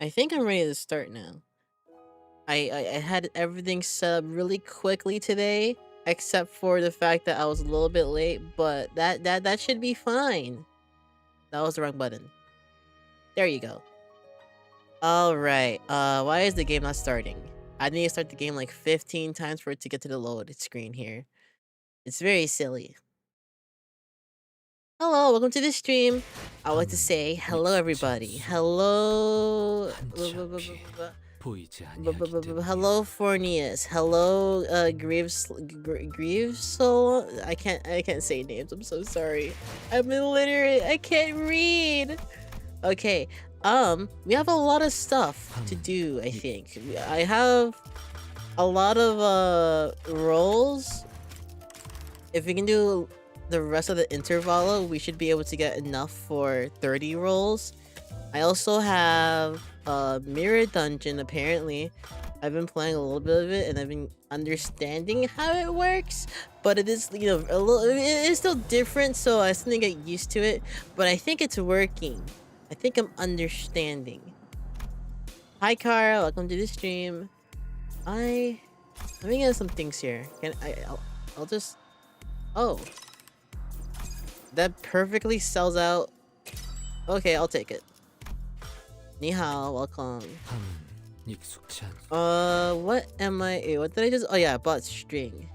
I think I'm ready to start now. I had everything set up really quickly today, except for the fact that I was a little bit late, but that should be fine. That was the wrong button. There you go. Alright, why is the game not starting? I need to start the game like 15 times for it to get to the load screen here. It's very silly. Hello, welcome to the stream. I would like to say hello everybody. Hello hello Fornius. Hello Greaves so I can't say names. I'm so sorry. I'm illiterate. I can't read. Okay. We have a lot of stuff to do, I think. I have a lot of roles. If we can do the rest of the intervalo, we should be able to get enough for 30 rolls. I also have a mirror dungeon, apparently. I've been playing a little bit of it and I've been understanding how it works, but it is, you know, it is still different, so I still need to get used to it, but I think it's working. I think I'm understanding. Hi Kara, welcome to the stream. Let me get some things here. I'll just... Oh. That perfectly sells out. Okay, I'll take it. Ni hao, welcome. What am I... What did I just... Oh yeah, I bought string.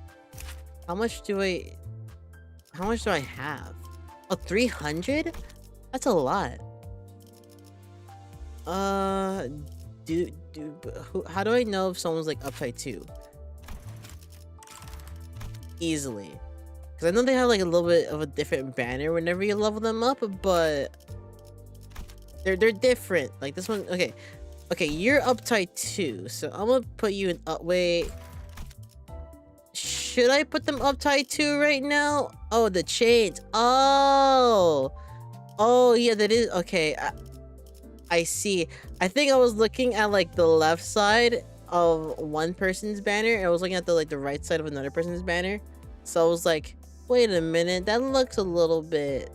How much do I have? Oh, 300? That's a lot. How do I know if someone's like uptight too? Easily. Because I know they have like a little bit of a different banner whenever you level them up, but they're different. Like this one, okay, you're uptight too, so I'm gonna put you in wait. Should I put them uptight too right now? Oh, the chains. Oh yeah, that is okay. I see. I think I was looking at like the left side of one person's banner, and I was looking at the right side of another person's banner. So I was like, wait a minute, that looks a little bit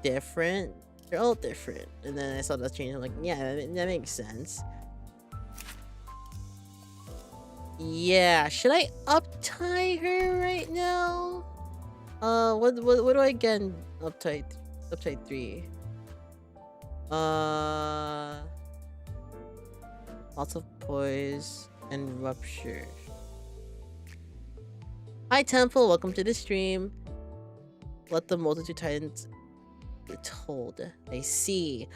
different. They're all different. And then I saw that change. I'm like, yeah, that makes sense. Yeah, should I uptie her right now? What do I get in uptight 3? Lots of poise and rupture. Hi Temple, welcome to the stream. Let the multitude titans be told. I see.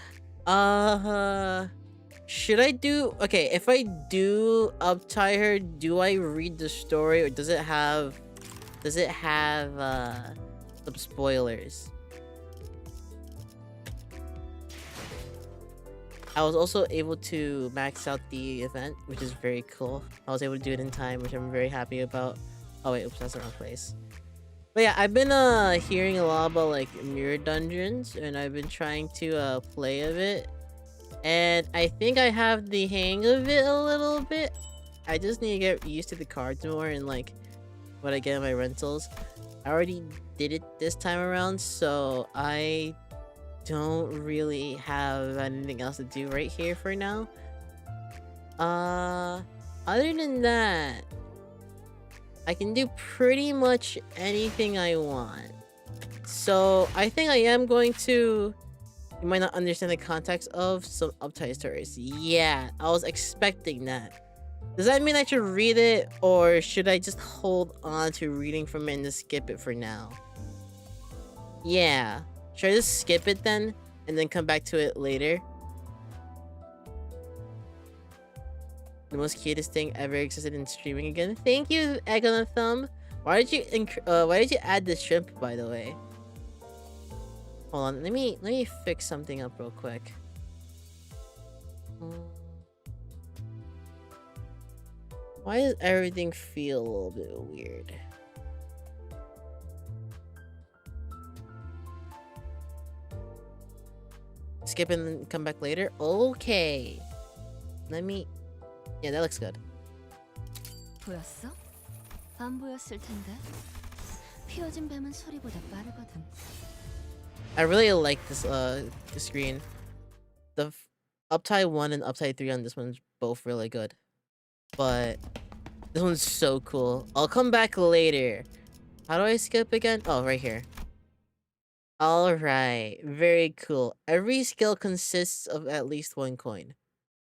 Should I do... Okay, if I do uptie her, do I read the story or does it have some spoilers? I was also able to max out the event, which is very cool. I was able to do it in time, which I'm very happy about. Oh wait, oops, that's the wrong place. But yeah, I've been hearing a lot about like mirror dungeons, and I've been trying to play a bit. And I think I have the hang of it a little bit. I just need to get used to the cards more and like what I get in my rentals. I already did it this time around, so I don't really have anything else to do right here for now. Other than that, I can do pretty much anything I want. So I think I am going to... You might not understand the context of some uptight stories. Yeah, I was expecting that. Does that mean I should read it, or should I just hold on to reading from it and just skip it for now? Yeah. Should I just skip it then, and then come back to it later? The most cutest thing ever existed in streaming again. Thank you, Egg on the Thumb. Why did you add the shrimp, by the way? Hold on, let me fix something up real quick. Why does everything feel a little bit weird? Skip and then come back later? Okay. Let me... Yeah, that looks good. 보였어? 안 보였을 텐데. 피어진 뱀은 소리보다 빠르거든. I really like this screen. Uptide 1 and Uptide 3 on this one's both really good. But this one's so cool. I'll come back later. How do I skip again? Oh, right here. Alright, very cool. Every skill consists of at least 1 coin.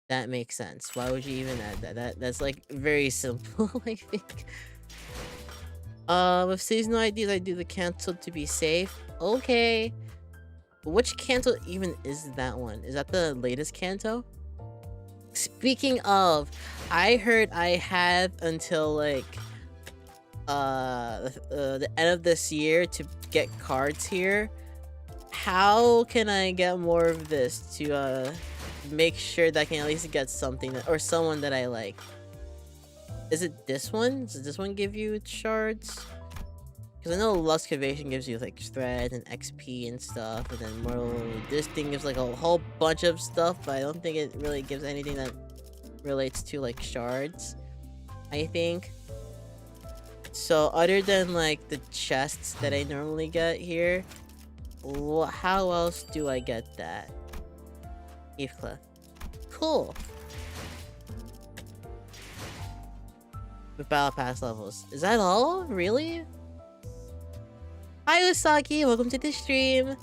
That makes sense. Why would you even add that? That's like very simple, I think. With seasonal IDs, I do the cancel to be safe. Okay. Which canto even is that one? Is that the latest canto? Speaking of, I heard I had until like the end of this year to get cards here. How can I get more of this to make sure that I can at least get something that, or someone that I like? Is it this one? Does this one give you shards? Because I know Lux Curvation gives you like thread and XP and stuff, and then more. This thing gives like a whole bunch of stuff, but I don't think it really gives anything that relates to like shards, I think. So other than like the chests that I normally get here, how else do I get that? Ifla. Cool. With battle pass levels. Is that all? Really? Hi Usagi, welcome to the stream.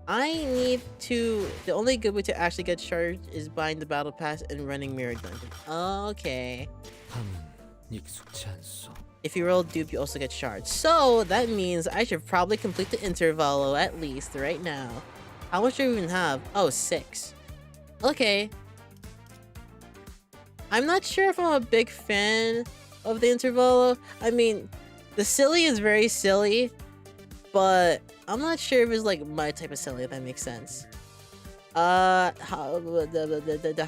I need to... The only good way to actually get charged is buying the battle pass and running mirror dungeon. Okay. If you roll dupe, you also get shards. So that means I should probably complete the intervalo at least right now. How much do we even have? Oh, 6. Okay. I'm not sure if I'm a big fan of the intervalo. I mean, the silly is very silly, but I'm not sure if it's like my type of silly, if that makes sense. The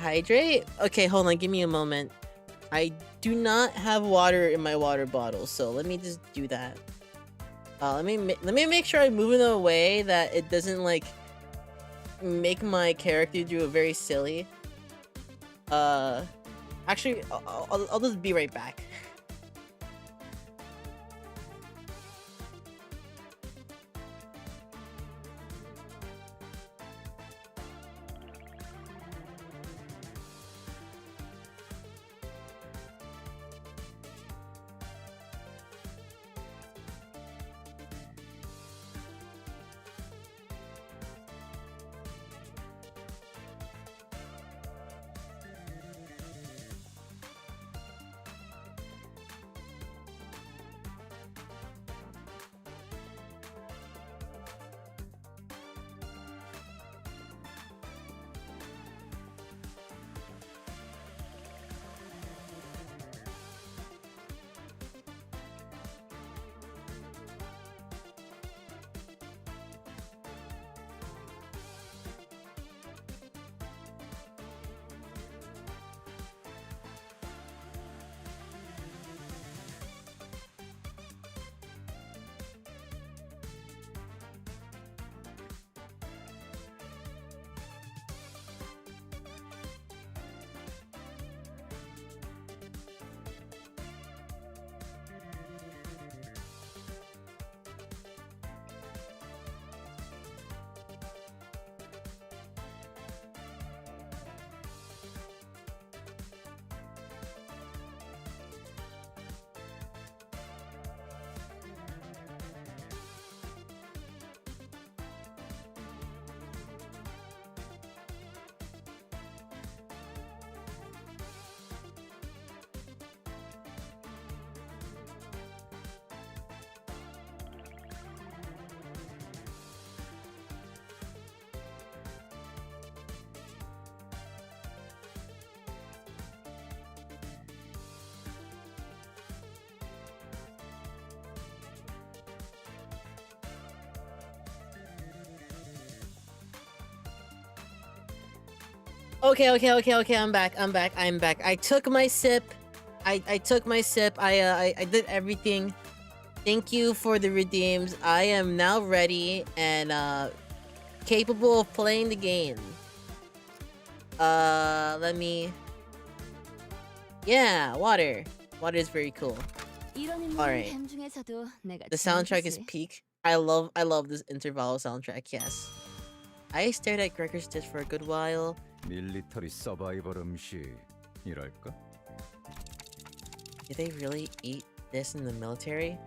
hydrate? Okay, hold on, give me a moment. I do not have water in my water bottle, so let me just do that. Let me make sure I move it in a way that it doesn't like make my character do a very silly. Actually, I'll just be right back. Okay, I'm back. I took my sip. I took my sip. I did everything. Thank you for the redeems. I am now ready and capable of playing the game. Let me... Yeah, water. Water is very cool. Alright. The soundtrack is peak. I love this interval soundtrack, yes. I stared at Gregor's Ditch for a good while. 밀리터리 서바이벌 음식이랄까? Did they really eat this in the military?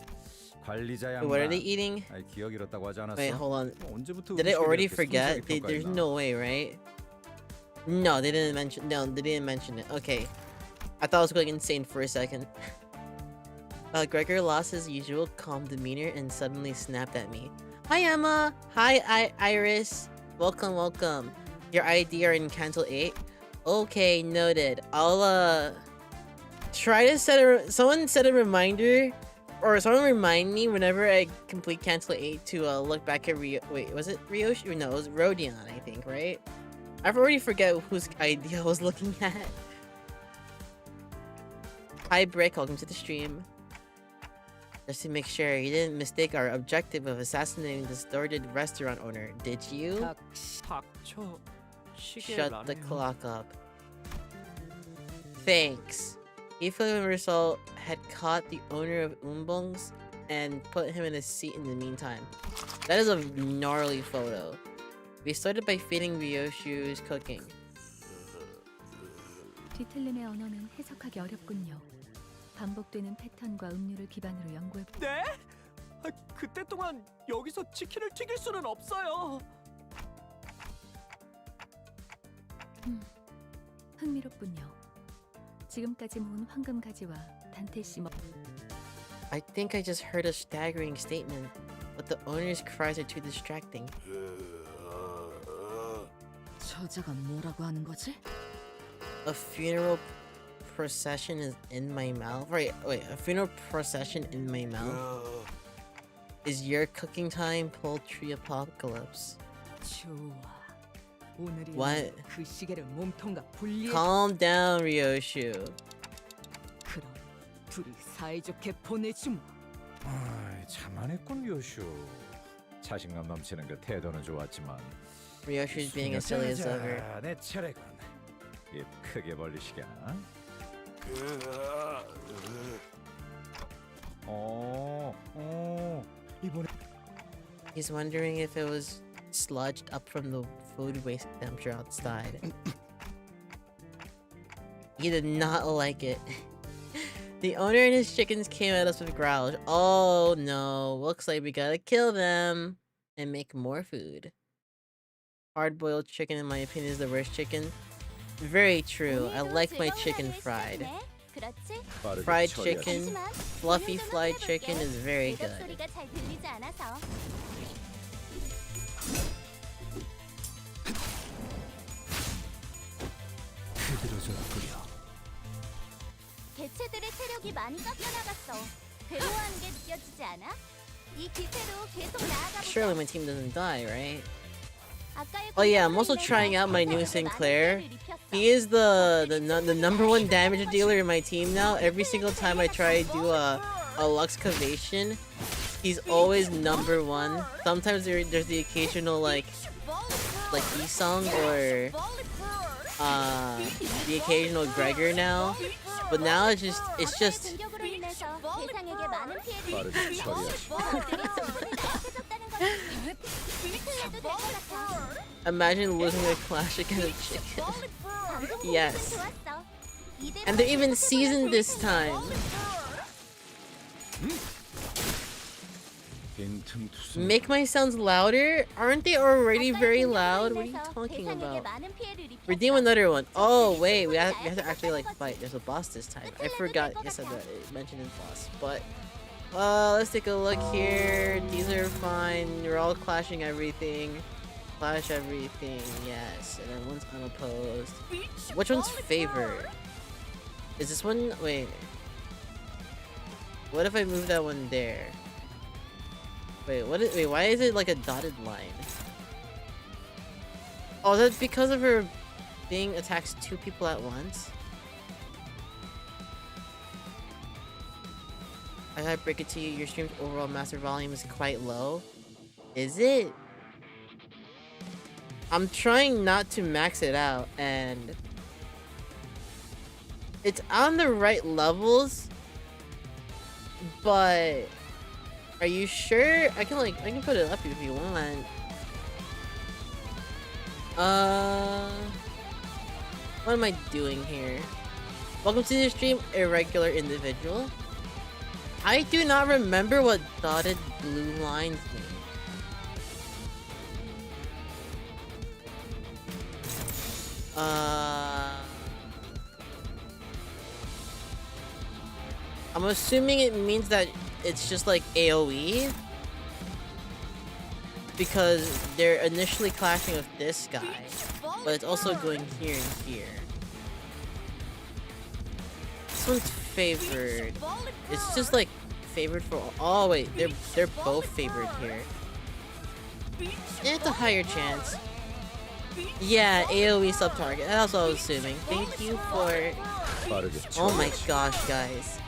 관리자 Wait, 양반. what are they eating? 아이, 기억 잃었다고 하지 않았어? Wait, hold on. 언제부터 Did I 음식에 already 이렇게 forget? 성실하게 There's 평가했나? no way, right? No, they didn't mention. No, they didn't mention it. Okay, I thought I was going insane for a second. Gregor lost his usual calm demeanor and suddenly snapped at me. Hi, Emma. Hi, Iris. Welcome, welcome. Your ID are in Cancel 8. Okay, noted. I'll try to set a. Someone set a reminder. Or someone remind me whenever I complete Cancel 8 to look back at Rio. Wait, was it Ryoshi? No, it was Rodion, I think, right? I've already forget whose idea I was looking at. Hi, Brick. Welcome to the stream. Just to make sure you didn't mistake our objective of assassinating the distorted restaurant owner, did you? Shut the clock up. Thanks. Ifo Result had caught the owner of Umbong's and put him in a seat in the meantime. That is a gnarly photo. We started by feeding Ryoshu's cooking. 뒤틀림의 언어는 해석하기 어렵군요. 반복되는 패턴과 음료를 기반으로 연구해. 네? 그때 동안 여기서 치킨을 튀길 수는 없어요. 흥미롭군요. 지금까지 모은 황금 가지와 단테 씨 먹. I think I just heard a staggering statement, but the owner's cries are too distracting. 저자가 뭐라고 하는 거지? A funeral procession is in my mouth. Right, wait, a funeral procession in my mouth? Is your cooking time poultry apocalypse? 좋아. 오늘이 What? 그 시계를 몸통과 분리해. Calm down, Ryoshu. 그럼 둘이 사이좋게 보내지 뭐. 아이, 참안했군 요슈. 자신감 넘치는 그 태도는 좋았지만 Ryoshu's being as silly as ever. 자, 내 차례군. 입 크게 벌리시게. 이번에 He's wondering if it was sludged up from the food waste dumpster outside. He did not like it. The owner and his chickens came at us with growls. Oh no, looks like we gotta kill them and make more food. Hard-boiled chicken, in my opinion, is the worst chicken. Very true. I like my chicken fried. Fried chicken, fluffy fried chicken is very good. 개체들의 체력이 많이 깎여나갔어. 괴로워하는 게 느껴지지 않아? 이 기세로 계속 나아가보자. Surely my team doesn't die, right? Oh yeah, I'm also trying out my new Sinclair. He is the number one damage dealer in my team now. Every single time I try to do a Luxcavation, he's always number one. Sometimes there's the occasional like E-Song or the occasional Gregor now. But now it's just 빠르게 imagine losing a clash against a chicken. Yes. And they're even seasoned this time. Make my sounds louder? Aren't they already very loud? What are you talking about? Redeem another one. Oh wait, we have to actually like fight. There's a boss this time. I forgot. Yes, I mentioned the boss. But let's take a look here. These are fine. We're all clashing everything. Clash everything. Yes, and then one's unopposed. Which one's favorite? Is this one? Wait. What if I move that one there? Wait, wait, why is it like a dotted line? Oh, that's because of her being attacks two people at once? I gotta break it to you, your stream's overall master volume is quite low. Is it? I'm trying not to max it out, and it's on the right levels, but are you sure? I can put it up if you want. What am I doing here? Welcome to the stream, irregular individual. I do not remember what dotted blue lines mean. I'm assuming it means that it's just like AoE. Because they're initially clashing with this guy. But it's also going here and here. This one's favored. It's just like favored for all. Oh wait, they're both favored here. It's a higher chance. Yeah, AoE sub-target. That's what I was assuming. Thank you for... Oh my gosh, guys.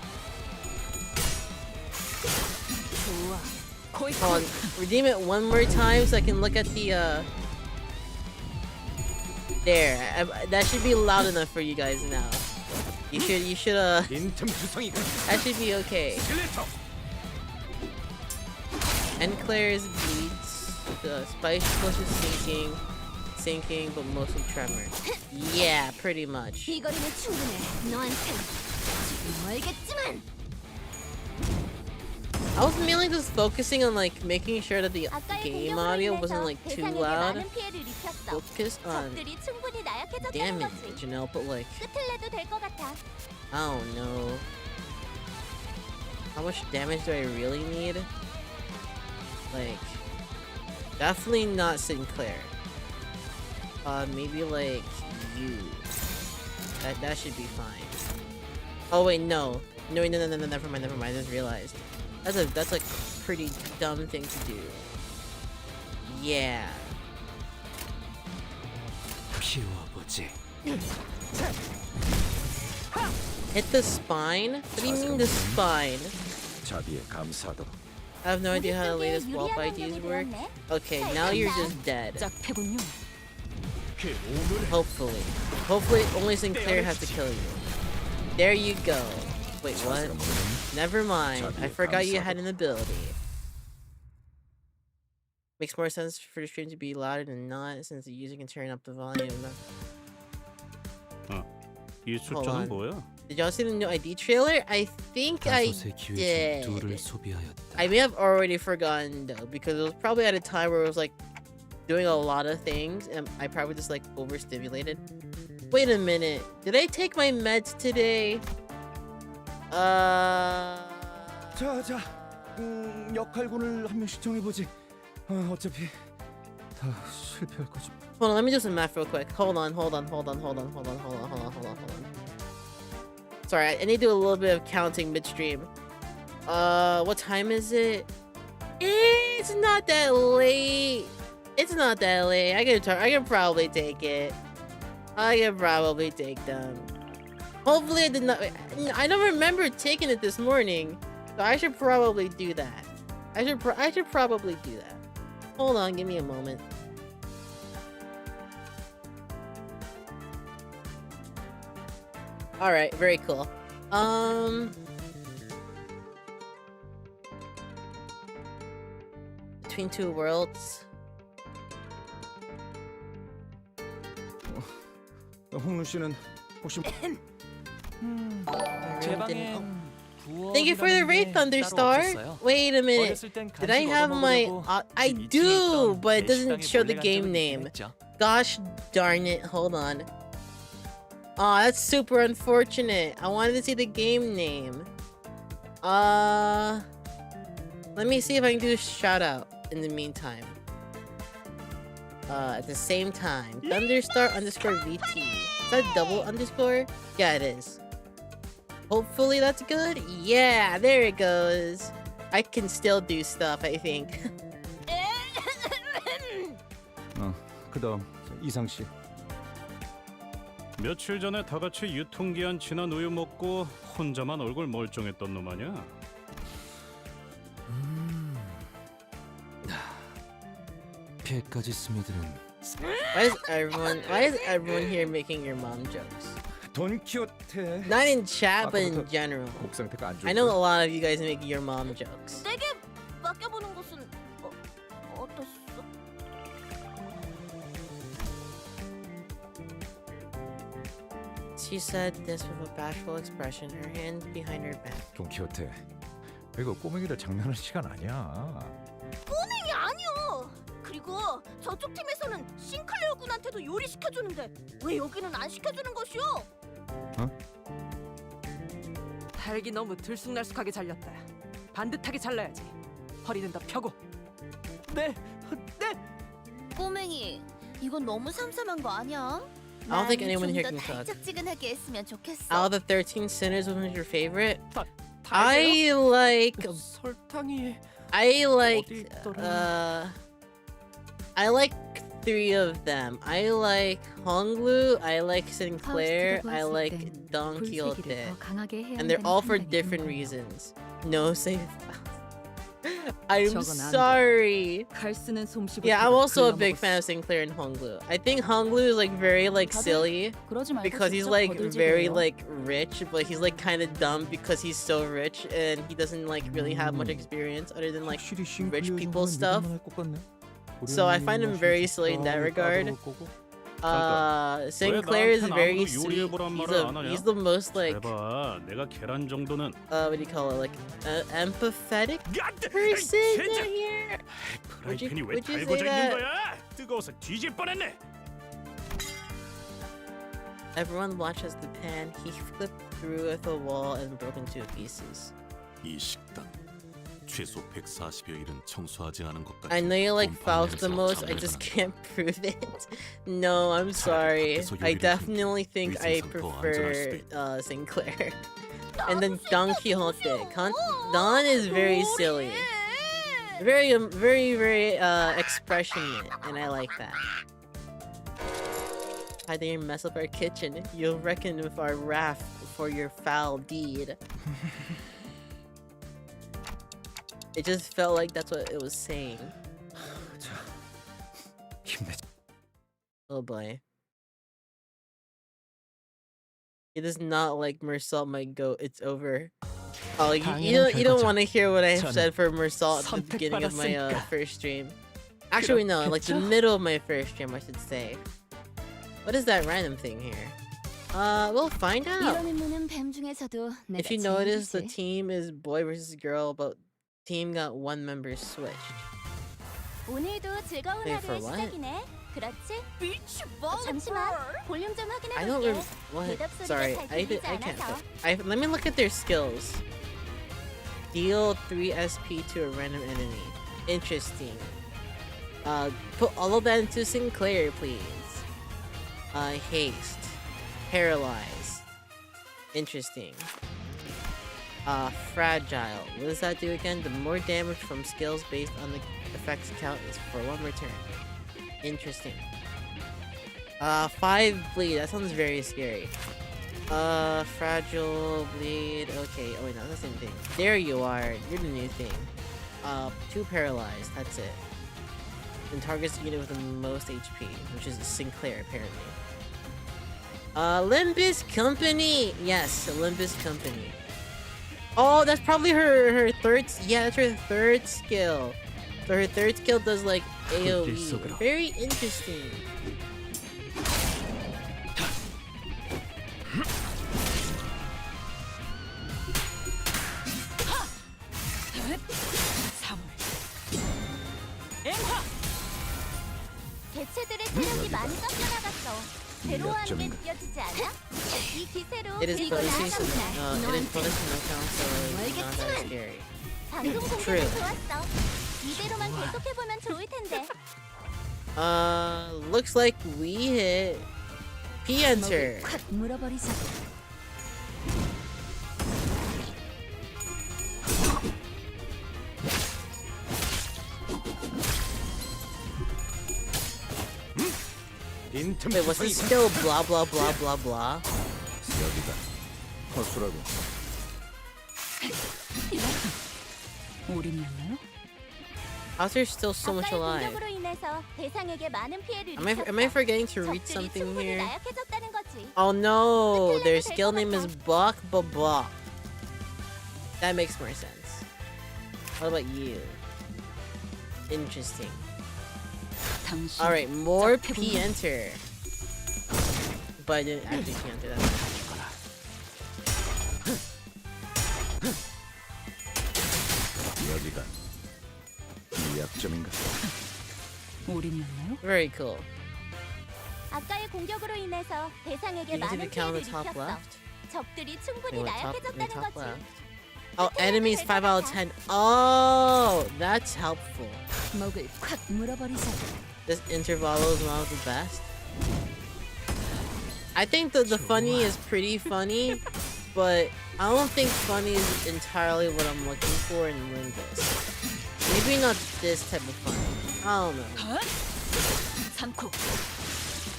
Hold on. Redeem it one more time so I can look at the, There. That should be loud enough for you guys now. You should, that should be okay. And Claire's bleeds. The spice plus is sinking, but mostly tremor. Yeah, pretty much. 이거리는 충분해. 너한텐 지금 멀겠지만. I was mainly just focusing on like making sure that the game audio wasn't like too loud. Focus on damage, you know, but like I don't know. How much damage do I really need? Like definitely not Sinclair. Maybe like you. That should be fine. Oh wait, no, never mind. I just realized. That's like a pretty dumb thing to do. Yeah. Hit the spine? What do you mean the spine? I have no idea how the latest Walp IDs work. Okay, now you're just dead. Hopefully. Hopefully only Sinclair has to kill you. There you go. Wait, what? Never mind. I forgot you had an ability. Makes more sense for the stream to be louder than not, since the user can turn up the volume. 이 숫자는 뭐야? Did y'all see the new ID trailer? I think I did. I may have already forgotten though, because it was probably at a time where it was like doing a lot of things, and I probably just like overstimulated. Wait a minute. Did I take my meds today? 자, 역할군을 한 명씩 정해보지. 어차피 다 실패할 거지. Hold on, let me do some math real quick. Hold on. Sorry, I need to do a little bit of counting midstream. What time is it? It's not that late. I can probably take it. I can probably take them. Hopefully I did not. I don't remember taking it this morning, so I should probably do that. I should probably do that. Hold on, give me a moment. All right, very cool. Between Two Worlds. 홍루 씨는 혹시 Thank you for the raid, Thunderstar. Wait a minute. Did I have my... I do, but it doesn't show the game name. Gosh darn it. Hold on. Aw, that's super unfortunate. I wanted to see the game name. Let me see if I can do a shout out in the meantime. At the same time. Thunderstar_VT. Is that double underscore? Yeah, it is. Hopefully that's good. Yeah, there it goes. I can still do stuff, I think. 그다음 이상 씨. 며칠 전에 다 같이 유통기한 지난 우유 먹고 혼자만 얼굴 멀쩡했던 놈 아냐? 배까지 스며드는. Why is everyone here making your mom jokes? 돈키호테. Not in chat, but in general. 목 상태가 안 좋아. I know a lot of you guys make your mom jokes. 내게 맡겨보는 것은 어떻소? She said this with a bashful expression, her hand behind her back. 돈키호테, 이거 꼬맹이들 장난할 시간 아니야. 꼬맹이 아니요. 그리고 저쪽 팀에서는 싱클레어 군한테도 요리 시켜주는데 왜 여기는 안 시켜주는 것이오? 헬기 너무 들쑥날쑥하게 잘렸다. 반듯하게 잘라야지. 허리는 더 펴고. 네, 네. 꼬맹이, 이건 너무 삼삼한 거 아니야? I don't think anyone here 좀 can 더 cook. 달짝지근하게 했으면 좋겠어. Out of the 13 sinners, which one's your favorite? 달걀이요? I like 설탕이 I like 어디 있더라? I like 3 of them. I like Honglu, I like Sinclair, I like Don Quixote. And they're all for different reasons. No save. I'm 저건 안 돼. sorry. 칼 쓰는 솜씨부터 Yeah, I'm also a big 글러먹었어. fan of Sinclair and Honglu. I think Honglu is like very like silly because he's like very like rich, but he's like kind of dumb because he's so rich and he doesn't like really have much experience other than like rich people stuff. So I find him very silly in that regard. Sinclair is very sweet. He's the most like 해봐, 내가 계란 정도는 what do you call it, like empathetic person here. 프라이팬이 왜 would you 달궈져 say 있는 that? 거야? 뜨거워서 뒤질 뻔했네. Everyone watches the pan. He flipped through at the wall and broke into pieces. 이 식당 최소 140여일은 청소하지 않은 것 같아. I know you like Faust the most. I just can't prove it. No, I'm sorry. I definitely think I prefer Sinclair. And then Don Quixote. Don is very silly. Very, very expressionate, and I like that. How dare you mess up our kitchen? You'll reckon with our wrath for your foul deed. It just felt like that's what it was saying. Oh boy. It is not like Mersault might go, it's over. Oh, you don't want to hear what I said for Mersault at the beginning of my first stream. Actually, no, like the middle of my first stream, I should say. What is that random thing here? We'll find out. If you notice, the team is boy versus girl, but team got one member switched. 오늘도 즐거운 Wait, for 하루의 what? 시작이네. 그렇지? 잠시만, 볼륨 좀 확인해 I don't 볼게. remember. What? 대답 소리가 Sorry, 잘 I 들리지 can't. 않아서. Let me look at their skills. Deal 3 SP to a random enemy. Interesting. Put all of that into Sinclair, please. Haste. Paralyze. Interesting. Fragile. What does that do again? The more damage from skills based on the effects count is for 1 return. Interesting. 5 bleed. That sounds very scary. Fragile bleed. Okay. Oh wait, no, that's the same thing. There you are. You're the new thing. 2 paralyzed. That's it. And targets the unit with the most HP, which is Sinclair apparently. Limbus Company. Yes, Limbus Company. Oh, that's probably her third. Yeah, that's her third skill. So her third skill does like AoE. Very interesting. 개체들의 체력이 많이 깎여나갔어. 괴로워하는 게 느껴지지 않아? 이 기세로 It is 밀고 bonus to 나가보자. it is bonus to no count, so it's not that 알겠지만. scary. 방금 True. 공격이 좋았어. 이대로만 계속해보면 좋을 텐데. Looks like we hit P-Enter. 콱 물어버리자. Wait, what's this skill? Blah blah blah blah blah. 여기다. 헛수라고. 올인이었나요? How's there still so much 아까의 alive? 공격으로 인해서 대상에게 많은 피해를 Am I forgetting to read 적들이 something 충분히 here? 나약해졌다는 거지. Oh no, their skill name is Bok Babok. That makes more sense. What about you? Interesting. 당신 Alright, more 짭해보네. P-Enter. But I didn't actually P-Enter that. 여기가 이 약점인가? 올인이었나요? Very cool. 아까의 공격으로 인해서 대상에게 You can see 많은 the count 피해를 on the top 일으켰어. left. 적들이 충분히 Wait, top 나약해졌다는 top 거지. left. Oh, enemies 5 out of 10. Oh, that's helpful. 목을 콱 물어버리자. This intervalo is one of the best. I think that the funny is pretty funny, but I don't think funny is entirely what I'm looking for in Limbus. Maybe not this type of funny. I don't know. 3코.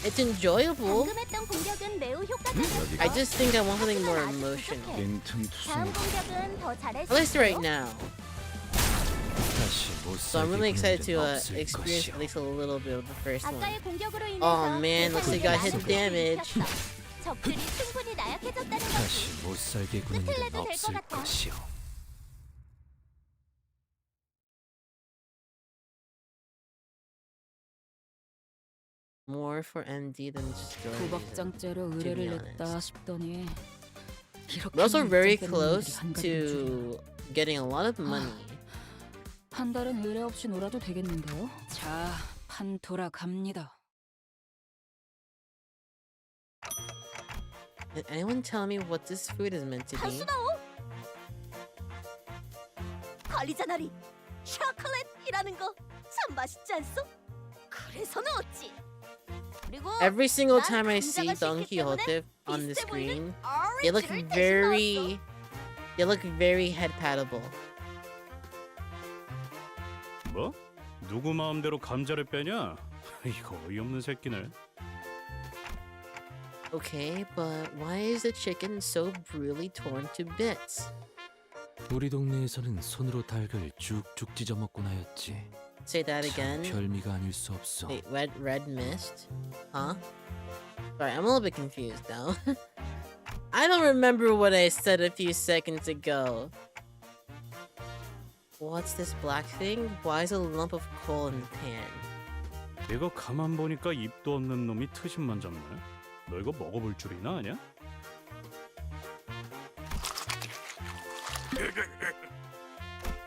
It's enjoyable. 방금 했던 공격은 매우 효과적이었어. I just think I want something more emotional. 다음 공격은 더 잘할 At 수 least right 있어. now. So I'm really excited to experience at least a little bit of the first one. 아까의 공격으로 인해서 Oh man, looks like I got hit 대상에게 damage. 많은 피해를 일으켰어. 적들이 충분히 나약해졌다는 거지. 다시 못 살게 구는 끝을 일은 내도 될것 없을 같아. 것이오. More for MD than just Jordan. 도박장죄로 의뢰를 냈다 싶더니 We're also very 이렇게 close 한가득인 to getting a lot of money. 한 달은 의뢰 없이 놀아도 되겠는데요? 자, 판 돌아갑니다. Can anyone tell me what this food is meant to be? 단수다오. 관리자나리 초콜릿이라는 거 참 맛있지 않소? 그래서 넣었지. 그리고 Every single 난 time I see 감자가 Don 싫기 때문에 Quixote on the 비슷해 보이는 screen, they look 오렌지를 대신 very, 넣었어. they look very head patable. 뭐? 누구 마음대로 감자를 빼냐? 이거 어이없는 새끼네. Okay, but why is the chicken so brutally torn to bits? 우리 동네에서는 손으로 닭을 쭉쭉 찢어 먹곤 하였지. Say that 참 again. 별미가 아닐 수 없어. Wait, red mist? Huh? Sorry, I'm a little bit confused now. I don't remember what I said a few seconds ago. What's this black thing? Why is a lump of coal in the pan? 이거 가만 보니까 입도 없는 놈이 트심만 잡네. 너 이거 먹어볼 줄이나 아냐?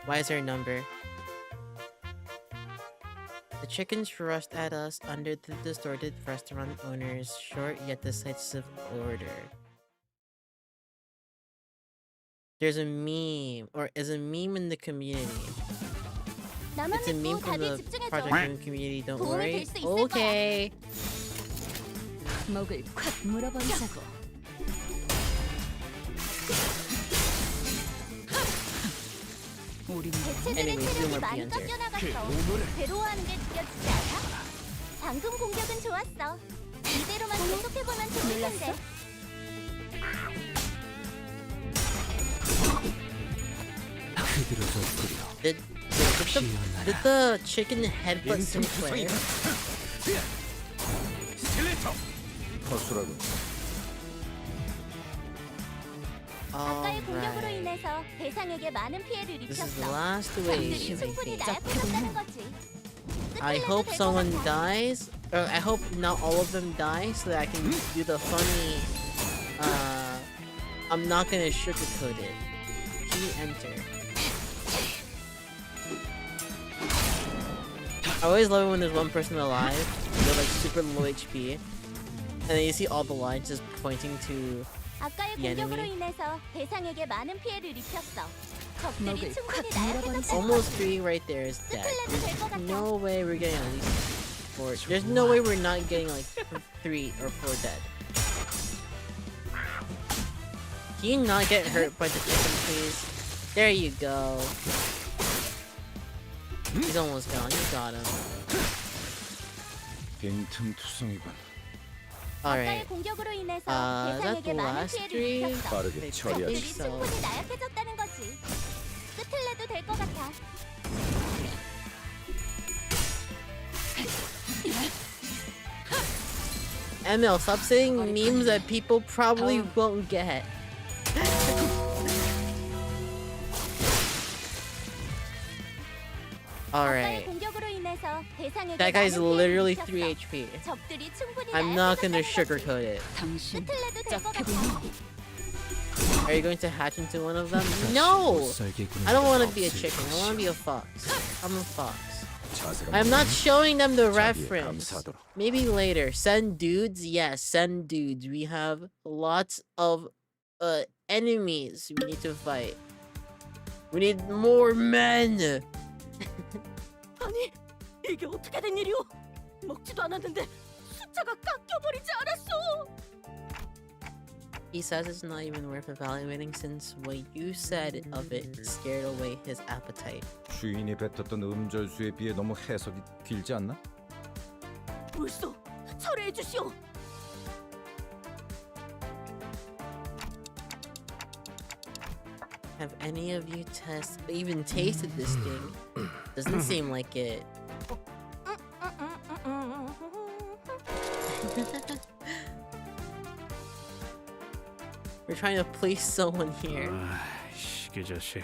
Why is there a number? The chickens rushed at us under the distorted restaurant owner's short yet decisive order. There's a meme, or is a meme in the community. 나만 It's a meme 믿고 from 답에 the 집중해줘. Project Moon community, don't 도움이 worry. 될 수 있을 거야. Okay. 목을 콱 물어버리자고. 우리는 대체들의 Anyway, 체력이 humor 많이 pianzer. 깎여나갔어. 괴로워하는 게 느껴지지 않아? 방금 공격은 좋았어. 이대로만 계속해보면 좋을 텐데. 그들어서 뿌려. Did the chicken headbutt Sinclair? 허술하군. 아까의 공격으로 Alright. 인해서 대상에게 많은 피해를 This is the 입혔어. last 적들이 wave, I 충분히 think. 나약해졌다는 거지. I 끝을 hope 내도 될것 someone 같아. dies, or I hope not all of them die, so that I can do the funny. I'm not gonna sugarcoat it. Key enter. I always love it when there's one person alive, they're like super low HP, and then you see all the lines just pointing to. 아까의 the 공격으로 enemy. 인해서 대상에게 많은 피해를 입혔어. 적들이 목을 충분히 콱 나약해졌다는 Almost 거지. 3 right there is dead. 끝을 내도 될것 같아. No way we're getting at least 4. There's no way we're not getting like 3 or 4 dead. Can you not get hurt by the chicken, please? There you go. He's almost gone. You got him. 빈틈투성이군. 아까의 Alright. 공격으로 인해서 Is that 대상에게 the 많은 last 피해를 three? 입혔어. 빠르게 I 처리하지. think 적들이 so. 충분히 나약해졌다는 거지. 끝을 내도 될 것 같아. ML, stop saying memes that people probably won't get. 아까의 Alright. 공격으로 인해서 대상에게 That guy's 많은 literally 피해를 3 입혔어. HP. 적들이 충분히 I'm not gonna 나약해졌다는 거지. sugarcoat it. 당신 끝을 내도 될 것 짝패 같아. 보니 Are you going to hatch into one of them? No! I don't want to be a chicken. I want to be a fox. I'm a fox. I'm not showing them the reference. Maybe later. Send dudes? Yes, send dudes. We have lots of enemies we need to fight. We need more men. 아니, 이게 어떻게 된 일이오? 먹지도 않았는데 숫자가 깎여버리지 않았어. He says it's not even worth evaluating since what you said of it scared away his appetite. 주인이 뱉었던 음절수에 비해 너무 해석이 길지 않나? 울소, 철회해 주시오. Have any of you even tasted this thing? Doesn't seem like it. We're trying to place someone here. 시계 자식.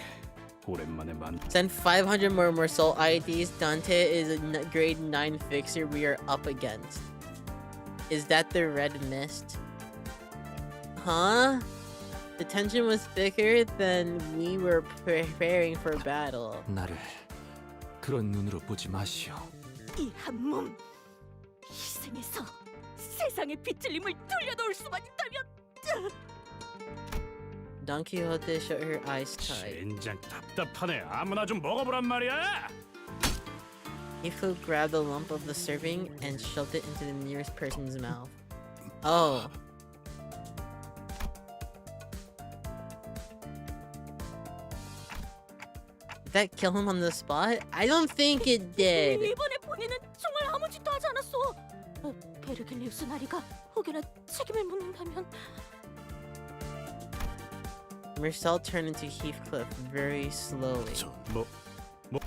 오랜만에 만. Send 500 more soul IDs. Dante is a grade 9 fixer we are up against. Is that the red mist? Huh? The tension was thicker than we were preparing for battle. 나를 그런 눈으로 보지 마시오. 이 한 몸 희생해서 세상의 비틀림을 돌려놓을 수만 있다면. Don Quixote shut her eyes tight. 젠장 답답하네. 아무나 좀 먹어보란 말이야. Oofu grabbed a lump of the serving and shoved it into the nearest person's mouth. Oh. Did that kill him on the spot? I don't think it did. 이번에 본인은 정말 아무 짓도 하지 않았어. 베르길리우스 나리가 혹여나 책임을 묻는다면. Marcel turned into Heathcliff very slowly.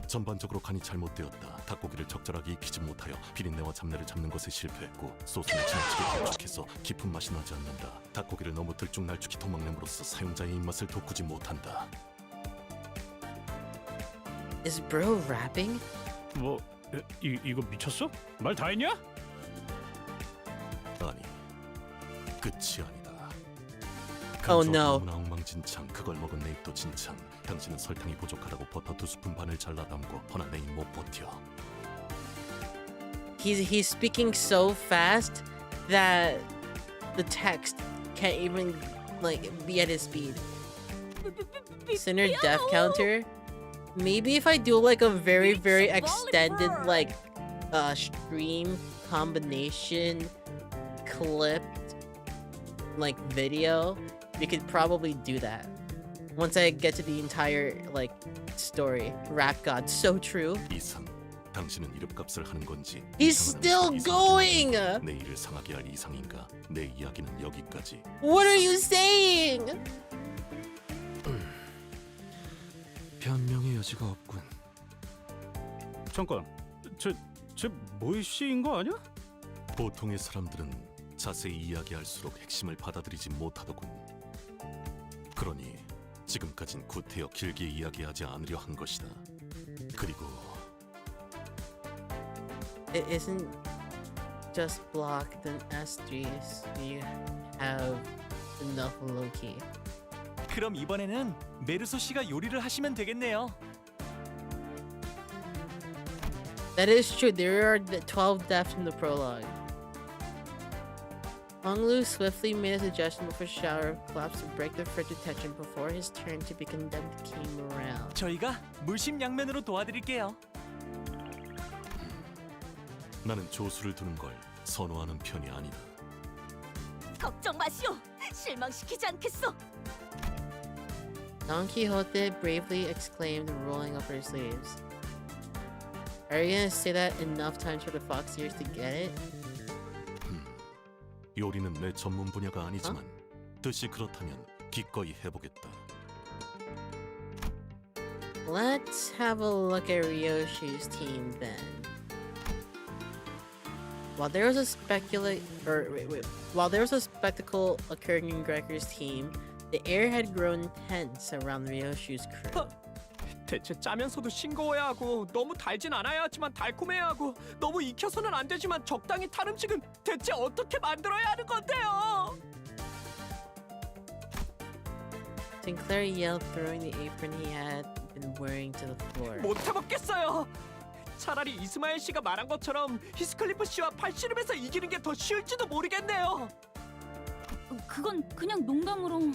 전반적으로 간이 잘못되었다. 닭고기를 적절하게 익히지 못하여 비린내와 잡내를 잡는 것에 실패했고 소스는 지나치게 걸쭉해서 깊은 맛이 나지 않는다. 닭고기를 너무 들쭉날쭉히 도막냄으로써 사용자의 입맛을 돋구지 못한다. Is bro rapping? 뭐 이거 미쳤어? 말 다 했냐? 아니, 끝이 아니다. Oh no. 너무나 엉망진창. 그걸 먹은 내 입도 진창. 당신은 설탕이 부족하다고 버터 2스푼 반을 잘라 담고 허나 내 입 못 버텨. He's speaking so fast that the text can't even like be at his speed. Sinner death counter. Maybe if I do like a very extended like stream combination clipped like video, we could probably do that. Once I get to the entire like story. Rat God, so true. 이상, 당신은 이름값을 하는 건지. He's still going. 내 일을 상하게 할 이상인가? 내 이야기는 여기까지. What are you saying? 변명의 여지가 없군. 잠깐, 쟤 모이씨인 거 아니야? 보통의 사람들은 자세히 이야기할수록 핵심을 받아들이지 못하더군. 그러니 지금까진 구태여 길게 이야기하지 않으려 한 것이다. 그리고 It isn't just blocked and S3s. We have enough low-key. 그럼 이번에는 메르소 씨가 요리를 하시면 되겠네요. That is true. There are 12 deaths in the prologue. Honglu swiftly made a suggestion before a shower of claps to break the frigid tension before his turn to be condemned came around. 저희가 물심양면으로 도와드릴게요. 나는 조수를 두는 걸 선호하는 편이 아니다. 걱정 마시오. 실망시키지 않겠어. Don Quixote bravely exclaimed, rolling up her sleeves. Are you gonna say that enough times for the fox ears to get it? 요리는 내 전문 분야가 아니지만 뜻이 그렇다면 기꺼이 해보겠다. Let's have a look at Ryoshi's team then. While there was a spectacle occurring in Gregor's team, the air had grown tense around Ryoshi's crew. 대체 짜면서도 싱거워야 하고 너무 달진 않아야 하지만 달콤해야 하고 너무 익혀서는 안 되지만 적당히 탄 음식은 대체 어떻게 만들어야 하는 건데요? Sinclair yelled, throwing the apron he had been wearing to the floor. 못 해먹겠어요. 차라리 이스마엘 씨가 말한 것처럼 히스클리프 씨와 팔씨름에서 이기는 게 더 쉬울지도 모르겠네요. 그건 그냥 농담으로.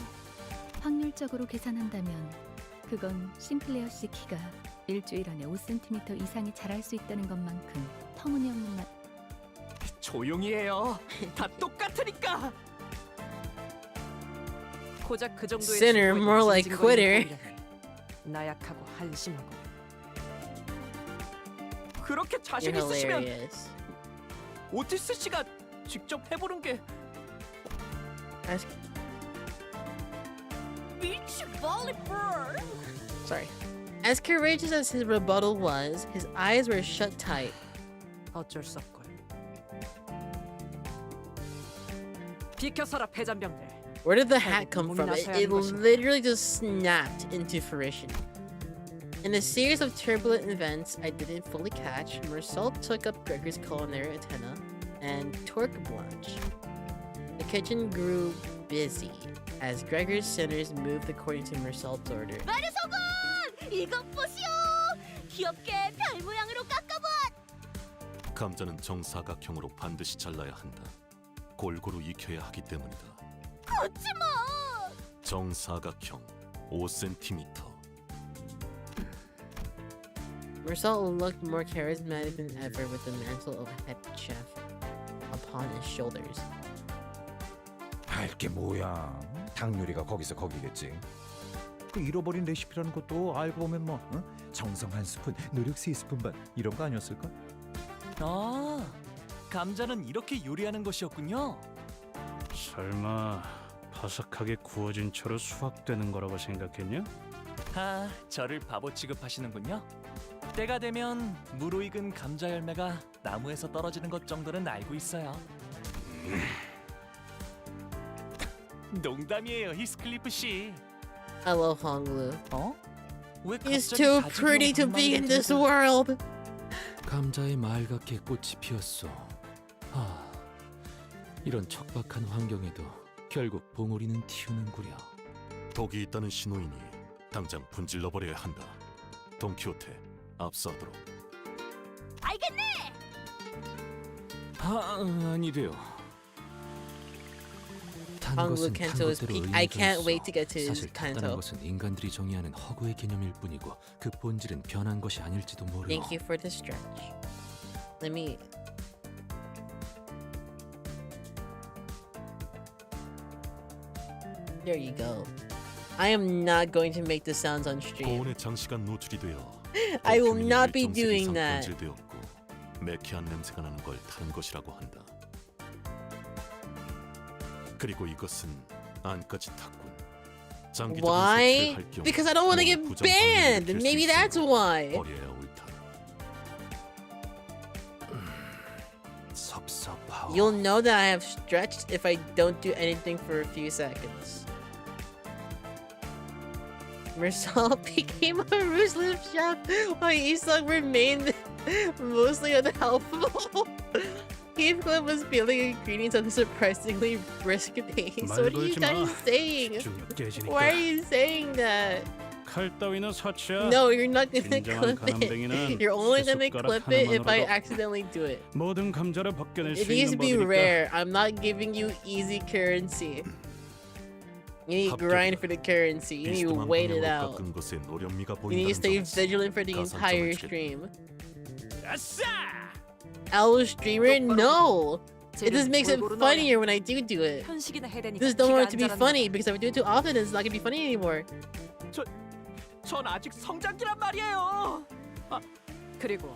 확률적으로 계산한다면 그건 싱클레어 씨 키가 일주일 안에 5cm 이상이 자랄 수 있다는 것만큼 터무니없는 말. 조용히 해요. 다 똑같으니까. 고작 그 정도의 Sinner, 친구에게 more like 징징거리는 quitter. 꼴이라니. 나약하고 한심하고. 그렇게 You're 자신 있으시면 hilarious. 오티스 씨가 직접 해보는 게. As, 미치 볼리볼. sorry. As courageous as his rebuttal was, his eyes were shut tight. 어쩔 수 없걸. 비켜서라 패잔병들. Where did the hat come from? It literally just snapped into fruition. In a series of turbulent events I didn't fully catch, Marcel took up Gregor's culinary antenna and torque blanche. The kitchen grew busy as Gregor's sinners moved according to Marcel's order. 마르소군! 이것 보시오! 귀엽게 별 모양으로 깎아봐! 감자는 정사각형으로 반드시 잘라야 한다. 골고루 익혀야 하기 때문이다. 거치마! 정사각형 5cm. Marcel looked more charismatic than ever with the mantle of head chef upon his shoulders. 알게 뭐야. 닭 요리가 거기서 거기겠지. 그 잃어버린 레시피라는 것도 알고 보면 뭐 정성 한 스푼, 노력 3스푼 반 이런 거 아니었을까? 아, 감자는 이렇게 요리하는 것이었군요. 설마 바삭하게 구워진 채로 수확되는 거라고 생각했냐? 아, 저를 바보 취급하시는군요. 때가 되면 무르익은 감자 열매가 나무에서 떨어지는 것 정도는 알고 있어요. 농담이에요, 히스클리프 씨. I love Honglu. 어? 왜 He's 갑자기 too 가지고 pretty to be in this world. 감자의 맑게 꽃이 피었어. 아, 이런 척박한 환경에도 결국 봉우리는 튀우는구려. 독이 있다는 신호이니 당장 분질러 버려야 한다. 돈키호테, 압수하도록. 알겠네! 아니래요. 탄 Honglu 것은 탄 Kanto's 것대로 peak. 의미가 I can't 있어. wait to get to his 사실 탔다는 Kanto. 것은 인간들이 정의하는 허구의 개념일 뿐이고 그 본질은 변한 것이 아닐지도 모르. Thank you for the stretch. Let me. There you go. I am not going to make the sounds on stream. 고온의 장시간 노출이 되어 I will 버큐민이 not be 일정 시기 doing 이상 that. 변질되었고 매캐한 냄새가 나는 걸 타는 것이라고 한다. 그리고 이것은 안까지 탔군. 장기적인 Why? 섭취를 할 경우 Because I don't want to get 몸의 부정 banned. 반응을 일으킬 수 Maybe 있으므로 that's why. 버려야 옳다. 섭섭하오. You'll know that I have stretched if I don't do anything for a few seconds. Marcel became a Muslim chef while Isak remained mostly unhelpful. Heathcliff was peeling ingredients at a surprisingly brisk pace. What are you guys saying? 집중력 깨지니까. Why are you saying that? 칼 따위는 사치야. No, you're not gonna 진정한 clip it. 가난뱅이는 You're only 세 gonna 숟가락 clip it if I 하나만으로도 accidentally do it. 모든 감자를 벗겨낼 It 수 needs to 있는 be 법이니까. rare. I'm not giving you easy currency. You need to grind for the currency. You need to 비스듬한 wait it 방향으로 out. 깎은 것에 노련미가 You need to stay 보인다는 점에서 vigilant for the 가산점을 entire 주겠다. stream. 아싸! Owl streamer? No! It just makes it 골고루 넣어야 funnier when I do it. 편식이나 해대니까 Just don't want it to be 기가 안 자란다. funny because if I do it too often, it's not gonna be funny anymore. 전 아직 성장기란 말이에요. 그리고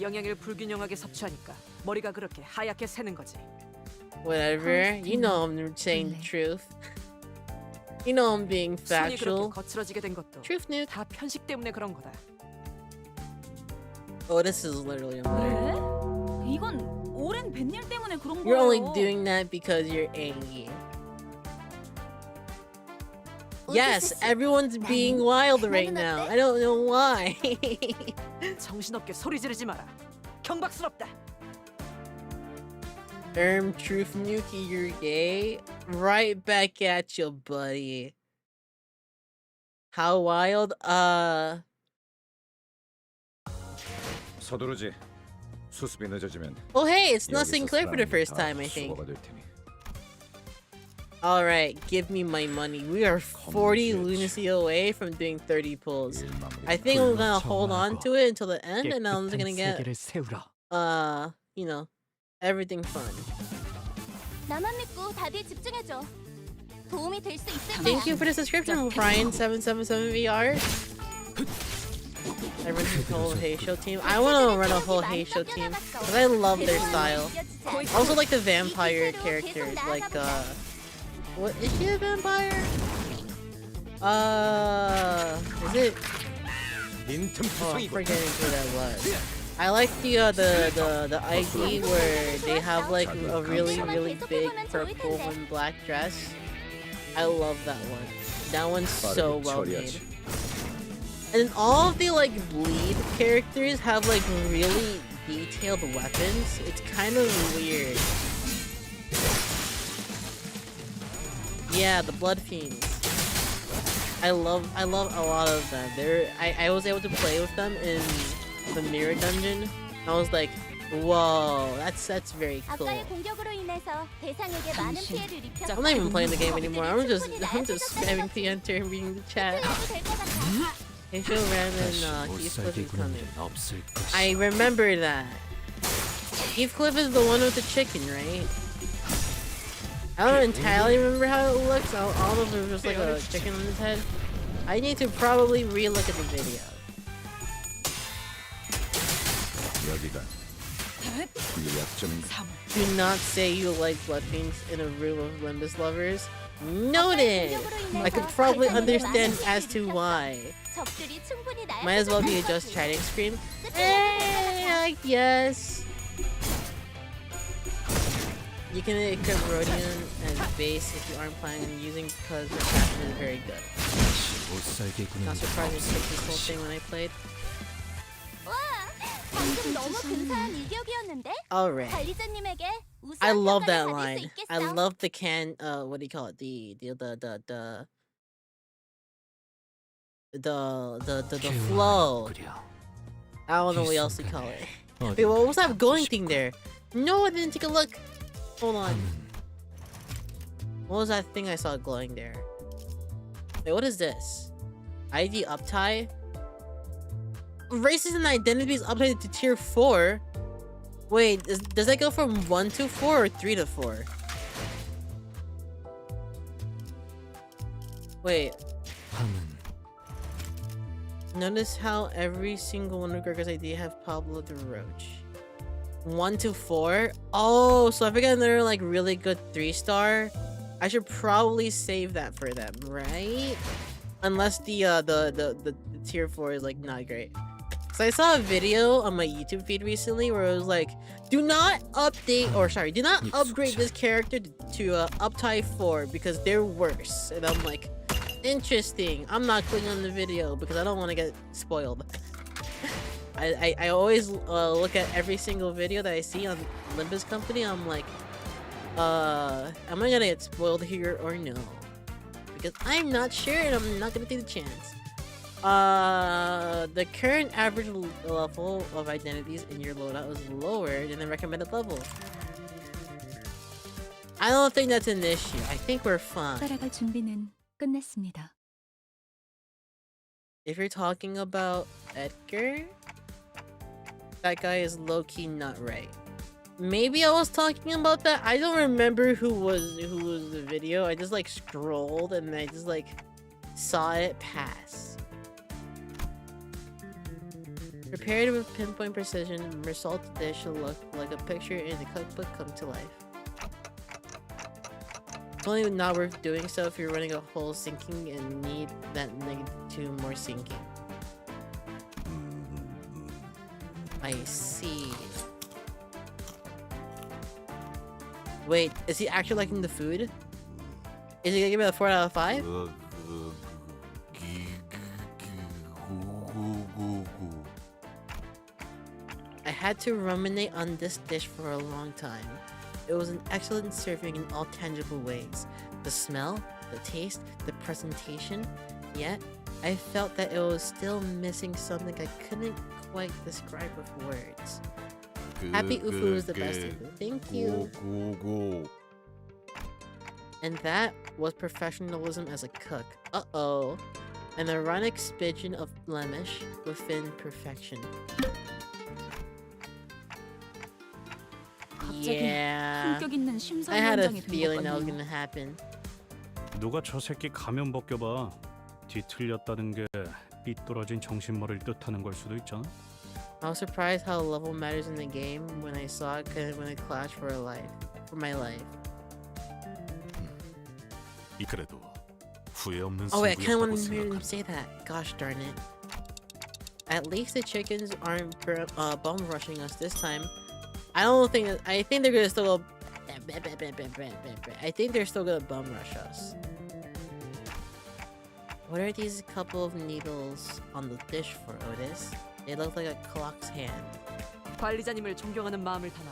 영양을 불균형하게 섭취하니까 머리가 그렇게 하얗게 새는 거지. Whatever. You know I'm saying the truth. You know I'm being 손이 그렇게 factual. 거칠어지게 된 것도 Truth nuke. 다 편식 때문에 그런 거다. Oh, this is literally a letter. 왜? 이건 오랜 뱃일 때문에 그런 You're 거예요. only doing that because you're angry. Yes, everyone's being wild right now. I don't know why. 정신없게 소리 지르지 마라. 경박스럽다. Truth Nuke, you're gay. Right back at you, buddy. How wild? 서두르지. 수습이 늦어지면 Oh hey, it's not 여기서 Sinclair for the 사람이 first 다 time, I think. 수거가 될 테니. Alright, give me my money. We are 40 Come lunacy away from doing 30 pulls. 일 마무리. I think I'm gonna hold on to it until the end, and I'm just gonna 깨끗한 get, 세계를 세우라. you know, everything fun. 나만 믿고 다들 집중해줘. 도움이 될 수 있을 거야. Thank you for the subscription, Brian777VR. I run the whole Heisho team. I want to run a whole Heisho team because I love their style. I also like the vampire characters, like what is she a vampire? Is it? Oh, I'm forgetting who that was. I like the ID where they have like a really big purple and black dress. I love that one. That one's so well made. And all of the like bleed characters have like really detailed weapons. It's kind of weird. Yeah, the blood fiends. I love a lot of them. I was able to play with them in the mirror dungeon. I was like, whoa, that's very cool. 아까의 공격으로 인해서 대상에게 많은 피해를 입혔어. I'm not even playing the game anymore. I'm just spamming P enter and reading the chat. Heisho ran and Heathcliff is coming. 없을 것이. I remember that. Heathcliff is the one with the chicken, right? I don't entirely remember how it looks. I don't know if it was just like a chicken on his head. I need to probably re-look at the video. 여기가 약점인가? Do not say you like blood fiends in a room of Limbus lovers. Noted! I could probably understand as to why. Might as well be a just chatting screen. I guess. You can equip Rhodium as base if you aren't planning on using because the fashion is very good. 못 살겠구나. Not surprised it took this whole thing when I played. 방금 너무 근사한 일격이었는데? Alright. 관리자님에게 우수한 I love 평가를 that 받을 수 line. 있겠어. I love the what do you call it? The flow. I don't know what else to call it. Wait, what was that going thing there? No, I didn't take a look. Hold on. What was that thing I saw glowing there? Wait, what is this? ID uptie? Races and identities updated to tier 4? Wait, does that go from 1 to 4 or 3 to 4? Wait. Notice how every single one of Gregor's ID have Pablo the Roach. 1 to 4? Oh, so if I get another like really good 3-star, I should probably save that for them, right? Unless the tier 4 is like not great. So I saw a video on my YouTube feed recently where it was like, do not upgrade this character to uptie 4 because they're worse. And I'm like, interesting. I'm not clicking on the video because I don't want to get spoiled. I always look at every single video that I see on Limbus Company. I'm like, am I gonna get spoiled here or no? Because I'm not sure and I'm not gonna take the chance. The current average level of identities in your loadout is lower than the recommended level. I don't think that's an issue. I think we're fine. 따라갈 준비는 끝났습니다. If you're talking about Edgar, that guy is low-key not right. Maybe I was talking about that. I don't remember who was the video. I just like scrolled and I just like saw it pass. Prepared with pinpoint precision, result dish will look like a picture in the cookbook come to life. It's only not worth doing so if you're running a whole sinking and need that -2 more sinking. I see. Wait, is he actually liking the food? Is he gonna give me a 4 out of 5? I had to ruminate on this dish for a long time. It was an excellent serving in all tangible ways. The smell, the taste, the presentation, yet I felt that it was still missing something I couldn't quite describe with words. Happy Oofu is the best. Thank you. 고고고. And that was professionalism as a cook. Uh-oh. An ironic smidgen of blemish within perfection. Yeah. 품격 있는 I 심사 had a 위원장이 된 feeling 것 that was 같네요. gonna happen. 누가 저 새끼 가면 벗겨봐. 뒤틀렸다는 게 삐뚤어진 정신머리를 뜻하는 걸 수도 있잖아. I was surprised how level matters in the game when I saw it when it clashed for my life. 그래도 후회 없는 Oh wait, I kind of 승부였다고 wanted to hear them 생각한다. say that. Gosh darn it. At least the chickens aren't bum rushing us this time. I don't think. I think they're gonna still go. I think they're still gonna bum rush us. What are these couple of needles on the dish for, Otis? They look like a clock's hand. 관리자님을 존경하는 마음을 담아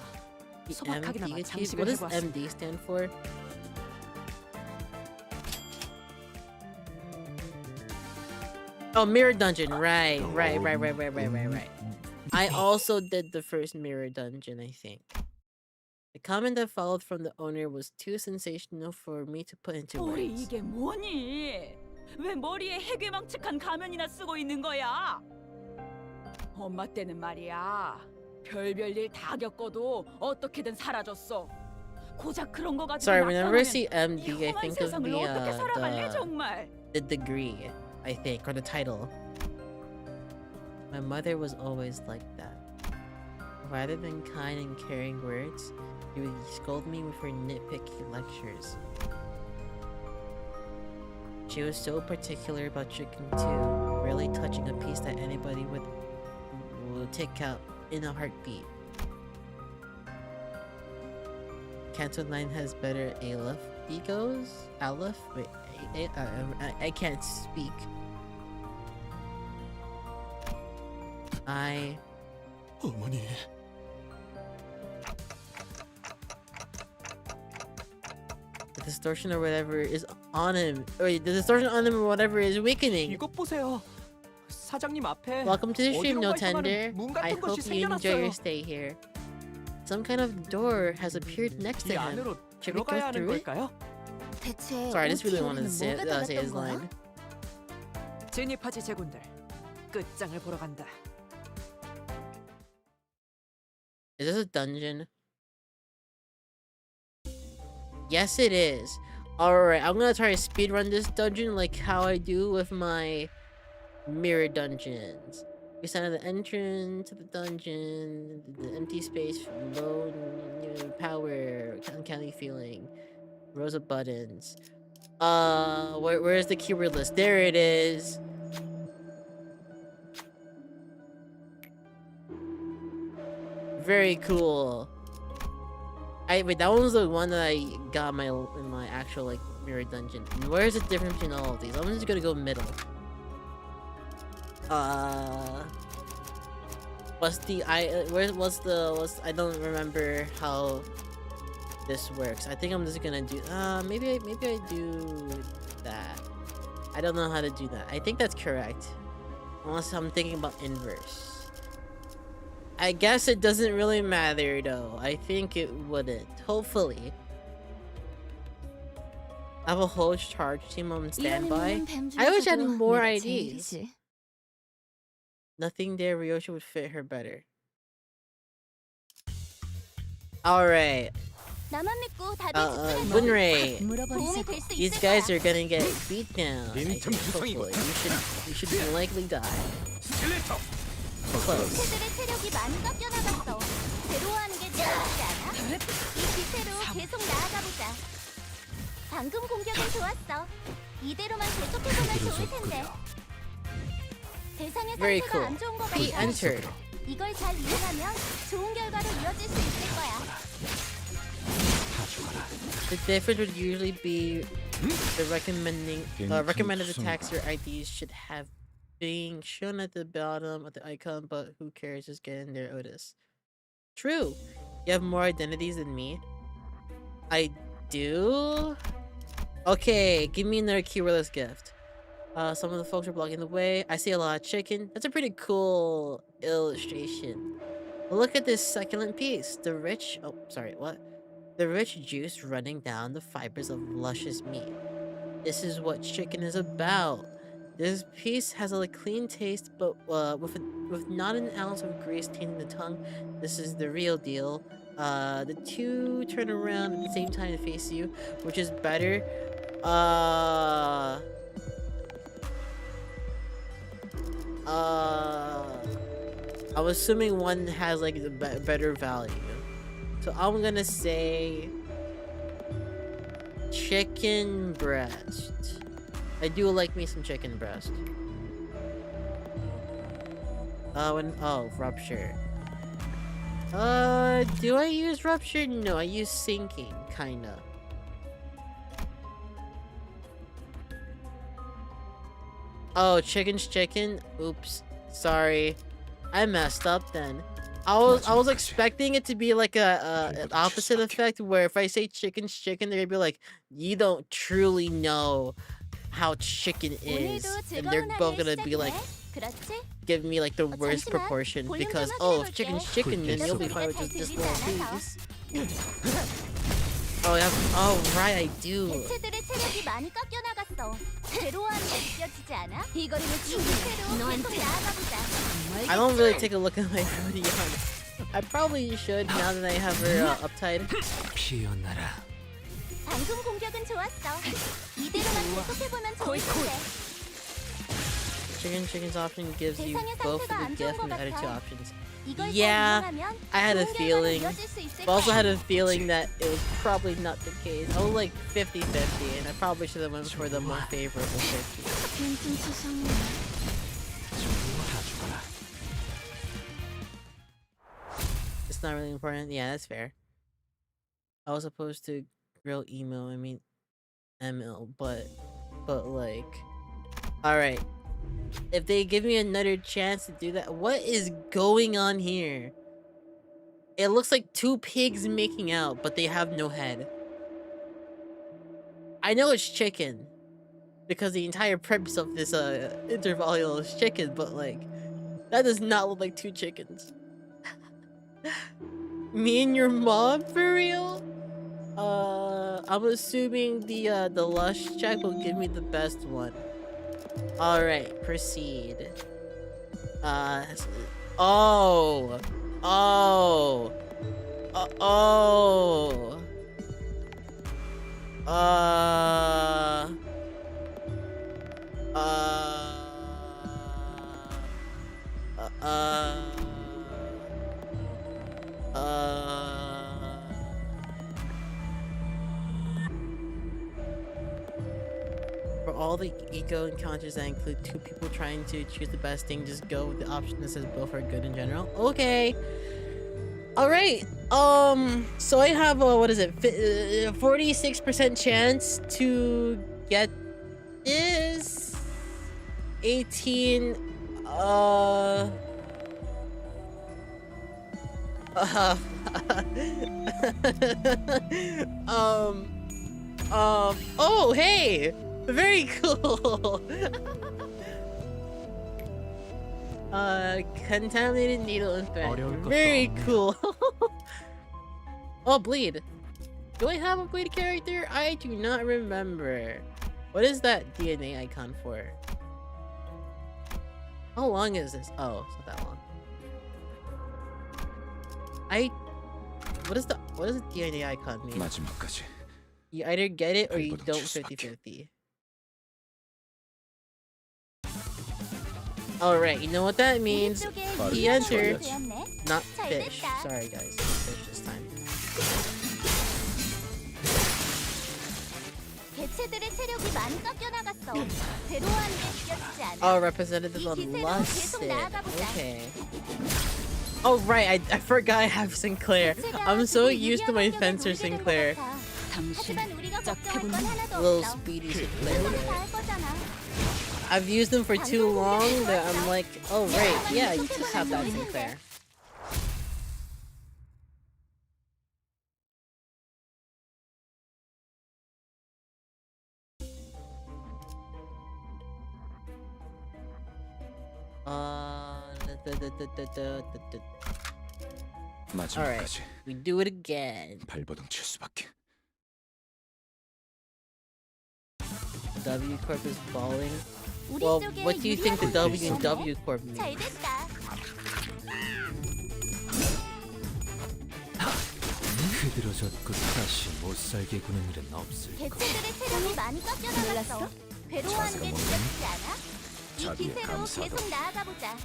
The 소박하게나마 MD? 장식을 What does 해보았습니다. MD stand for? Oh, Mirror Dungeon. Right. I also did the first Mirror Dungeon, I think. The comment that followed from the owner was too sensational for me to put into 우리 words. 이게 뭐니? 왜 머리에 해괴망측한 가면이나 쓰고 있는 거야? 엄마 때는 말이야. 별별 일 다 겪어도 어떻게든 살아줬어. 고작 그런 거 가지고 Sorry, whenever I see 낙담하면 MD, 이 I 험한 think of 세상을 어떻게 살아갈래 the 정말? degree, I think, or the title. My mother was always like that. Rather than kind and caring words, she would scold me with her nitpicky lectures. She was so particular about chicken too, rarely touching a piece that anybody would take out in a heartbeat. Canto 9 has better Aleph egos? Aleph? Wait, I can't speak. 어머니, The distortion or whatever is on him. Wait, the distortion on him or whatever is weakening. 이것 보세요. 사장님 앞에 Welcome to the stream, 어디론가 No Tender. 향하는 문 I 같은 것이 hope you enjoy your 생겨났어요. stay here. Some kind of door has appeared next to 이 him. 안으로 Should we go 들어가야 하는 through it? 걸까요? 대체 Sorry, I just really OT wanted to 우리는 뭐가 say his 달랐던 거야? line. 진입하지 제군들. 끝장을 보러 간다. Is this a dungeon? Yes, it is. Alright, I'm gonna try to speedrun this dungeon like how I do with my mirror dungeons. We stand at the entrance to the dungeon, the empty space, low power, uncanny feeling, rows of buttons. Where's the keyword list? There it is. Very cool. Wait, that one was the one that I got in my actual like mirror dungeon. And where's the difference between all of these? I'm just gonna go middle. I don't remember how this works. I think I'm just gonna do maybe I do that. I don't know how to do that. I think that's correct. Unless I'm thinking about inverse. I guess it doesn't really matter though. I think it wouldn't. Hopefully. I have a whole charge team on standby. I wish I had more IDs. Nothing there, Ryosha would fit her better. Alright. 나만 믿고 다들 집중해줘. Moonray. 도움이 될 수 These 있을 guys 거야. are gonna get beat down. Hopefully. You should likely die. Close. 개체들의 체력이 많이 깎여나갔어. 괴로워하는 게 느껴지지 않아? 이 기세로 계속 나아가보자. 방금 공격은 좋았어. 이대로만 계속해보면 좋을 텐데. 대상의 Very 상태가 cool. 안 좋은 거 Be 같아. entered. 이걸 잘 이용하면 좋은 결과로 이어질 수 있을 거야. The difference would usually be the recommended attacks or IDs should have being shown at the bottom of the icon, but who cares? Just get in there, Otis. True. You have more identities than me. I do? Okay, give me another keywordless gift. Some of the folks are blocking the way. I see a lot of chicken. That's a pretty cool illustration. Look at this succulent piece. The rich... Oh, sorry, what? The rich juice running down the fibers of luscious meat. This is what chicken is about. This piece has a clean taste, but with not an ounce of grease tainting the tongue. This is the real deal. The two turn around at the same time to face you, which is better. I'm assuming one has like the better value. So I'm gonna say chicken breast. I do like me some chicken breast. Rupture. Do I use rupture? No, I use sinking, kinda. Oh, chicken's chicken? Oops. Sorry. I messed up then. I was expecting it to be like an opposite effect where if I say chicken's chicken, they're gonna be like, you don't truly know how chicken is. And they're both gonna be like, give me like the worst proportion because, oh, if chicken's chicken, then you'll be fine with just this little piece. Oh, yeah. Oh, right, I do. 개체들의 체력이 많이 깎여 나갔어. 괴로워하는 게 느껴지지 않아? 이거는 QD-새로 계속 나아가보자. I don't really take a look at my hoodie on. I probably should now that I have her uptied. 피어나라. 방금 공격은 좋았어. 이대로만 계속해보면 좋을 텐데. Chicken's option gives you 세상의 both 상태가 the 안 gift 좋은 and 것 the added two 같아. options. 이걸 잘 Yeah, 이용하면 I had a 좋은 결과로 feeling. 이어질 수 있을 But also 거야. had a feeling that it was probably not the case. I was like 50-50, and I probably should have went for the more favorable 50. It's not really important. Yeah, that's fair. I was supposed to grill emo. I mean, ML, but like, all right. If they give me another chance to do that, what is going on here? It looks like two pigs making out, but they have no head. I know it's chicken because the entire premise of this interval is chicken, but like, that does not look like two chickens. Me and your mom, for real? I'm assuming the lush check will give me the best one. All right, proceed. Oh, oh, oh, For all the eco encounters that include two people trying to choose the best thing, just go with the option that says both are good in general. Okay. Alright. So I have a, what is it? 46% chance to get this. 18. Oh, hey! Very cool! Contaminated needle and thread. Very cool. Oh, bleed. Do I have a bleed character? I do not remember. What is that DNA icon for? How long is this? Oh, it's not that long. What does the DNA icon mean? 마지막까지. You either get it or you don't 50-50. Alright, you know what that means. He entered. Not fish. Sorry guys, fish this time. 개체들의 체력이 많이 깎여 나갔어. 괴로워하는 게 느껴지지 않아? Oh, representative on Lusted. Okay. Oh right, I forgot I have Sinclair. I'm so used to my Fencer Sinclair. Little speedy Sinclair. I've used them for too long that I'm like, oh right, yeah, you just have that Sinclair. 마지막까지 We do it again. 발버둥 칠 수밖에. W Corp is balling. 우리 Well, 쪽에 what do you think the 유리한 W and 곳이 W Corp mean? 잘 됐다. 흐드러졌고 다시 못살게 구는 일은 없을 것. 개체들의 체력이 많이 깎여나갔어. 괴로워하는 게 두렵지 않아? 이 자비의 기세로 감사도. 계속 나아가 보자.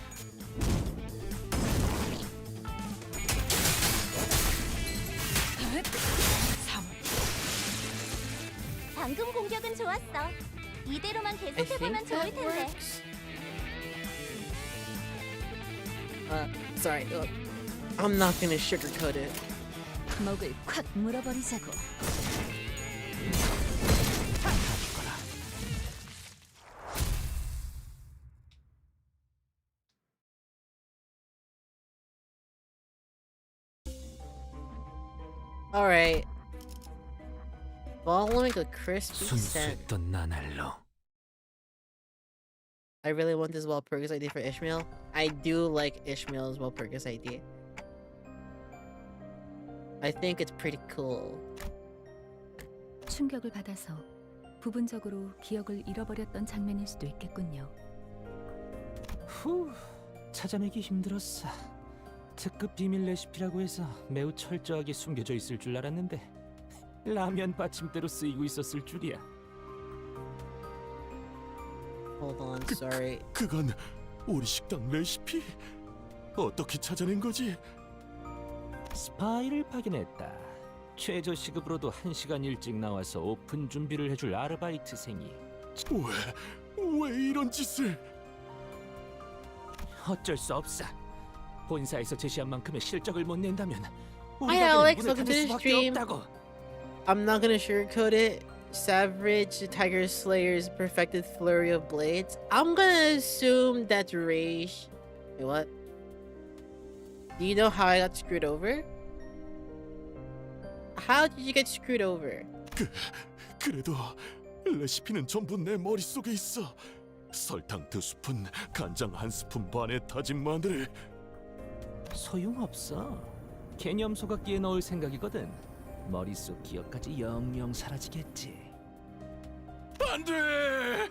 방금 공격은 좋았어. 이대로만 I 계속해보면 think 좋을 that 텐데. works. Sorry. I'm not gonna sugarcoat it. 목을 콱 물어버리자고. Alright. Following a crispy scent. 순수했던 나날로. I really want this Walpurgis idea for Ishmael. I do like Ishmael's Walpurgis idea. I think it's pretty cool. 충격을 받아서 부분적으로 기억을 잃어버렸던 장면일 수도 있겠군요. 후, 찾아내기 힘들었어. 특급 비밀 레시피라고 해서 매우 철저하게 숨겨져 있을 줄 알았는데 라면 받침대로 쓰이고 있었을 줄이야. Hold on, sorry. 그건 우리 식당 레시피? 어떻게 찾아낸 거지? 스파이를 확인했다. 최저 시급으로도 1시간 일찍 나와서 오픈 준비를 해줄 아르바이트생이. 왜 이런 짓을? 어쩔 수 없어. 본사에서 제시한 만큼의 실적을 못 낸다면 Hi 우리가 Alex, 문을 welcome to 닫을 the 수밖에 stream. 없다고. I'm not gonna sugarcoat it. Savage Tiger Slayer's perfected flurry of blades. I'm gonna assume that's Rage. Wait, what? Do you know how I got screwed over? How did you get screwed over? 그래도 레시피는 전부 내 머릿속에 있어. 설탕 2스푼, 간장 1스푼 반의 다진 마늘. 소용없어. 개념 소각기에 넣을 생각이거든. 머릿속 기억까지 영영 사라지겠지. 안 돼!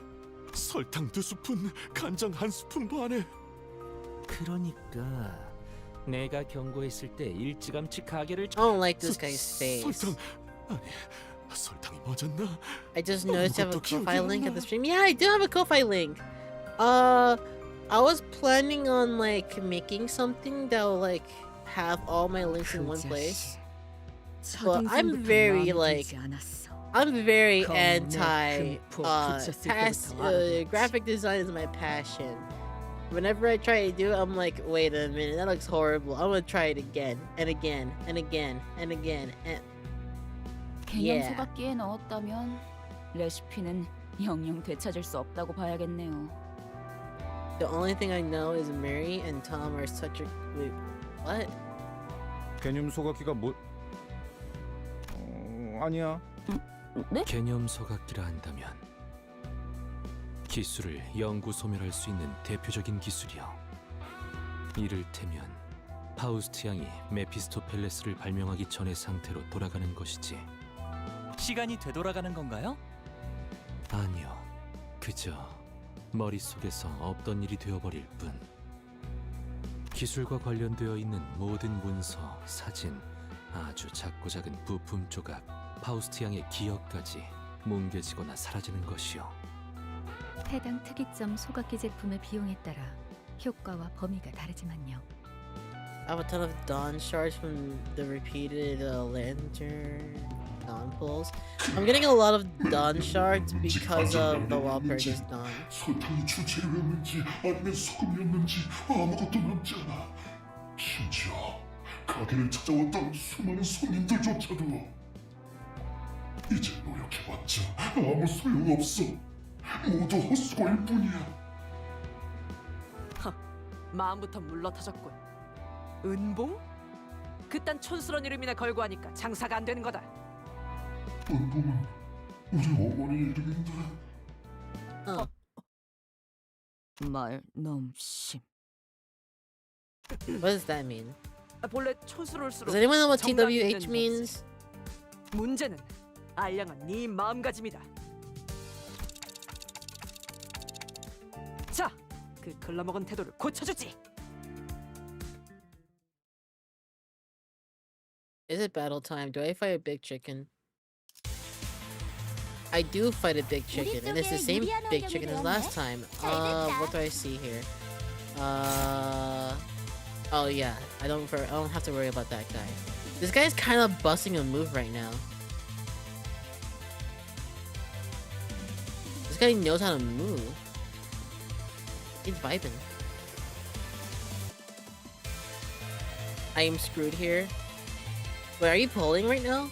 설탕 2스푼, 간장 1스푼 반에. 그러니까 내가 경고했을 때 일찌감치 가게를 I don't like this guy's face. 설탕 아니 설탕이 맞았나? I just noticed you have a 아무것도 Ko-Fi 기억이 안 link at 나. the stream. Yeah, I do have a Ko-Fi link. I was planning on like making something that will like have all my links in one place. But I'm very like I'm very anti graphic design is my passion. Whenever I try to do it, I'm like, wait a minute, that looks horrible. I'm gonna try it again and again and again and again and 개념 Yeah. 소각기에 넣었다면 레시피는 영영 되찾을 수 없다고 봐야겠네요. the only thing I know is Mary and Tom are such a wait, what? 개념 소각기가 뭐? 아니야. 네? 개념 소각기라 한다면 기술을 영구 소멸할 수 있는 대표적인 기술이요. 이를테면 파우스트 양이 메피스토펠레스를 발명하기 전의 상태로 돌아가는 것이지. 시간이 되돌아가는 건가요? 아니요, 그저 머릿속에서 없던 일이 되어버릴 뿐. 기술과 관련되어 있는 모든 문서, 사진, 아주 작고 작은 부품 조각, 파우스트 양의 기억까지 뭉개지거나 사라지는 것이요. 해당 특이점 소각기 제품의 비용에 따라 효과와 범위가 다르지만요. I have a ton of Dawn shards from the repeated lantern Dawn pulls. I'm getting a lot of Dawn shards because of the Walpurgis Dawn. 설탕이 주재료였는지 아니면 소금이었는지 아무것도 남지 않아. 심지어 가게를 찾아왔던 수많은 손님들조차도 이제 노력해봤자 아무 소용없어. 모두 헛수고일 뿐이야. 마음부터 물러터졌군. 은봉? 그딴 촌스러운 이름이나 걸고 하니까 장사가 안 되는 거다. 은봉은 우리 어머니 이름인데. Oh. 말 너무 심. What does that mean? 본래 촌스러울수록 Does anyone know what 정답이 TWH 있는 법이지. means? 문제는 알량한 네 마음가짐이다. 자, 그 글러먹은 태도를 고쳐주지. Is it battle time? Do I fight a big chicken? I do fight a big chicken, and it's the same big chicken as last time. What do I see here? Oh yeah, I don't have to worry about that guy. This guy's kind of busting a move right now. This guy knows how to move. He's vibing. I am screwed here. Wait, are you pulling right now?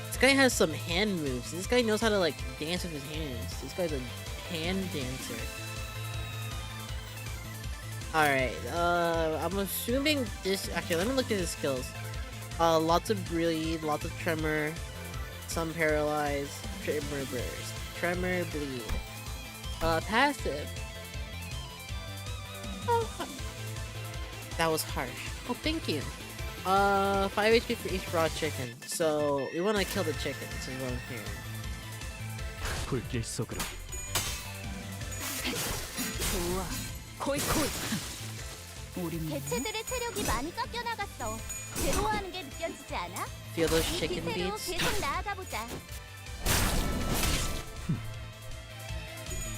This guy has some hand moves. This guy knows how to like dance with his hands. This guy's a hand dancer. Alright, I'm assuming this... Actually, let me look at his skills. Lots of bleed, lots of tremor, some paralyzed, tremor burst, tremor bleed. Passive. Oh, that was harsh. Oh, thank you. 5 HP for each raw chicken. So, we want to kill the chickens is what I'm hearing. 불길 속으로. 좋아. 코이. 우린 개체들의 체력이 많이 깎여 나갔어. 괴로워하는 게 느껴지지 않아? Feel those 이 chicken 기세로 beats? 계속 나아가 보자.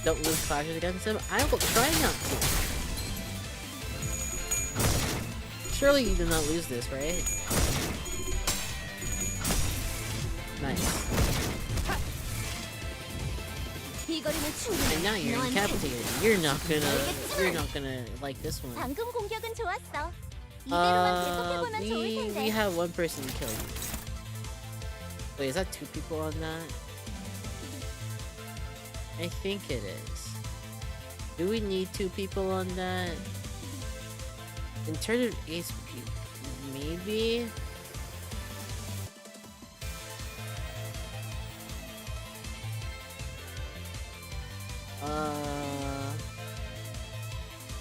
Don't lose clashes against him? I will try not to. Surely you did not lose this, right? Nice. And now you're incapacitated. You're not gonna like this one. 방금 공격은 좋았어. 이대로만 계속해보면 좋을 We 텐데. have one person killed. Wait, is that 2 people on that? I think it is. Do we need 2 people on that? In terms of HP, maybe?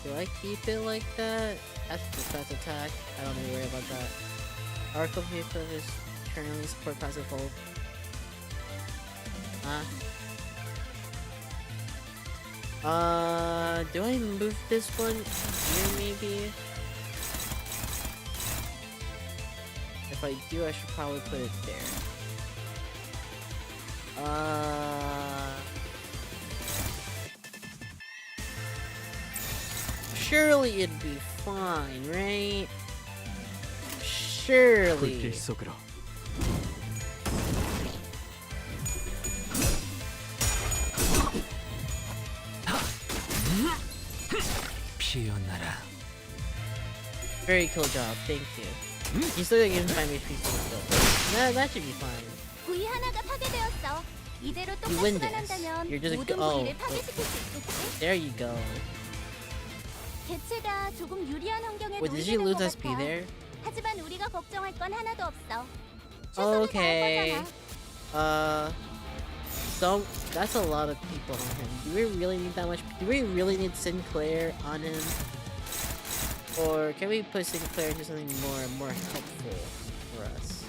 Do I keep it like that? That's defense attack. I don't need to worry about that. Arc of Hito is currently support passive hold. Do I move this one here maybe? If I do, I should probably put it there. Surely it'd be fine, right? Surely. 불길 속으로. 피어나라. Very cool job, thank you. You still gotta give him 5 HP still. That should be fine. 부위 하나가 파괴되었어. 이대로 You win 똑같이만 this. 한다면 You're just 모든 oh, 부위를 파괴시킬 수 있겠지? there you go. 개체가 조금 유리한 환경에 Wait, did she 놓이는 lose 것 SP 같아. there? 하지만 우리가 걱정할 건 하나도 없어. 최선을 Okay. 다할 거잖아. So that's a lot of people on him. Do we really need that much? Do we really need Sinclair on him? Or can we put Sinclair into something more helpful for us?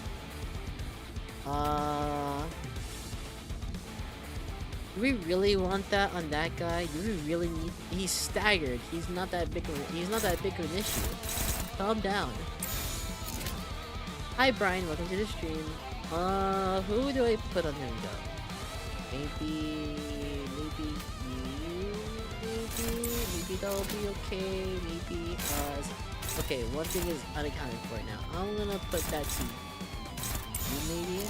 Do we really want that on that guy? Do we really need? He's staggered. He's not that big of an issue. Calm down. Hi Brian, welcome to the stream. Who do I put on him though? Maybe that'll be okay. Maybe okay, one thing is unaccounted for now. I'm gonna put that to you maybe.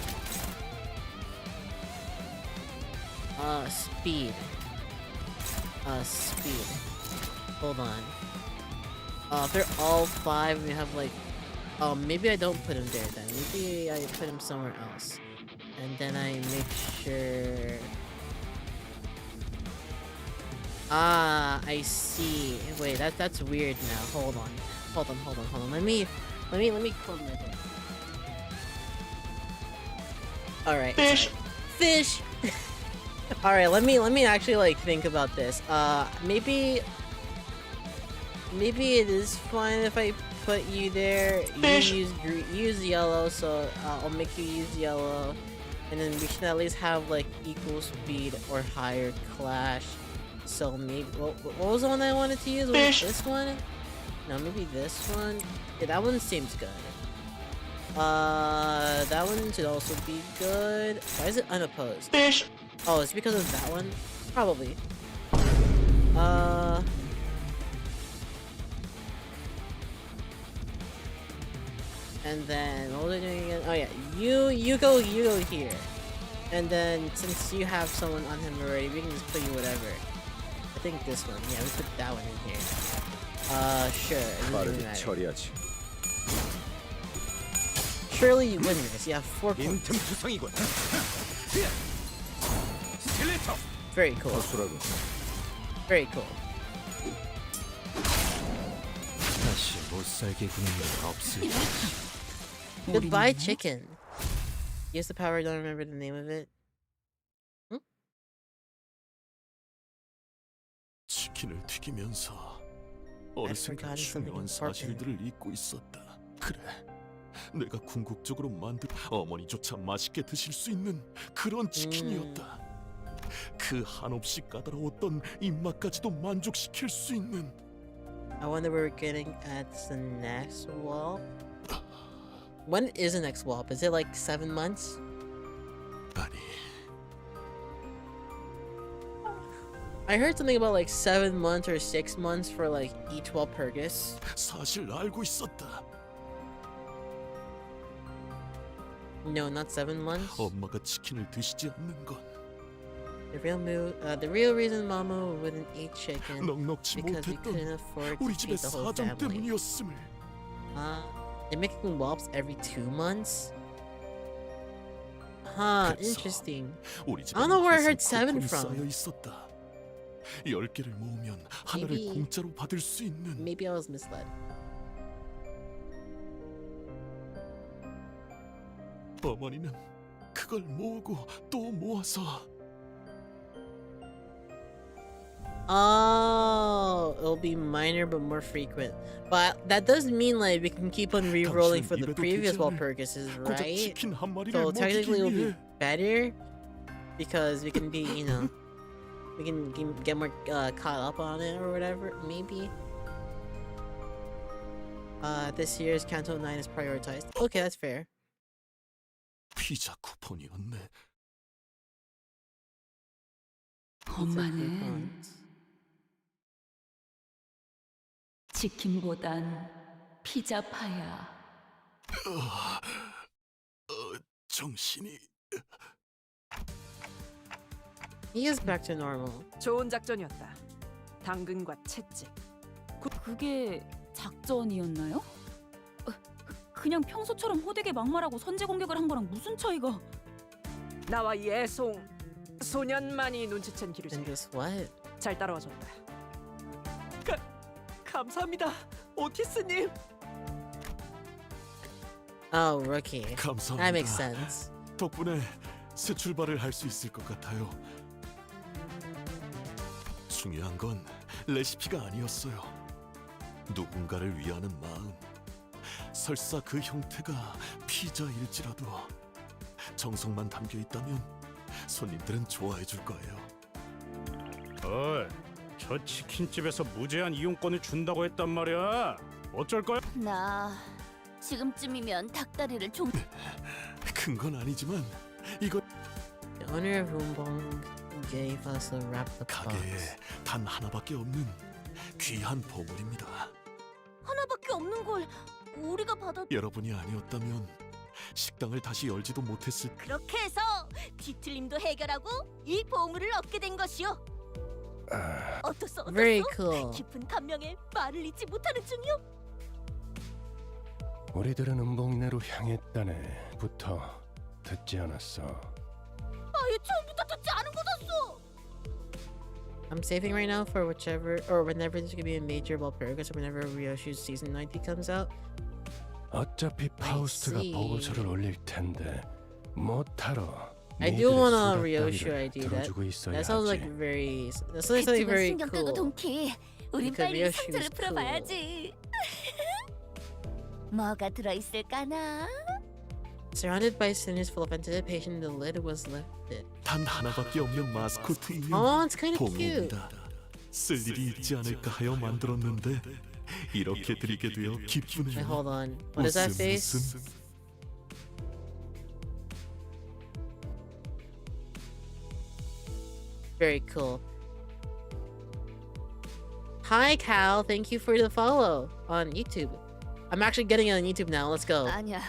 Speed. Speed. Hold on. If they're all 5, we have like maybe I don't put him there then. Maybe I put him somewhere else. And then I make sure. I see. Wait, that's weird now. Hold on. Let me close my door. Alright. Fish! All right, let me actually like think about this. Maybe it is fine if I put you there. You use yellow, so I'll make you use yellow, and then we should at least have like equal speed or higher clash. So maybe what was the one I wanted to use? Was it this one? No, maybe this one. Yeah, that one seems good. That one should also be good. Why is it unopposed? Oh, it's because of that one? Probably. And then what was I doing again? Oh yeah, you go here. And then since you have someone on him already, we can just put you whatever. I think this one. Yeah, we put that one in here. Sure. It doesn't really 빠르게 matter. 처리하지. Surely you win this. You have 4 points. 빈틈투성이군. 스틸레터. Very cool. 허술하군. Very cool. 다시 못 살게 구는 일 없을. Goodbye, chicken. Use the power. Don't remember the name of it. 치킨을 튀기면서 어르신과 forgotten something 중요한 important. 사실들을 잊고 있었다. 그래, 내가 궁극적으로 만든 어머니조차 맛있게 드실 수 있는 그런 치킨이었다. 그 한없이 까다로웠던 입맛까지도 만족시킬 수 있는. I wonder where we're getting at the next wall. When is the next wall? Is it like 7 months? 아니, I heard something about like 7 months or 6 months for like each Walpurgis. 사실 알고 있었다. No, not 7 months. 엄마가 치킨을 드시지 않는 건 The real reason Mama wouldn't eat chicken 넉넉지 because we couldn't 못했던 afford to 우리 집의 feed the whole 사정 family. 때문이었음을. They're making whelps every 2 months? Huh, 그래서 interesting. 우리 I don't know where I heard 항상 7 쿠폰이 쌓여 from. 있었다. 10개를 모으면 하나를 Maybe- 공짜로 받을 수 있는. Maybe I was misled. 어머니는 그걸 모으고 또 모아서 Oh, it'll be minor but more frequent. But that does mean like we can keep on re-rolling for the 당신은 previous 입에도 Walpurgises, 고작 right? 치킨 한 마리를 So technically 먹이기 it'll be 위해 better because we can be, you know, we can get more caught up on it or whatever. Maybe. This year's Canto 9 is prioritized. Okay, that's fair. 피자 쿠폰이었네. 엄마는 치킨보단 피자파야. 정신이 He is back to normal. 좋은 작전이었다. 당근과 채찍. 그게 작전이었나요? 그냥 평소처럼 호되게 막말하고 선제 공격을 한 거랑 무슨 차이가? 나와 이 애송 소년만이 눈치챈 기류지. And guess what? 잘 따라와줬다. 감사합니다, 오티스님. Oh, rookie. 감사합니다. That makes sense. 덕분에 새 출발을 할 수 있을 것 같아요. 중요한 건 레시피가 아니었어요. 누군가를 위하는 마음. 설사 그 형태가 피자일지라도 정성만 담겨 있다면 손님들은 좋아해 줄 거예요. 어이, 저 치킨집에서 무제한 이용권을 준다고 했단 말이야. 어쩔 거야? 나 지금쯤이면 닭다리를 좀 큰 건 아니지만 이거 The owner of Rumbong gave us a wrapped up 가게에 box. 단 하나밖에 없는 귀한 보물입니다. 하나밖에 없는 걸 우리가 받아. 여러분이 아니었다면 식당을 다시 열지도 못했을. 그렇게 해서 뒤틀림도 해결하고 이 보물을 얻게 된 것이요. 어떻소? Very cool. 깊은 감명에 말을 잇지 못하는 중이요. 우리들은 음봉내로 향했다네부터 듣지 않았어. 아예 처음부터 듣지 않은 거였어. I'm saving right now for whichever or whenever there's gonna be a major Walpurgis or whenever Ryoshu's season 90 comes out. 어차피 파우스트가 see. 보고서를 올릴 텐데 못하러 I do want a 수다 Ryoshu 따위를 ID. 들어주고 있어야 That sounds like 하지. very. That sounds like something 그치만 very 신경 끄고 cool. 동키. 우린 Because 빨리 Ryoshu 상자를 is 풀어봐야지. 뭐가 들어있을까나? Surrounded by sinners full of anticipation, the lid was lifted. 단 하나밖에 없는 마스코트 인형 Oh, it's kind of cute. 봉입니다. 쓸 일이 있지 않을까 하여 만들었는데 이렇게 드리게 되어 Wait, 기쁘네요. hold on. What is that face? Very cool. Hi, Cal. Thank you for the follow on YouTube. I'm actually getting it on YouTube now. Let's go. 아니야.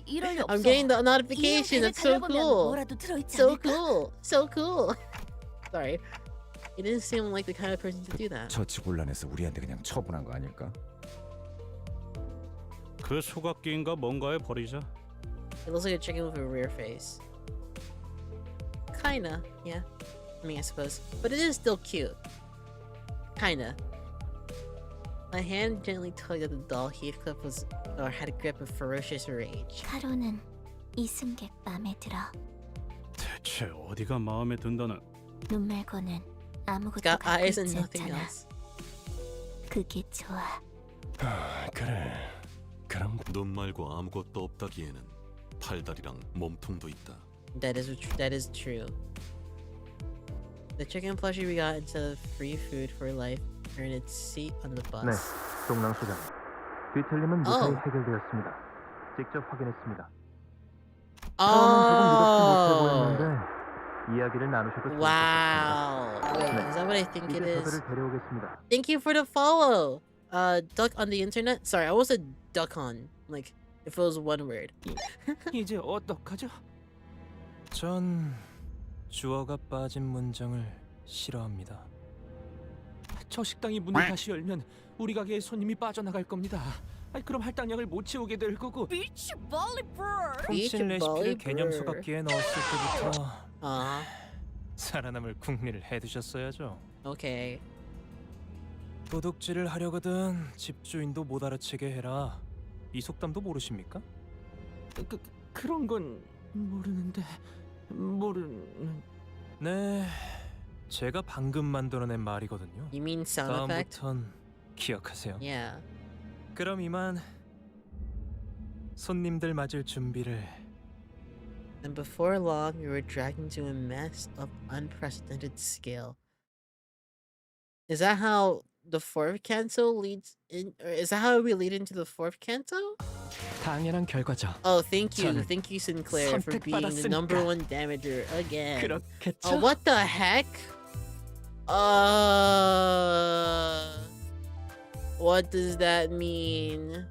이럴 리 없어. I'm getting the notification. That's so cool. 뭐라도 들어있지 So 않을까? cool. So cool. Sorry. He didn't seem like the kind of person to do that. 처치곤란해서 우리한테 그냥 처분한 거 아닐까? 그 소각기인가 뭔가에 버리자. It looks like a chicken with a rear face. Kinda, yeah. I mean, I suppose. But it is still cute. Kinda. My hand gently tugged at the doll. Heathcliff had a grip of ferocious rage. 카로는 이 승객 맘에 들어. 대체 어디가 마음에 든다는? 눈 말고는 It's 아무것도 got 갖고 eyes and 있지 nothing 않잖아. else. 그게 좋아. 아, 그래. 그럼 눈 말고 아무것도 없다기에는 팔다리랑 몸통도 있다. That is true. The chicken plushie we got instead of free food for life earned its seat on the bus. 네, 동랑 소장. 뒤틀림은 무사히 Oh. 해결되었습니다. 직접 확인했습니다. Oh! 이야기를 나누셔도 좋을 것 Wow! 같습니다. Wait, 네, is that what I think it 이제 is? 저들을 데려오겠습니다. Thank you for the follow! Duck on the internet? Sorry, I was a duck on. Like, if it was one word. 이제 어떡하죠? 전 주어가 빠진 문장을 싫어합니다. 저 식당이 문을 다시 열면 우리 가게에 손님이 빠져나갈 겁니다. 그럼 할당량을 못 채우게 될 거고. 비치 볼리버. 훔친 레시피를 볼리버. 개념 소각기에 넣었을 때부터 Aw, 살아남을 궁리를 해두셨어야죠. okay. 도둑질을 하려거든 집주인도 못 알아채게 해라. 이 속담도 모르십니까? 그런 건 모르는데 네, 제가 방금 만들어낸 말이거든요. You mean sound effect? 다음부턴 기억하세요. Yeah. 그럼 이만 손님들 맞을 준비를. And before long, we were dragged into a mess of unprecedented scale. Is that how the fourth canto leads in? Or is that how we lead into the fourth canto? 당연한 결과죠. Oh, thank you. 저는 Thank you, Sinclair, for being the 선택받았으니까. number one damager again. 그렇겠죠? Oh, what the heck? What does that mean?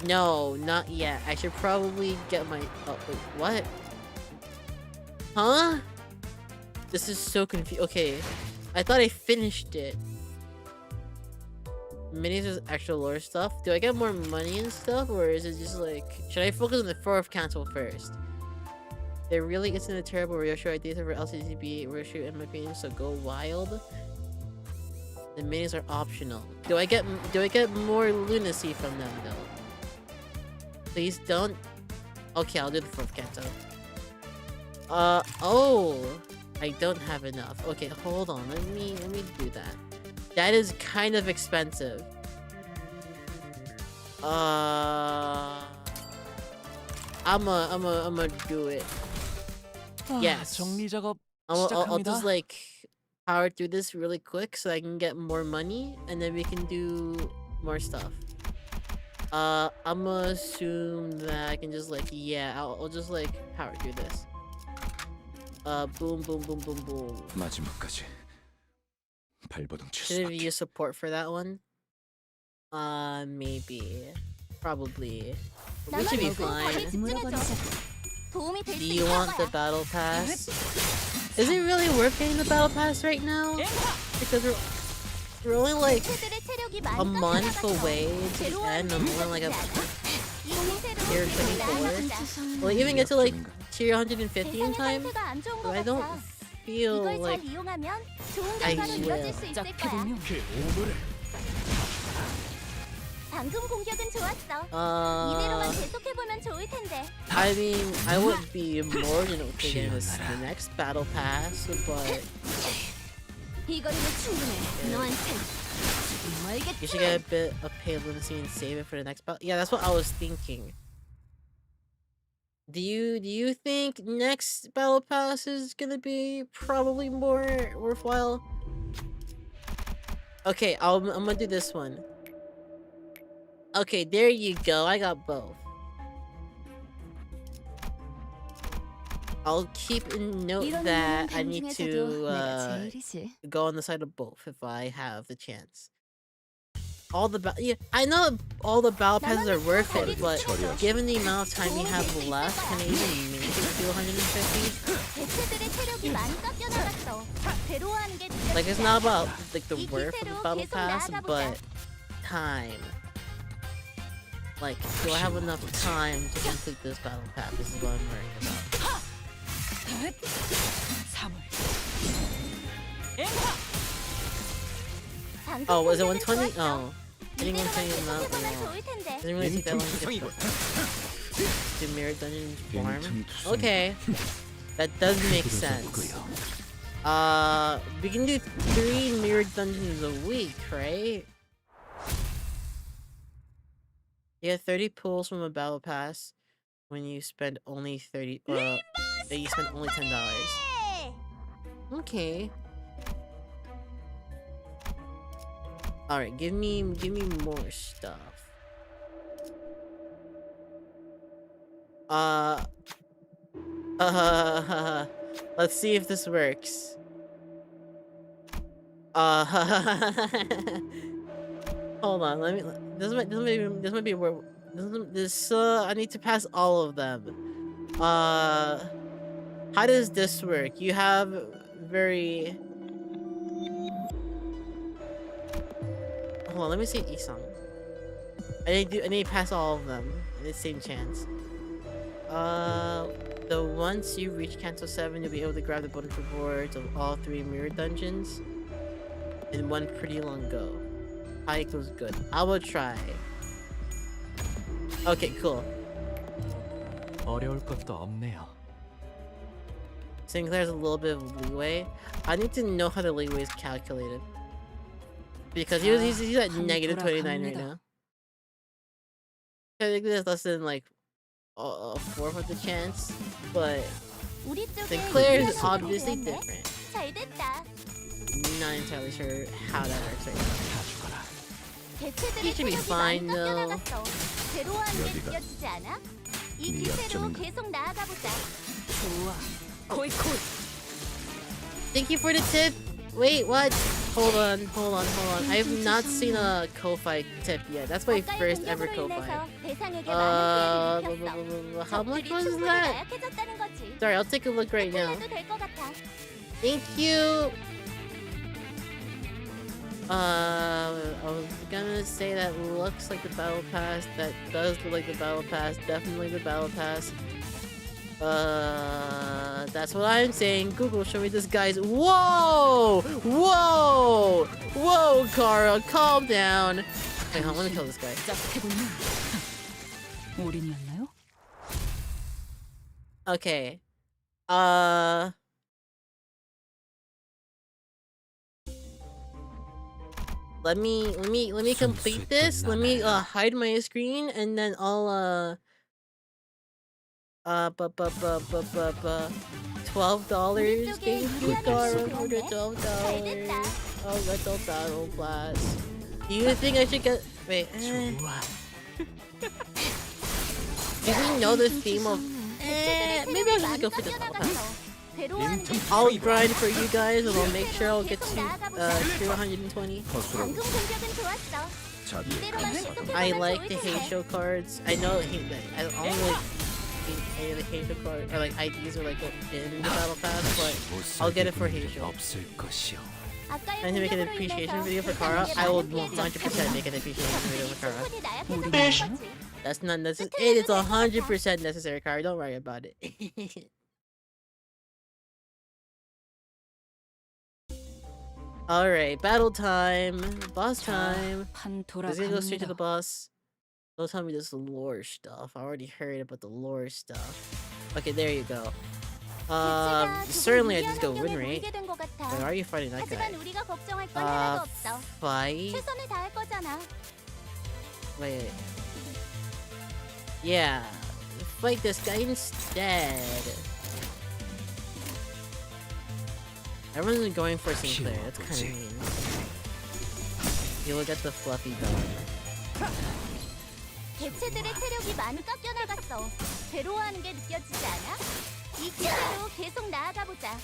No, not yet. I should probably get my. Oh, wait, what? Huh? This is so confusing. Okay, I thought I finished it. Minis is extra lore stuff. Do I get more money and stuff, or is it just like? Should I focus on the fourth cancel first? There really isn't a terrible Ryoshu idea for LCCB Ryoshu in my opinion, so go wild. The minis are optional. Do I get more lunacy from them though? Please don't. Okay, I'll do the fourth canto. Oh, I don't have enough. Okay, hold on. Let me do that. That is kind of expensive. I'ma do it. Yes. 정리 작업 I'll 시작합니다. just like power through this really quick so I can get more money and then we can do more stuff. I'ma assume that I can just like, yeah, I'll just like power through this. Boom, boom, boom, boom, boom. 마지막까지 발버둥 칠 Should 수밖에. we use support for that one? Maybe. Probably. We should be fine. 도움이 될 Do 수 you 있을 want the 거야. battle pass? Is it really worth getting the battle pass right now? Because we're only like 체들의 체력이 a 많이 month 깎여나가서 away to the 괴로워하는 end of more like a 이 기세로 tier 계속 24. 나아가자. Will I even get to like tier 150 in 세상의 time? 상태가 안 좋은 것 I don't 같아. feel 이걸 잘 like 이용하면 좋은 I 결과로 will. 이뤄질 수 있을 거야. 방금 공격은 좋았어. Uh, 이대로만 계속해보면 좋을 텐데. I mean, I would be more than okay getting the next battle pass, but 이 거리는 충분해. 너한테 you should get a bit of pay limousine and save it for the next battle. Yeah, that's what I was thinking. Do you think next battle pass is gonna be probably more worthwhile? Okay, I'm gonna do this one. Okay, there you go. I got both. I'll keep in note that I need to go on the side of both if I have the chance. Yeah, I know all the battle passes are worth it, but given the amount of time you have left, can I even make it to 150? Like, it's not about like the worth of the battle pass, but time. Like, do I have enough time to complete this battle pass? This is what I'm worried about. Oh, was it 120? Oh. I think 120 is not doesn't really take that long to get to mirror dungeons farm. Okay. That does make sense. We can do 3 mirror dungeons a week, right? You get 30 pulls from a battle pass when you spend only 30 you spend only $10. Okay. Alright, give me more stuff. Let's see if this works. Hold on, let me. This might be where I need to pass all of them. How does this work? You have very. Hold on, let me see Isang. I need to pass all of them in the same chance. The once you reach Canto 7, you'll be able to grab the bonus rewards of all 3 mirror dungeons in one pretty long go. High equals good. I will try. Okay, cool. 어려울 것도 없네요. Sinclair's a little bit of leeway. I need to know how the leeway is calculated. Because he's at negative 29 right now. I think there's less than like a 4th of the chance, but Sinclair is obviously different. Not entirely sure how that works right now. He should be fine though. Thank you for the tip. Wait, what? Hold on. I have not seen a Ko-Fi tip yet. That's my first ever Ko-Fi. How much was that? Sorry, I'll take a look right now. Thank you. I was gonna say that looks like the battle pass. That does look like the battle pass. Definitely the battle pass. That's what I'm saying. Google, show me this guy's. Whoa! Kara, calm down. Wait, I want to kill this guy. Okay. Let me complete this. Let me hide my screen and then I'll $12. Thank you, Kara, for the $12. Oh, that's all battle class. Do you think I should get? Wait. Do you know the theme of? Maybe I'll just go for the battle pass. I'll grind for you guys and I'll make sure I'll get to 120. I like the Heisho cards. I know I only like any of the Heisho cards or like IDs are like in the battle pass, but I'll get it for Heisho. And to make an appreciation video for Kara, I will 100% make an appreciation video for Kara. That's not necessary. It is 100% necessary, Kara. Don't worry about it. Alright, battle time. Boss time. 판 Let's go straight to the 돌아갑니다. boss. Don't tell me this lore stuff. I already heard about the lore stuff. Okay, there you go. Certainly I just go win rate. Why are you fighting that guy? 하지만 우리가 걱정할 건 하나도 없어. Fight? 최선을 다할 거잖아. Wait. Yeah. Fight this guy instead. Everyone's going for Sinclair. That's kind of mean. You will get the fluffy bone. 개체들의 체력이 많이 깎여 나갔어. 괴로워하는 게 느껴지지 않아? 이 기세로 계속 나아가 보자.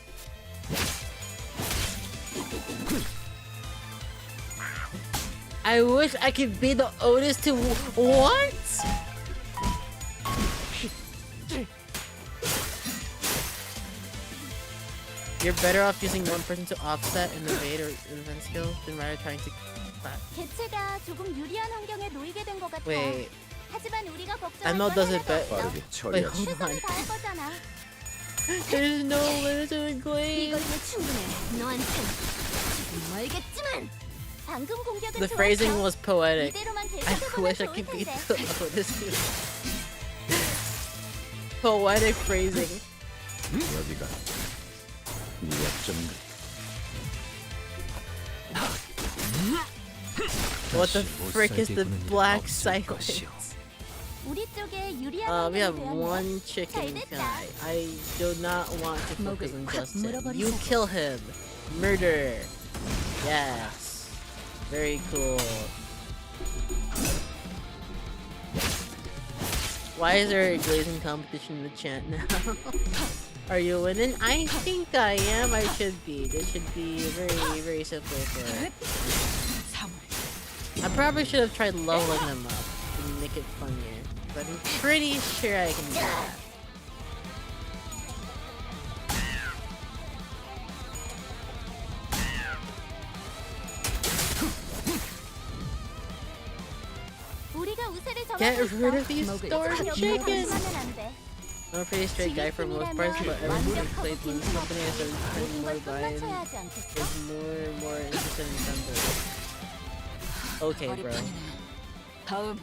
I wish I could be the Otis to what? You're better off using one person to offset and evade or event skill than rather trying to clap. 개체가 조금 유리한 환경에 놓이게 된 것 같아. Wait. 하지만 우리가 I 걱정할 know 건 does it 하나도 better. 없어. Wait, hold on. 최선을 다할 거잖아. There's no limit to the glaive. 이걸로 충분해. 너한텐 조금 멀겠지만. 방금 공격은 The phrasing 좋았어. was poetic. 이대로만 I 계속해보면 wish I 좋을 could beat 텐데. the Otis. Poetic phrasing. 여기가 약점. What the frick is the black silence? 우리 쪽에 유리한 We have 환경이 되었네. one chicken 잘 됐다. guy. I do not want to focus on 확 Justin. 물어버리자. You kill him. Murder. Yes. Very cool. Why is there a glazing competition in the chat now? Are you winning? I think I am. I should be. This should be very, very simple for it. I probably should have tried leveling them up and make it funnier. But I'm pretty sure I can do that. 우리가 우세를 Get 정하고 rid 있어. of these starved 여기서 chickens! 방심하면 안 돼. I'm a pretty straight guy for most parts, but ever since I played with this company, I started spending more 모든 걸 buying. 끝마쳐야 하지 않겠어? Is more and more interested in numbers. Okay, bro. 다음.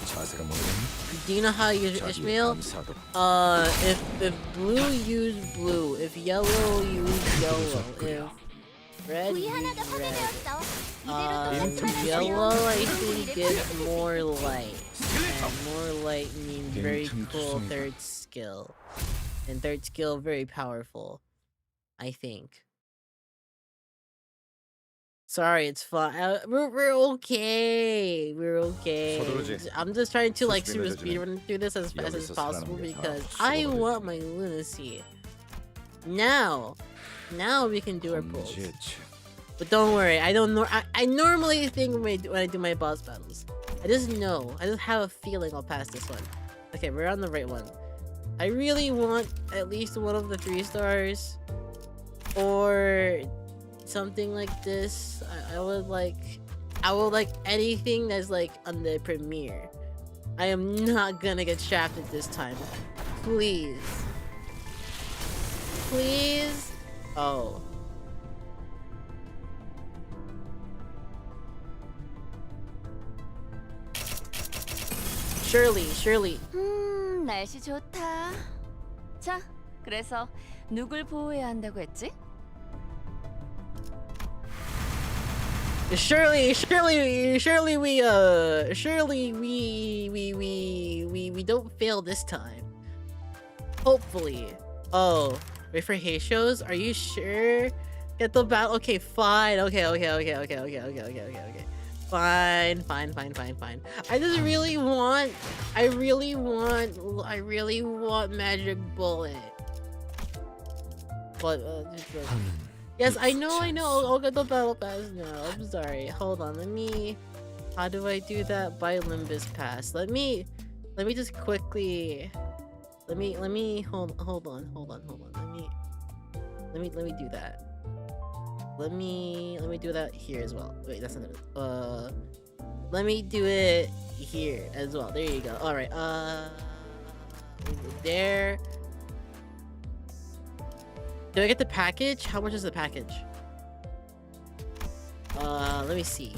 자세가 뭐니? Do you know how to use Ishmael? If blue, use blue. If yellow, use yellow. If red, V use 하나가 red. 파괴되었어. 이대로 똑같이만 Yellow, 하면 I 우리를 think, gives 파괴시킬 more light. And more light means very cool third skill. And third skill, very powerful. I think. Sorry, it's fine. We're okay. We're okay. I'm just trying to like super speedrun through this as fast as possible because I want my lunacy. Now we can do our pulls. But don't worry, I don't know. I normally think when I do my boss battles, I just know. I just have a feeling I'll pass this one. Okay, we're on the right one. I really want at least one of the 3 stars, or something like this. I would like anything that's like on the premiere. I am not gonna get shafted this time. Please. Please. Oh. Surely. 날씨 좋다. 자, 그래서 누굴 보호해야 한다고 했지? Surely we don't fail this time. Hopefully. Oh, wait for Heisho's? Are you sure? Get the battle. Okay, fine. Okay. Fine. I really want Magic Bullet. But yes, I know. I'll get the battle pass now. I'm sorry. Hold on. How do I do that? Buy Limbus pass. Let me just quickly. Let me hold on. Let me do that. Let me do that here as well. Wait, that's not it. Let me do it here as well. There you go. All right. There. Do I get the package? How much is the package? let me see.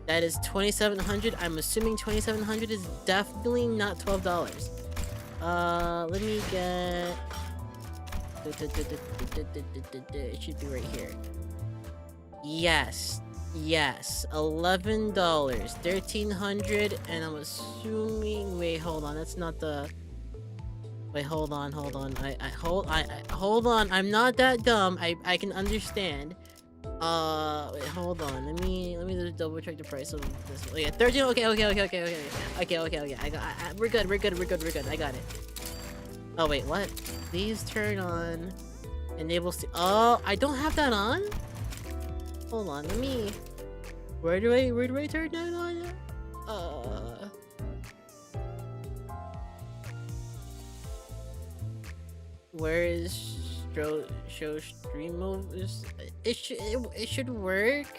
That is 2,700. I'm assuming 2,700 is definitely not $12. Let me get. It should be right here. Yes, $11, 1,300, and I'm assuming. Wait, hold on. That's not the. Wait, hold on. Hold on. I'm not that dumb. I can understand. Wait, hold on. Let me just double check the price of this. Oh, yeah, 13. Okay. We're good. I got it. Oh wait, what? Please turn on. Enable. Oh, I don't have that on. Hold on. Let me. Where do I turn that on? Where is show stream mode? It should work.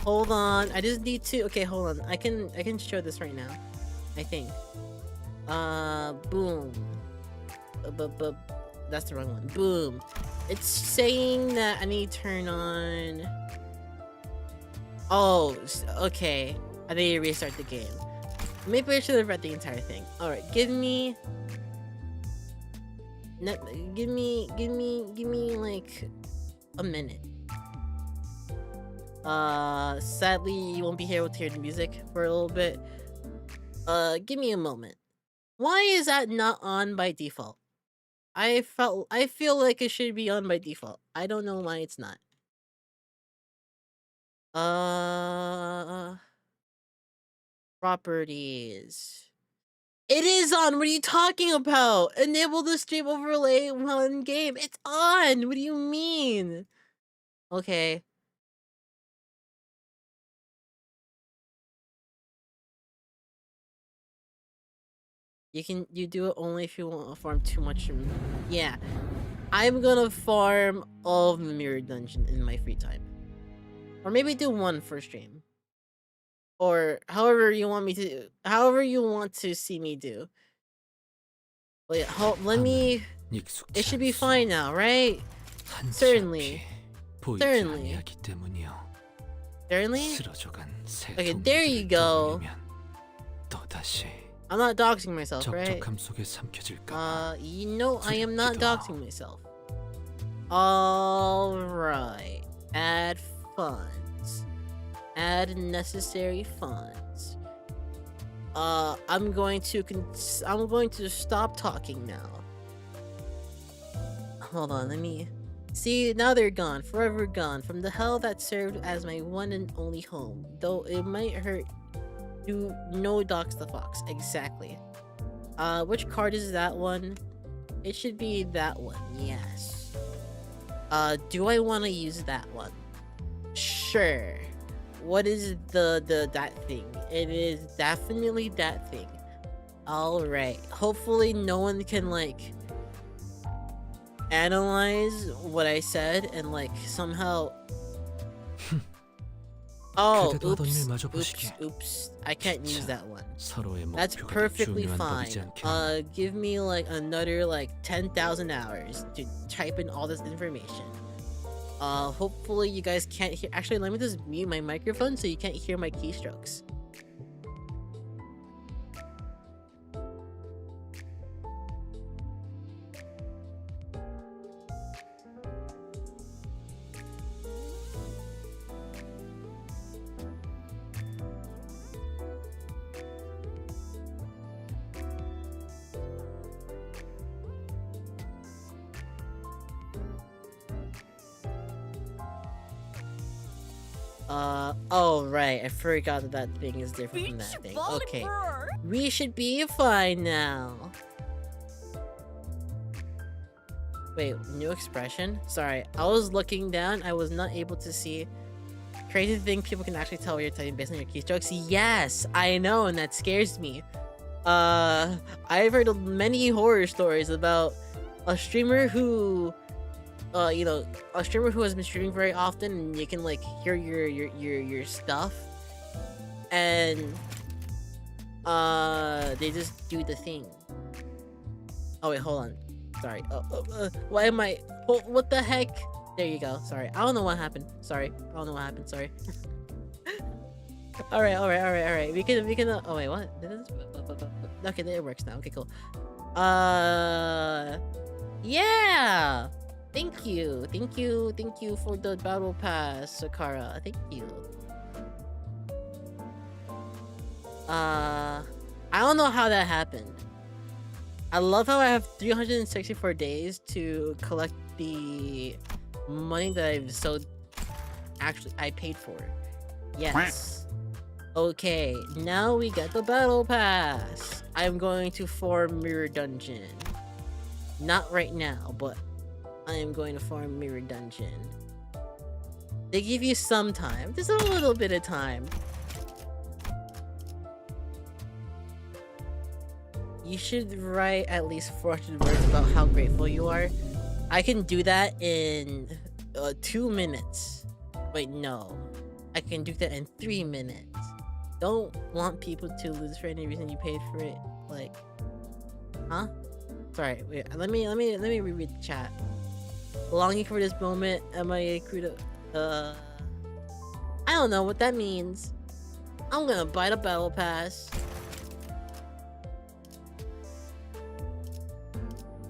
Hold on. I just need to. Okay, hold on. I can show this right now. I think. Boom. That's the wrong one. Boom. It's saying that I need to turn on. Oh, okay. I need to restart the game. Maybe I should have read the entire thing. All right, give me like a minute. Sadly, you won't be able to hear the music for a little bit. Give me a moment. Why is that not on by default? I feel like it should be on by default. I don't know why it's not. Properties. It is on. What are you talking about? Enable the stream overlay while in game. It's on. What do you mean? Okay. You do it only if you want to farm too much. Yeah. I'm gonna farm all of the mirror dungeon in my free time. Or maybe do one for stream. Or however you want to see me do. Wait, let me. It should be fine now, right? Certainly. Okay, there you go. I'm not doxing myself, right? You know I am not doxing myself. Alright. Add funds. Add necessary funds. I'm going to stop talking now. Hold on, let me see. Now they're gone, forever gone from the hell that served as my one and only home. Though it might hurt, do no dox the fox. Exactly. Which card is that one? It should be that one. Yes. Do I want to use that one? Sure. What is that thing? It is definitely that thing. All right. Hopefully no one can like analyze what I said and like somehow. Oh, oops. I can't use that one. That's perfectly fine. Give me like another like 10,000 hours to type in all this information. Hopefully you guys can't hear. Actually, let me just mute my microphone so you can't hear my keystrokes. Oh right, I forgot that thing is different from that thing. Okay, we should be fine now. Wait, new expression? Sorry, I was looking down, I was not able to see. Crazy thing, people can actually tell what you're typing based on your keystrokes. Yes, I know, and that scares me. I've heard of many horror stories about a streamer who a streamer who has been streaming very often, and you can like hear your stuff, and they just do the thing. Oh wait, hold on. Sorry. Why am I? What the heck? There you go. Sorry. I don't know what happened. Sorry. I don't know what happened. Sorry. Alright. We can, oh wait, what? Okay, it works now. Okay, cool. Yeah! Thank you for the battle pass, Sakara. Thank you. I don't know how that happened. I love how I have 364 days to collect the money that I paid for. Yes. Okay, now we get the battle pass. I'm going to farm Mirror Dungeon. Not right now, but I am going to farm Mirror Dungeon. They give you some time. Just a little bit of time. You should write at least 400 words about how grateful you are. I can do that in 2 minutes. Wait, no. I can do that in 3 minutes. Don't want people to lose for any reason you paid for it. Like, huh? Sorry, wait. Let me reread the chat. Longing for this moment. MIA crew to, I don't know what that means. I'm gonna buy the battle pass.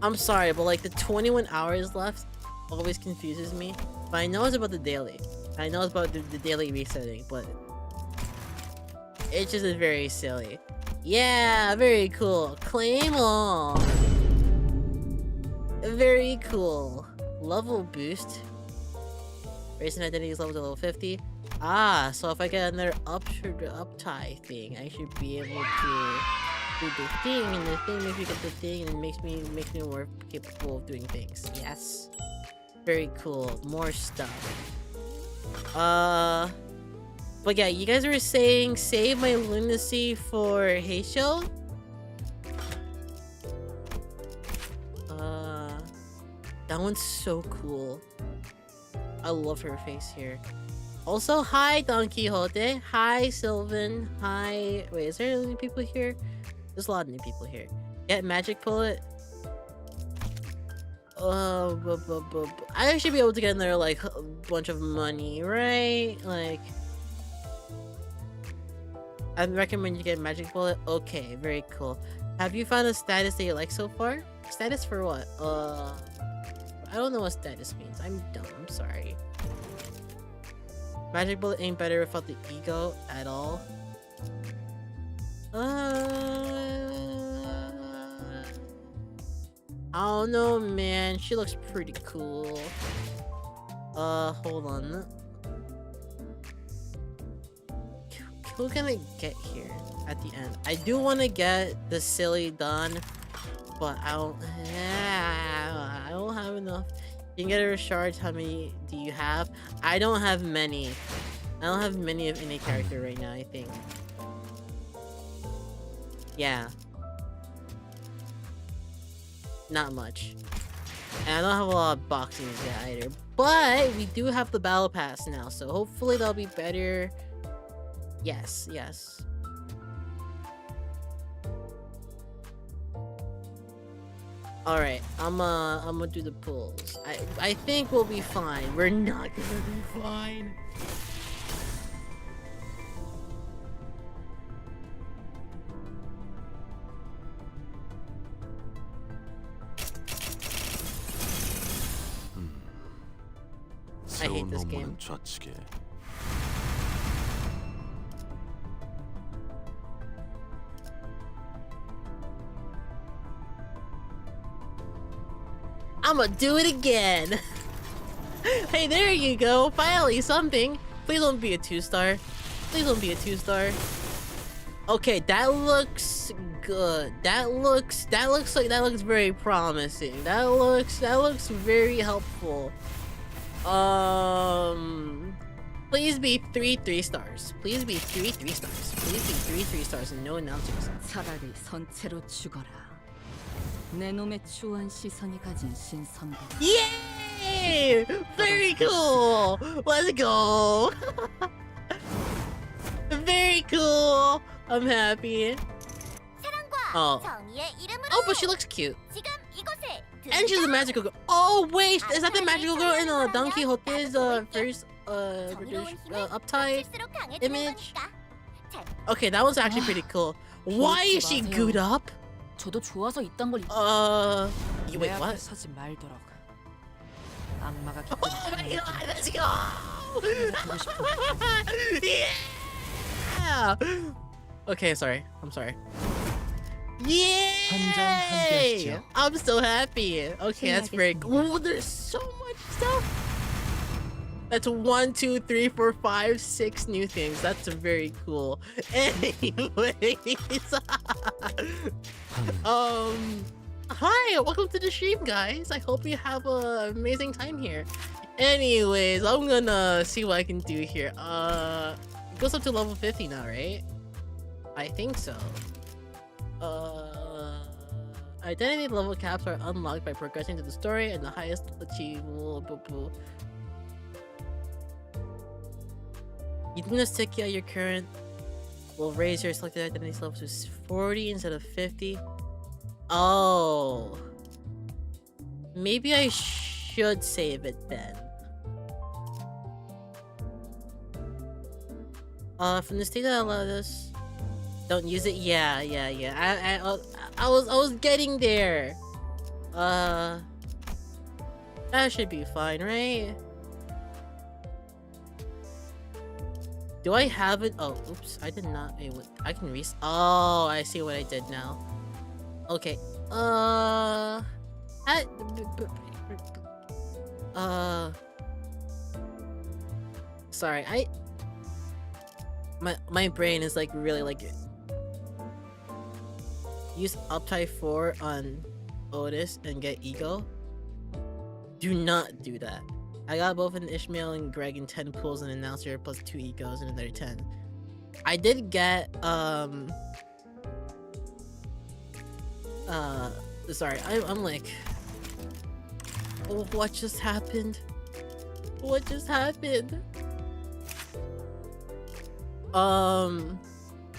I'm sorry, but like the 21 hours left always confuses me. But I know it's about the daily. I know it's about the daily resetting, but it just is very silly. Yeah, very cool. Claim all. Very cool. Level boost. Racing identity is level to level 50. Ah, so if I get another up tie thing, I should be able to do the thing, and the thing makes me get the thing, and makes me more capable of doing things. Yes. Very cool. More stuff. But yeah, you guys were saying save my lunacy for Heisho? That one's so cool. I love her face here. Also, hi Don Quixote. Hi Sylvan. Hi. Wait, is there any people here? There's a lot of new people here. Get magic bullet. I should be able to get another like a bunch of money, right? Like, I recommend you get magic bullet. Okay, very cool. Have you found a status that you like so far? Status for what? I don't know what status means. I'm dumb. I'm sorry. Magic bullet ain't better without the ego at all. I don't know, man. She looks pretty cool. Hold on. Who can I get here at the end? I do want to get the silly done, but I don't have enough. You can get a recharge. How many do you have? I don't have many. I don't have many of any character right now, I think. Yeah. Not much. And I don't have a lot of boxes yet either. But we do have the battle pass now, so hopefully that'll be better. Yes, yes. Alright, I'm gonna do the pulls. I think we'll be fine. We're not gonna be fine. I hate this game. I'm gonna do it again. Hey, there you go. Finally, something. Please don't be a 2-star. Please don't be a 2-star. Okay, that looks good. That looks very promising. That looks very helpful. Please be 3 stars. Please be 3 stars. Please be 3 stars and no announcers. 차라리 선체로 죽어라. 내 놈의 추한 시선이 가진 신선들. Yay! Very cool. Let's go. Very cool. I'm happy. 사랑과 Oh. 정의의 이름으로. Oh, but she looks cute. 지금 이곳에 And she's a magical girl. Oh wait, is that the magical girl in Don Quixote's first uptight image? Okay, that was actually pretty cool. Why is she gooed up? 저도 좋아서 이딴 걸 Wait, what? 서지 말도록. 악마가 Oh my god, let's go! Yeah! Okay, sorry. I'm sorry. Yay! I'm so happy. Okay, that's very cool. Oh, there's so much stuff. That's 1, 2, 3, 4, 5, 6 new things. That's very cool. Anyways, hi, welcome to the stream, guys. I hope you have an amazing time here. Anyways, I'm gonna see what I can do here. It goes up to level 50 now, right? I think so. Identity level caps are unlocked by progressing to the story, and the highest achievable. You can just take out your current will raise your selected identity level to 40 instead of 50. Oh, maybe I should save it then. From the state that allowed us, don't use it. Yeah. I was getting there. That should be fine, right? Do I have it? Oh, oops! I did not. Wait, what? I can Oh, I see what I did now. Okay. Sorry. My brain is like really like it. Use uptie 4 on Otis and get ego. Do not do that. I got both an Ishmael and Greg in 10 pulls and announcer plus 2 egos and another 10. I did get sorry, I'm like, oh, what just happened? What just happened?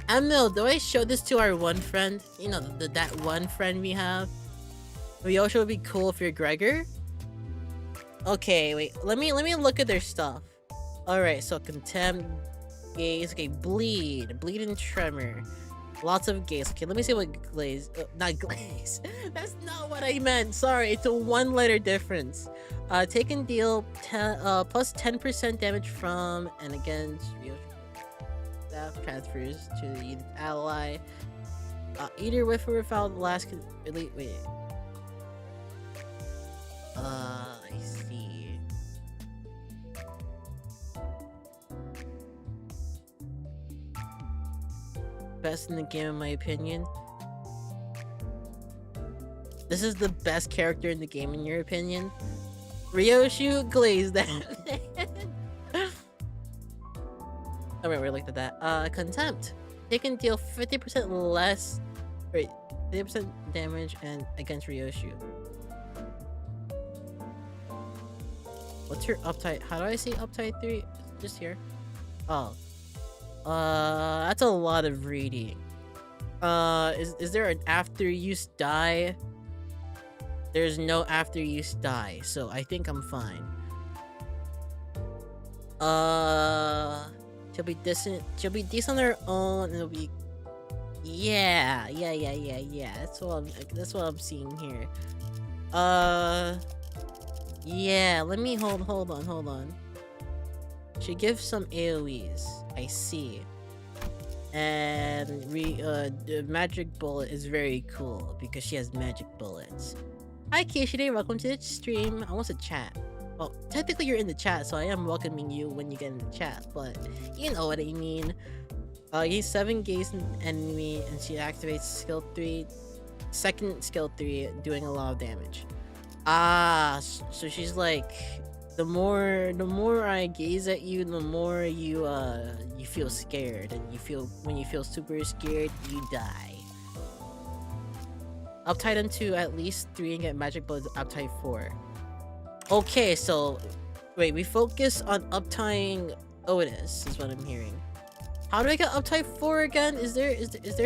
Emil, do I show this to our one friend? You know, that one friend we have? Ryosha would be cool if you're Gregor. Okay, wait. Let me look at their stuff. All right, so contempt, gaze. Okay, bleed and tremor. Lots of gaze. Okay, let me see what glaze. Not glaze. That's not what I meant. Sorry, it's a 1-letter difference. Take and deal plus 10% damage from and against staff transfers to the ally. Either with or without the last elite. Wait. I see. Best in the game, in my opinion. This is the best character in the game, in your opinion. Ryoshu glaze that. Oh wait, we looked at that. Contempt. They can deal 50% less, wait, 50% damage and against Ryoshu. What's your uptight? How do I see uptight 3? Just here. Oh. That's a lot of reading. Is there an after use die? There's no after use die, so I think I'm fine. She'll be decent. She'll be decent on her own, and it'll be. Yeah. That's what I'm seeing here. Yeah. Let me hold on. She gives some AoEs. I see. And the magic bullet is very cool because she has magic bullets. Hi Kishide, welcome to the stream. I want to chat. Well, technically you're in the chat, so I am welcoming you when you get in the chat, but you know what I mean. He's 7 gaze enemy and she activates skill 3, second skill 3, doing a lot of damage. So she's like, the more I gaze at you, the more you feel scared, and when you feel super scared, you die. Uptight into at least 3 and get magic bullets. Uptight 4. Okay, so wait, we focus on uptying Otis is what I'm hearing. How do I get uptype 4 again? Is there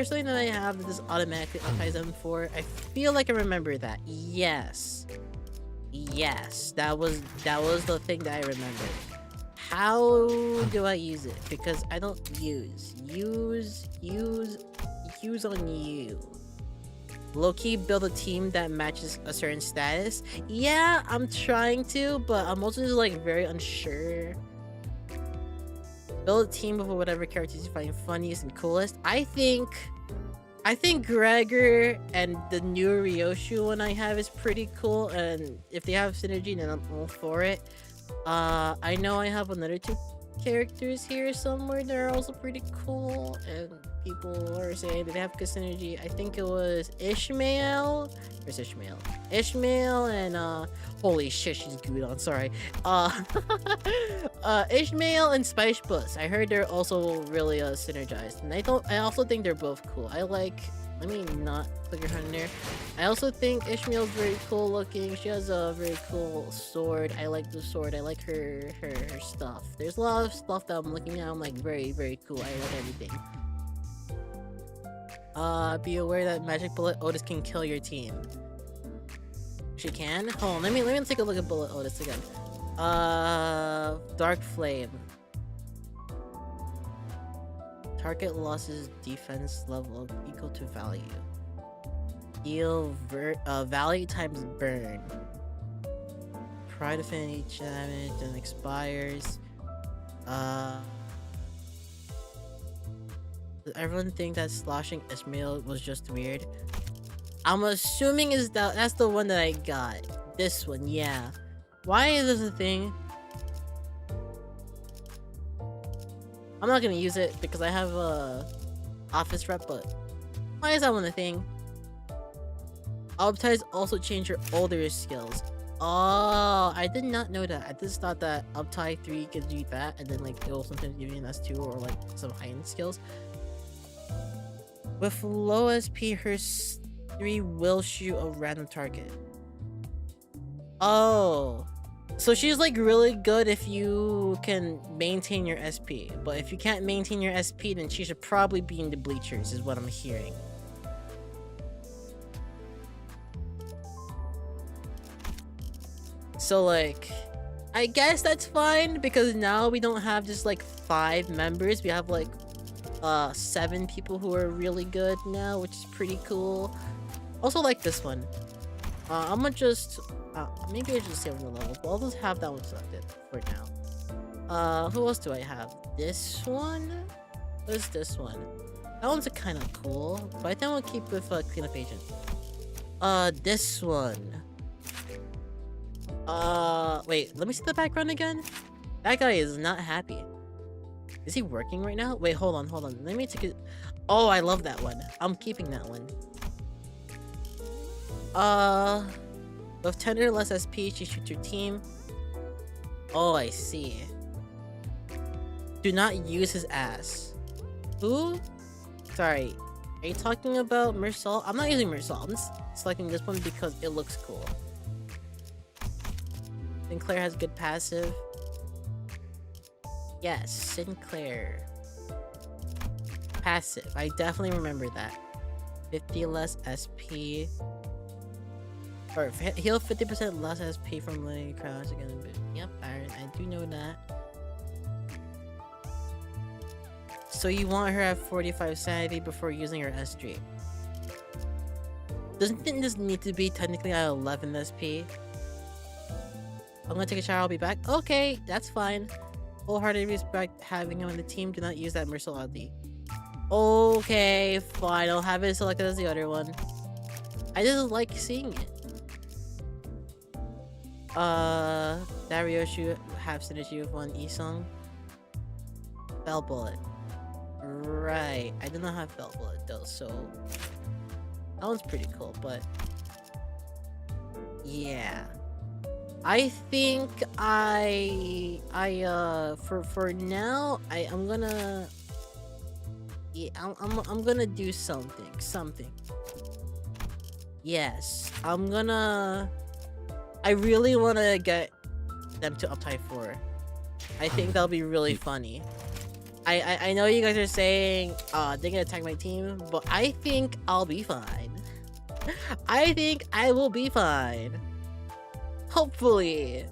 something that I have that just automatically upties them 4? I feel like I remember that. Yes. Yes, that was the thing that I remembered. How do I use it? Because I don't use on you. Low-key build a team that matches a certain status. Yeah, I'm trying to, but I'm also just like very unsure. Build a team of whatever characters you find funniest and coolest. I think Gregor and the new Ryoshu one I have is pretty cool, and if they have synergy, then I'm all for it. I know I have another 2 characters here somewhere that are also pretty cool, and people are saying that they have good synergy. I think it was Ishmael. Where's Ishmael? Ishmael and holy shit, she's good on. Sorry. Ishmael and Spice Bus. I heard they're also really synergized, and I also think they're both cool. Let me not click her on there. I also think Ishmael's very cool looking. She has a very cool sword. I like the sword. I like her stuff. There's a lot of stuff that I'm looking at. I'm like very, very cool. I like everything. Be aware that Magic Bullet Otis can kill your team. She can? Hold on, let me take a look at Bullet Otis again. Dark Flame. Target losses defense level equal to value. Heal value times burn. Try to finish each damage and expires. Does everyone think that sloshing Ishmael was just weird? I'm assuming that's the one that I got. This one, yeah. Why is this a thing? I'm not gonna use it because I have a office rep, but why is that one a thing? Upties also change your older skills. Oh, I did not know that. I just thought that Uptie 3 gives you that, and then like it will sometimes give you an S2 or like some high-end skills. With low SP, her 3 will shoot a random target. Oh. So she's like really good if you can maintain your SP. But if you can't maintain your SP, then she should probably be in the bleachers, is what I'm hearing. So like, I guess that's fine because now we don't have just like 5 members. We have like 7 people who are really good now, which is pretty cool. Also like this one. I'm gonna just maybe I should save the levels, but I'll just have that one selected for now. Who else do I have? This one? What is this one? That one's kind of cool, but I think I'll keep with Cleanup Agent. This one. Wait, let me see the background again. That guy is not happy. Is he working right now? Wait, hold on. Let me take it. Oh, I love that one. I'm keeping that one. With 10 or less SP, she shoots your team. Oh, I see. Do not use his ass. Who? Sorry. Are you talking about Mersal? I'm not using Mersal. I'm just selecting this one because it looks cool. Sinclair has good passive. Yes, Sinclair. Passive. I definitely remember that. 50 less SP. Or heal 50% less SP from the crowds again. Yep, I do know that. So you want her at 45 sanity before using her S3. Doesn't this need to be technically at 11 SP? I'm gonna take a shower, I'll be back. Okay, that's fine. Wholeheartedly respect having him on the team. Do not use that Mercil oddly. Okay, fine. I'll have it selected as the other one. I just like seeing it. Daryoshu have synergy with one Isong. Bell Bullet. Right. I do not have Bell Bullet though, so that one's pretty cool, but yeah. I think for now I'm gonna I'm gonna do something. Yes, I really want to get them to uptype 4. I think that'll be really funny. I know you guys are saying they're gonna attack my team, but I think I'll be fine. I think I will be fine. Hopefully.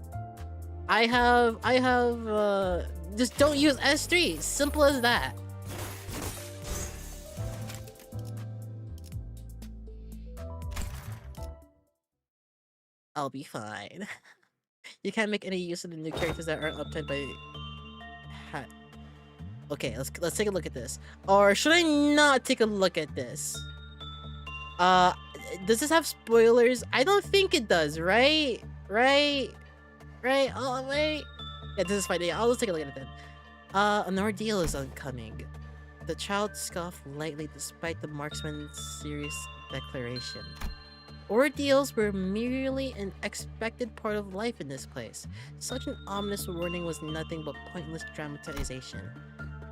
I have just don't use S3. Simple as that. I'll be fine. You can't make any use of the new characters that aren't uptight by Okay, let's take a look at this. Or should I not take a look at this? Does this have spoilers? I don't think it does, right? Right? Oh, wait. Yeah, this is fine. Yeah, I'll just take a look at it then. An ordeal is oncoming. The child scoffed lightly despite the marksman's serious declaration. Ordeals were merely an expected part of life in this place. Such an ominous warning was nothing but pointless dramatization.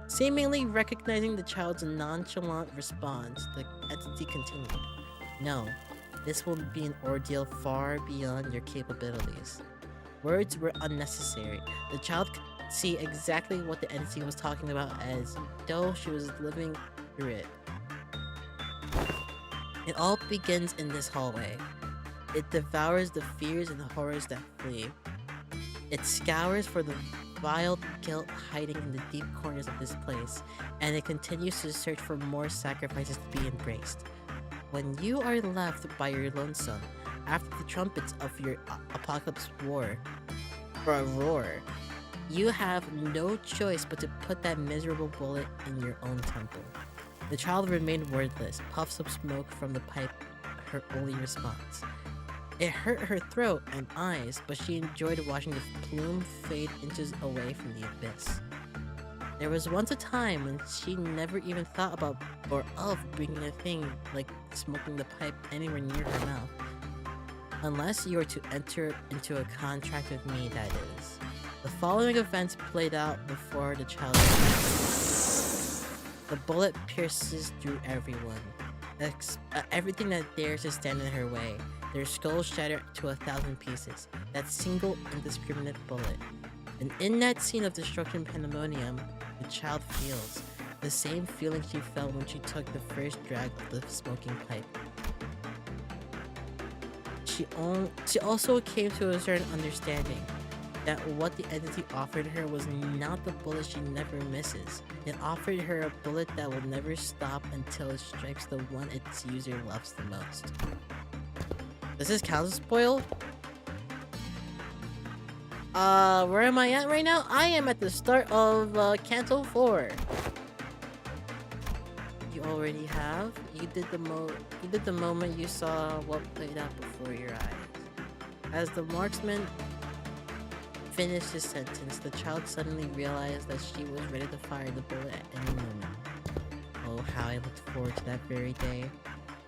Seemingly recognizing the child's nonchalant response, the entity continued. No, this will be an ordeal far beyond your capabilities. Words were unnecessary. The child could see exactly what the entity was talking about as though she was living through it. It all begins in this hallway. It devours the fears and the horrors that flee. It scours for the vile guilt hiding in the deep corners of this place, and it continues to search for more sacrifices to be embraced. When you are left by your lonesome, after the trumpets of your apocalypse roar, you have no choice but to put that miserable bullet in your own temple. The child remained wordless, puffs of smoke from the pipe her only response. It hurt her throat and eyes, but she enjoyed watching the plume fade inches away from the abyss. There was once a time when she never even thought about or of bringing a thing like smoking the pipe anywhere near her mouth. Unless you were to enter into a contract with me, that is. The following events played out before the child. The bullet pierces through everyone. Everything that dares to stand in her way. Their skulls shattered to 1,000 pieces. That single indiscriminate bullet. And in that scene of destruction pandemonium, the child feels the same feeling she felt when she took the first drag of the smoking pipe. She also came to a certain understanding that what the entity offered her was not the bullet she never misses. It offered her a bullet that will never stop until it strikes the one its user loves the most. Does this count as a spoil? Where am I at right now? I am at the start of Canto 4. You already have? You did the moment you saw what played out before your eyes. As the marksman finished his sentence, the child suddenly realized that she was ready to fire the bullet at any moment. Oh, how I looked forward to that very day.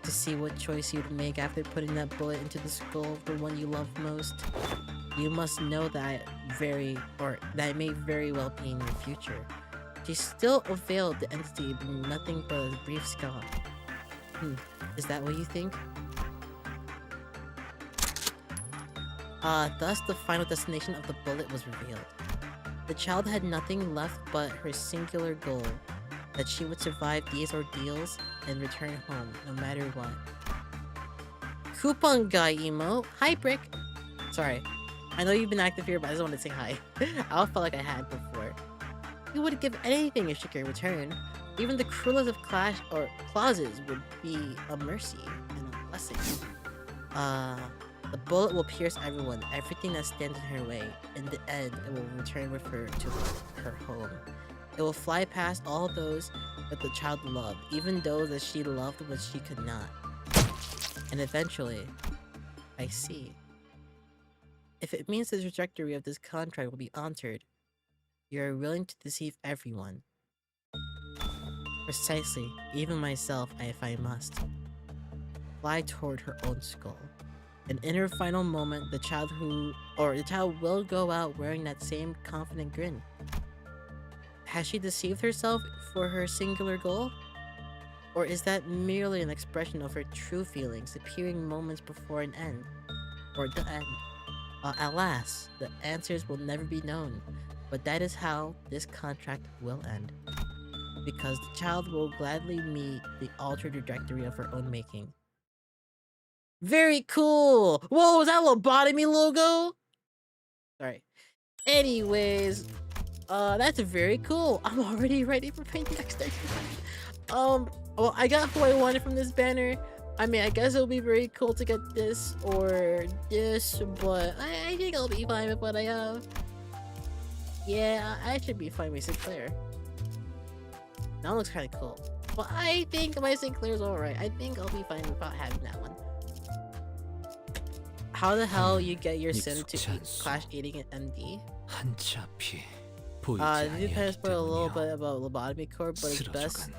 To see what choice you would make after putting that bullet into the skull of the one you love most. You must know that it may very well be in your future. She still availed the entity nothing but a brief scar. Is that what you think? Thus the final destination of the bullet was revealed. The child had nothing left but her singular goal, that she would survive these ordeals and return home, no matter what. Coupon guy emo. Hi, Brick. Sorry. I know you've been active here, but I just wanted to say hi. I felt like I had before. You would give anything if she could return. Even the cruelest of clauses would be a mercy and a blessing. The bullet will pierce everyone, everything that stands in her way. In the end, it will return with her to her home. It will fly past all those that the child loved, even those that she loved but she could not. And eventually, I see. If it means the trajectory of this contract will be altered, you are willing to deceive everyone. Precisely, even myself, if I must. Fly toward her own skull. And in her final moment, the child will go out wearing that same confident grin. Has she deceived herself for her singular goal? Or is that merely an expression of her true feelings appearing moments before an end? Or the end? Alas, the answers will never be known. But that is how this contract will end. Because the child will gladly meet the altered trajectory of her own making. Very cool! Whoa, is that a lobotomy logo? Sorry. Anyways, that's very cool. I'm already ready for my next exercise. Well, I got who I wanted from this banner. I mean, I guess it'll be very cool to get this or this, but I think I'll be fine with what I have. Yeah, I should be fine with Sinclair. That one looks kind of cool. But I think my Sinclair's alright. I think I'll be fine without having that one. How the hell you get your sim to clash eating an MD? Did you spoil a little bit about lobotomy core, but it's best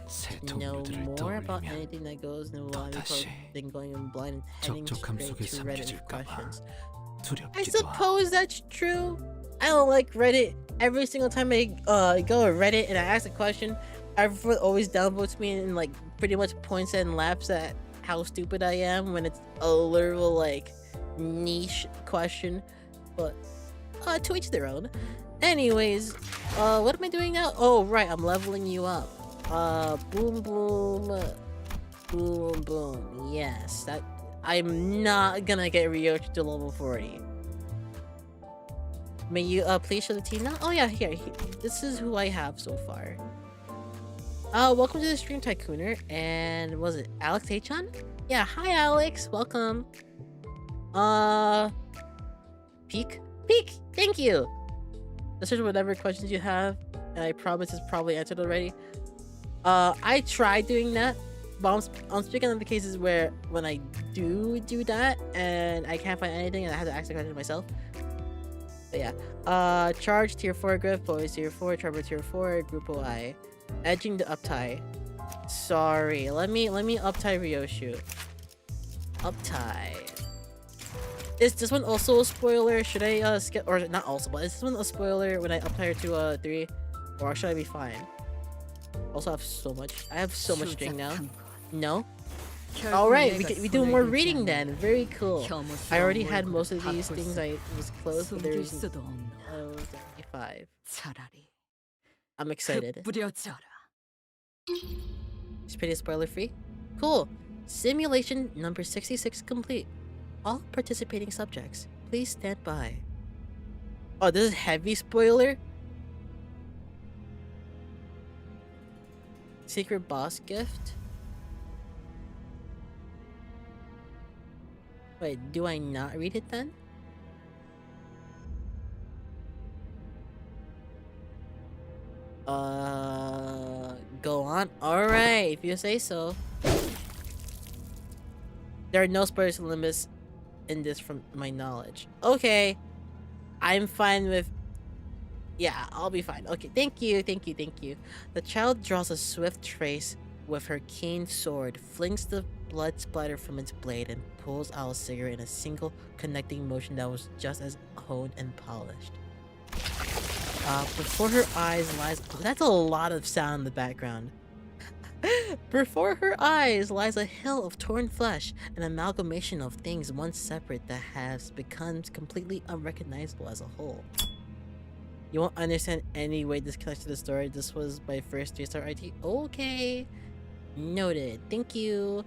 to know more about anything that goes in the lobotomy core than going in blind and heading straight to Reddit with questions. I suppose that's true. I don't like Reddit. Every single time I go to Reddit and I ask a question, everyone always downvotes me and like pretty much points and laughs at how stupid I am when it's a literal like niche question. But to each their own. Anyways, what am I doing now? Oh right, I'm leveling you up. Boom boom boom boom. Yes, that I'm not gonna get Ryochi to level 40. May you please show the team now? Oh yeah, here. This is who I have so far. Welcome to the stream, Tycooner. And was it Alex Hchan? Yeah, hi Alex, welcome. Peek, thank you. This is whatever questions you have, and I promise it's probably answered already. I tried doing that, but I'm speaking of the cases where when I do that and I can't find anything and I have to ask the question myself. But yeah, charge tier 4 grip, boys tier 4, trevor tier 4, group OI, edging the uptie. Sorry, let me uptie Ryoshu. Uptie. Is this one also a spoiler? Should I skip, or not also, but is this one a spoiler when I uptie her to 3, or should I be fine? Also, I have so much string now. No. All right, we do more reading then. Very cool. I already had most of these things. I was close, but there's 75. I'm excited. It's pretty spoiler free. Cool. Simulation number 66 complete. All participating subjects, please stand by. Oh, this is heavy spoiler. Secret boss gift. Wait, do I not read it then? Go on. Alright, if you say so. There are no spoilers in Limbus in this from my knowledge. Okay. I'm fine with... Yeah, I'll be fine. Okay, thank you. The child draws a swift trace with her keen sword, flings the blood splatter from its blade, and pulls out a cigarette in a single connecting motion that was just as honed and polished. Before her eyes lies... That's a lot of sound in the background. Before her eyes lies a hill of torn flesh, an amalgamation of things once separate that has become completely unrecognizable as a whole. You won't understand any way this connects to the story. This was my first 3-star IT. Okay. Noted. Thank you.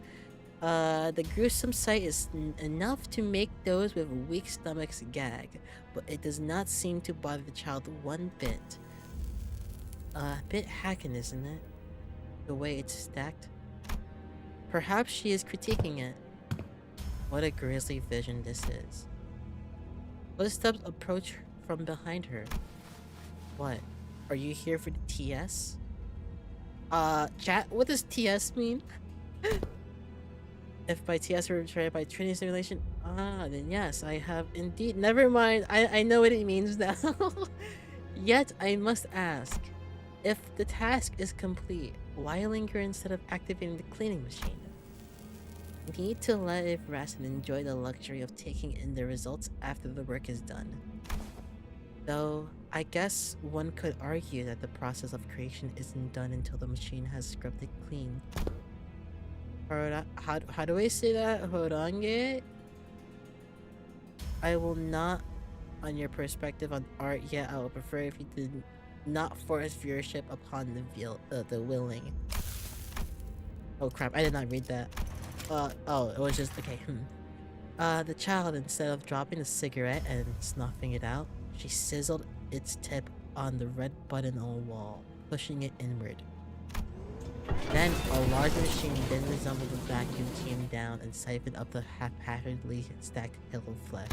The gruesome sight is enough to make those with weak stomachs gag, but it does not seem to bother the child one bit. A bit hacking, isn't it? The way it's stacked. Perhaps she is critiquing it. What a grisly vision this is. Footsteps approach from behind her. What? Are you here for the TS? Chat, what does TS mean? If by TS we're trying by training simulation, then yes, I have indeed. Never mind, I know what it means now. Yet, I must ask, if the task is complete, why linger instead of activating the cleaning machine? Need to let it rest and enjoy the luxury of taking in the results after the work is done. Though, I guess one could argue that the process of creation isn't done until the machine has scrubbed it clean. How do I say that? Horange? I will not on your perspective on art, yeah, I would prefer if you did not force viewership upon the willing. Oh crap, I did not read that. Oh, it was just, okay, the child, instead of dropping the cigarette and snuffing it out, she sizzled its tip on the red button on the wall, pushing it inward. Then, a large machine then resembled a vacuum came down and siphoned up the haphazardly stacked hill of flesh.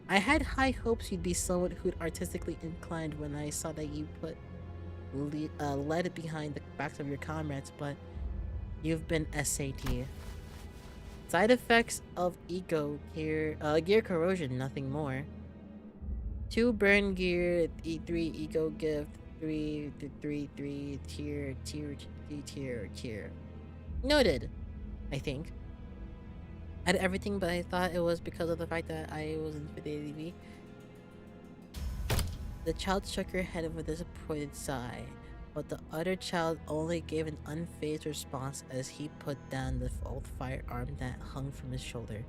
I had high hopes you'd be somewhat artistically inclined when I saw that you put lead behind the backs of your comrades, but you've been SAT. Side effects of gear corrosion, nothing more. 2 burn gear, E3 eco gift, 3 tier. Noted, I think. Had everything, but I thought it was because of the fact that I was in ADV. The child shook her head with a disappointed sigh, but the other child only gave an unfazed response as he put down the old firearm that hung from his shoulder.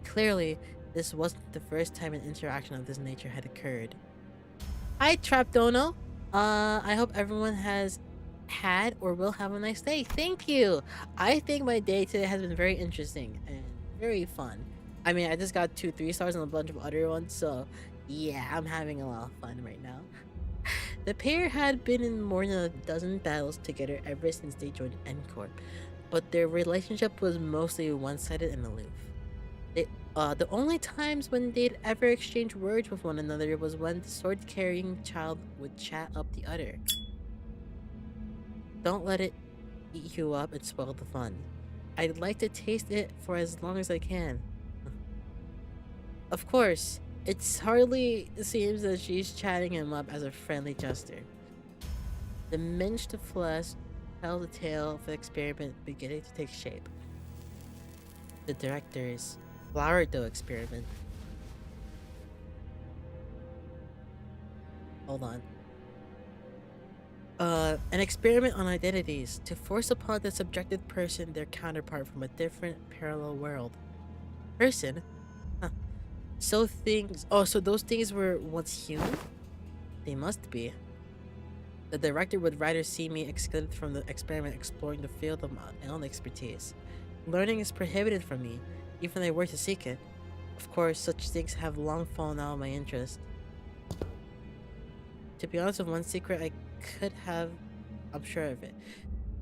Clearly, this wasn't the first time an interaction of this nature had occurred. Hi, Trapdono! I hope everyone has had or will have a nice day. Thank you! I think my day today has been very interesting and very fun. I mean, I just got 2 3-stars and a bunch of other ones, so yeah, I'm having a lot of fun right now. The pair had been in more than a dozen battles together ever since they joined N-Corp, but their relationship was mostly one-sided and aloof. The only times when they'd ever exchanged words with one another was when the sword-carrying child would chat up the other. Don't let it eat you up and spoil the fun. I'd like to taste it for as long as I can. Of course, it hardly seems that she's chatting him up as a friendly gesture. The minced flesh tells the tale of the experiment beginning to take shape. The director's flour dough experiment. Hold on. An experiment on identities to force upon the subjected person their counterpart from a different parallel world. Person? Huh. So those things were once human? They must be. The director would rather see me excluded from the experiment exploring the field of my own expertise. Learning is prohibited from me, even if I were to seek it. Of course, such things have long fallen out of my interest. To be honest with one secret I could have, I'm sure of it.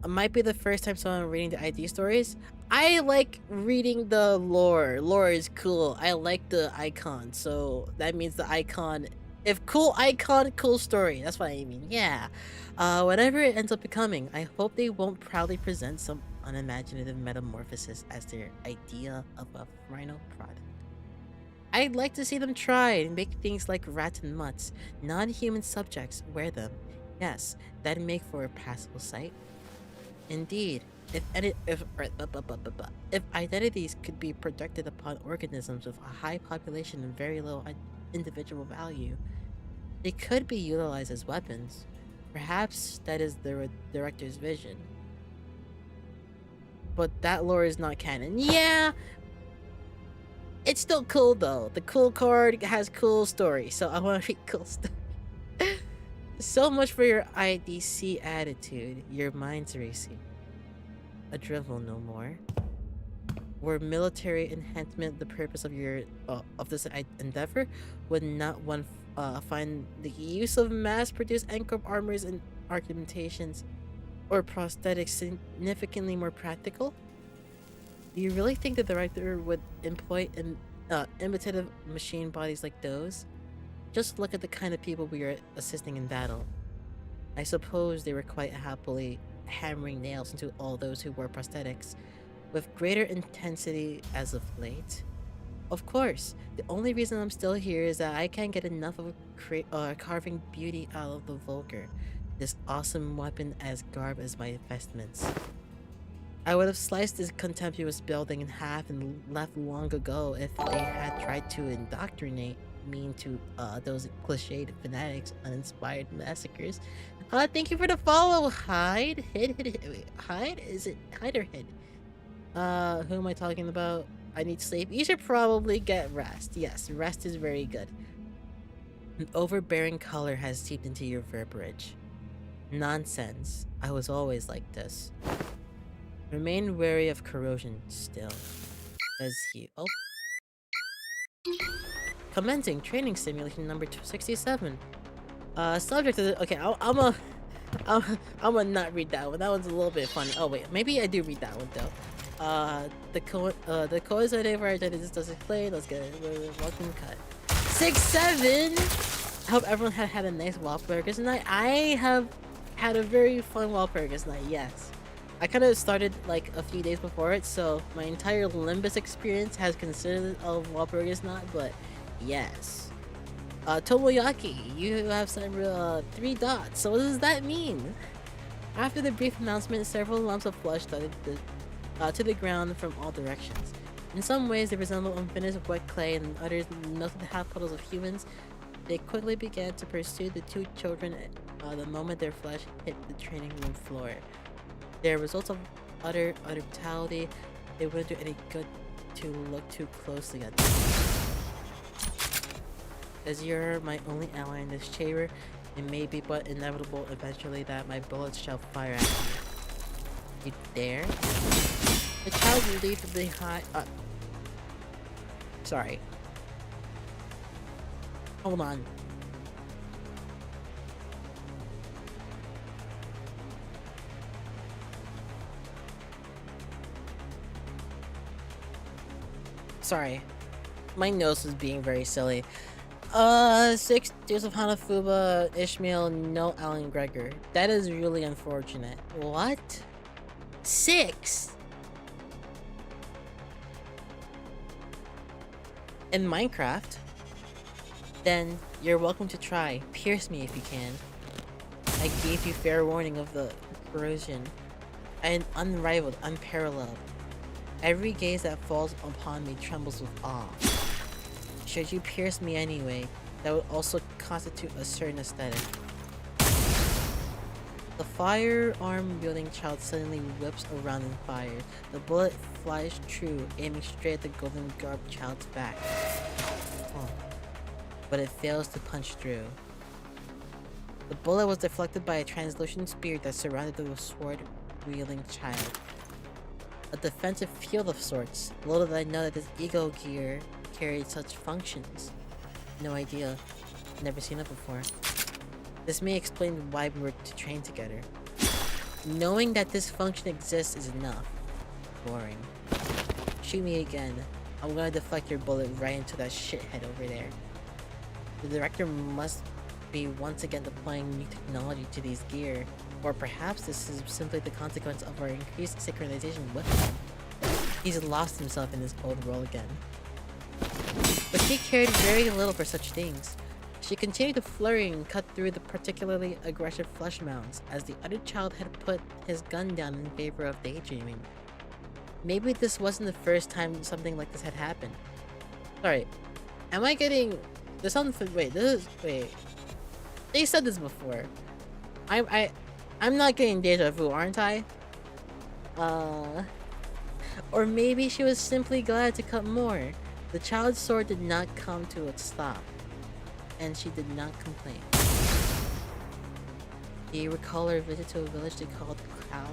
It might be the first time someone reading the ID stories. I like reading the lore. Lore is cool. I like the icon, so that means the icon. If cool icon, cool story. That's what I mean. Yeah. Whatever it ends up becoming, I hope they won't proudly present some unimaginative metamorphosis as their idea of a final product. I'd like to see them try and make things like rats and mutts, non-human subjects, wear them. Yes, that'd make for a passable sight. Indeed, if identities could be projected upon organisms with a high population and very low individual value, they could be utilized as weapons. Perhaps that is the director's vision. But that lore is not canon. Yeah! It's still cool though. The cool card has cool story, so I want to read cool stuff. So much for your IDC attitude. Your mind's racing. A drivel no more. Were military enhancement the purpose of your of this endeavor? Would not one find the use of mass-produced N-Corp armors and argumentations or prosthetics significantly more practical? Do you really think the director would employ imitative machine bodies like those? Just look at the kind of people we are assisting in battle. I suppose they were quite happily hammering nails into all those who wore prosthetics, with greater intensity as of late. Of course, the only reason I'm still here is that I can't get enough of carving beauty out of the vulgar, this awesome weapon as garb as my vestments. I would have sliced this contemptuous building in half and left long ago if they had tried to indoctrinate me into those cliched fanatics, uninspired massacres. Thank you for the follow, Hide. Hide? Is it Hide or Hid? Who am I talking about? I need sleep. You should probably get rest. Yes, rest is very good. An overbearing color has seeped into your verbiage. Nonsense. I was always like this. Remain wary of corrosion still. Says he. Oh. Commencing training simulation number 67. Subject to the. Okay, I'm gonna not read that one. That one's a little bit funny. Oh wait, maybe I do read that one though. The coincident of our identities does explain. Let's get it. Welcome cut. 6-7. I hope everyone had a nice Walpurgis night. I have had a very fun Walpurgis night. Yes, I kind of started like a few days before it, so my entire Limbus experience has consisted of Walpurgis night. But yes. Tomoyaki, you have some 3 dots. So what does that mean? After the brief announcement, several lumps of flesh started to the ground from all directions. In some ways, they resemble unfinished wet clay, and others melted half puddles of humans. They quickly began to pursue the 2 children the moment their flesh hit the training room floor. Their results of utter brutality, they wouldn't do any good to look too closely at them. As you're my only ally in this chamber, it may be but inevitable eventually that my bullets shall fire at you. You dare? The child leaped behind. Sorry. Hold on. Sorry. My nose is being very silly. 6 Tears of Hanafuba, Ishmael, no Alan Gregor. That is really unfortunate. What? 6? In Minecraft? Then you're welcome to try. Pierce me if you can. I gave you fair warning of the corrosion. I am unrivaled, unparalleled. Every gaze that falls upon me trembles with awe. Should you pierce me anyway, that would also constitute a certain aesthetic. The firearm-wielding child suddenly whips around and fires. The bullet flies true, aiming straight at the golden-garbed child's back. Oh. But it fails to punch through. The bullet was deflected by a translucent spear that surrounded the sword-wielding child. A defensive field of sorts. Little did I know that this ego gear carried such functions. No idea. Never seen it before. This may explain why we were to train together. Knowing that this function exists is enough. Boring. Shoot me again. I'm gonna deflect your bullet right into that shithead over there. The director must be once again deploying new technology to these gear. Or perhaps this is simply the consequence of our increased synchronization with him. He's lost himself in his old role again. But she cared very little for such things. She continued to flurry and cut through the particularly aggressive flesh mounds, as the other child had put his gun down in favor of daydreaming. Maybe this wasn't the first time something like this had happened. Sorry, am I getting... There's something... Wait, this is... Wait. They said this before. I'm not getting deja vu, aren't I? Or maybe she was simply glad to cut more. The child's sword did not come to a stop, and she did not complain. Do you recall her visit to a village they called Cow?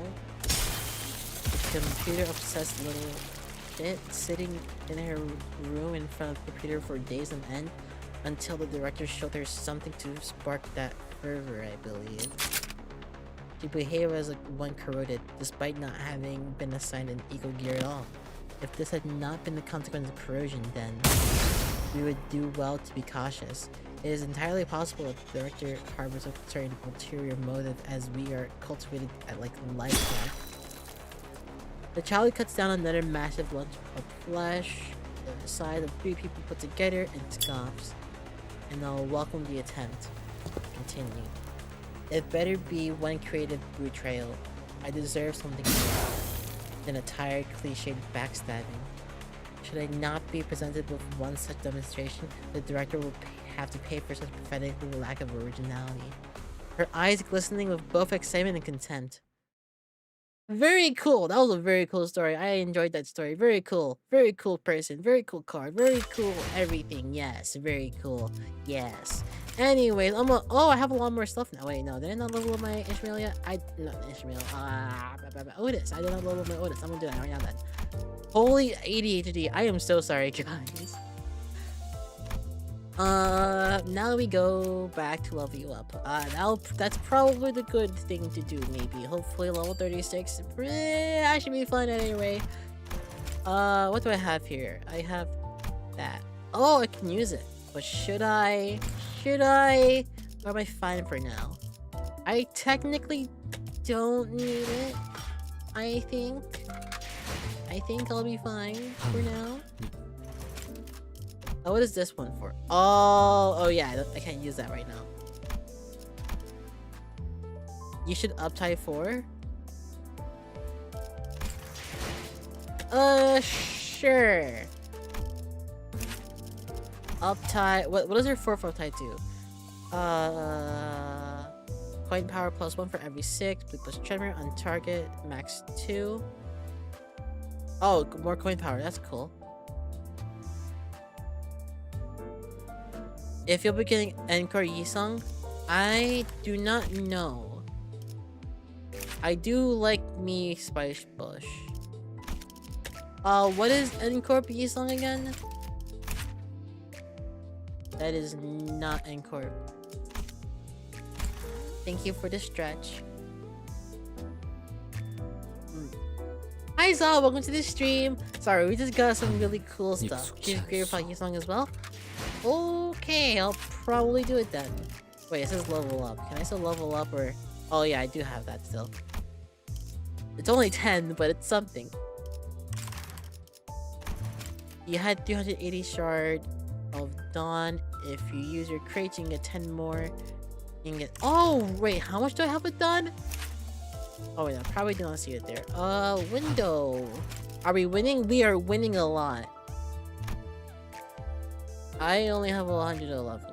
The computer-obsessed little shit sitting in her room in front of the computer for days on end, until the director showed her something to spark that fervor, I believe. She behaved as one corroded, despite not having been assigned an ego gear at all. If this had not been the consequence of corrosion, then we would do well to be cautious. It is entirely possible that the director harbors a certain ulterior motive, as we are cultivated at like lifelong. The child cuts down another massive lunch of flesh, the size of 3 people put together, and scoffs. And I'll welcome the attempt. Continue. It better be one creative betrayal. I deserve something more than a tired, cliched backstabbing. Should I not be presented with one such demonstration, the director will have to pay for such pathetic lack of originality. Her eyes glistening with both excitement and contempt. Very cool. That was a very cool story. I enjoyed that story. Very cool. Very cool person. Very cool card. Very cool everything. Yes. Very cool. Yes. Anyways, oh, I have a lot more stuff now. Wait, no, did I not level up my Ishmael yet? Not Ishmael. Otis. I did not level up my Otis. I'm gonna do that right now then. Holy ADHD. I am so sorry, guys. Now we go back to level you up. That's probably the good thing to do, maybe. Hopefully level 36. I should be fine anyway. What do I have here? I have that. Oh, I can use it. But should I? Or am I fine for now? I technically don't need it. I think I'll be fine for now. Oh, what is this one for? Oh yeah, I can't use that right now. You should up tie 4? Sure. Up tie, what does your 4 up tie do? Coin power +1 for every 6, blue plus tremor on target, max 2. Oh, more coin power, that's cool. If you'll be getting Encore Yisung, I do not know. I do like me Spice Bush. What is Encore Yisung again? That is not Encore. Thank you for the stretch. Hi Zal, welcome to the stream. Sorry, we just got some really cool stuff. She's great for Yisung as well. Okay, I'll probably do it then. Wait, it says level up. Can I still level up or... Oh yeah, I do have that still. It's only 10, but it's something. You had 380 shard of Dawn. If you use your crates, you can get 10 more. You can get... Oh, wait, how much do I have with Dawn? Oh wait, I probably do not see it there. Window. Are we winning? We are winning a lot. I only have 111.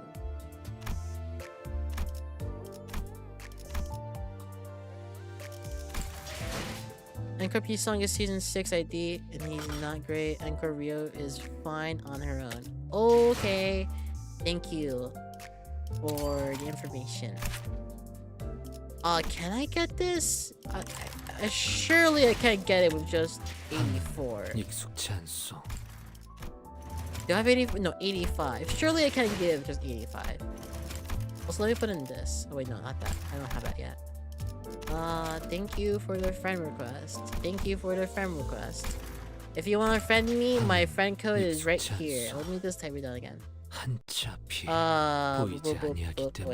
Encore P-Song is season 6 ID and he's not great. Encore Rio is fine on her own. Okay. Thank you for the information. Can I get this? Surely I can't get it with just 84. Do I have 80? No, 85. Surely I can't give just 85. Also, let me put in this. Oh wait, no, not that. I don't have that yet. Thank you for the friend request. Thank you for the friend request. If you want to friend me, my friend code is right here. Let me just type it down again. Wait,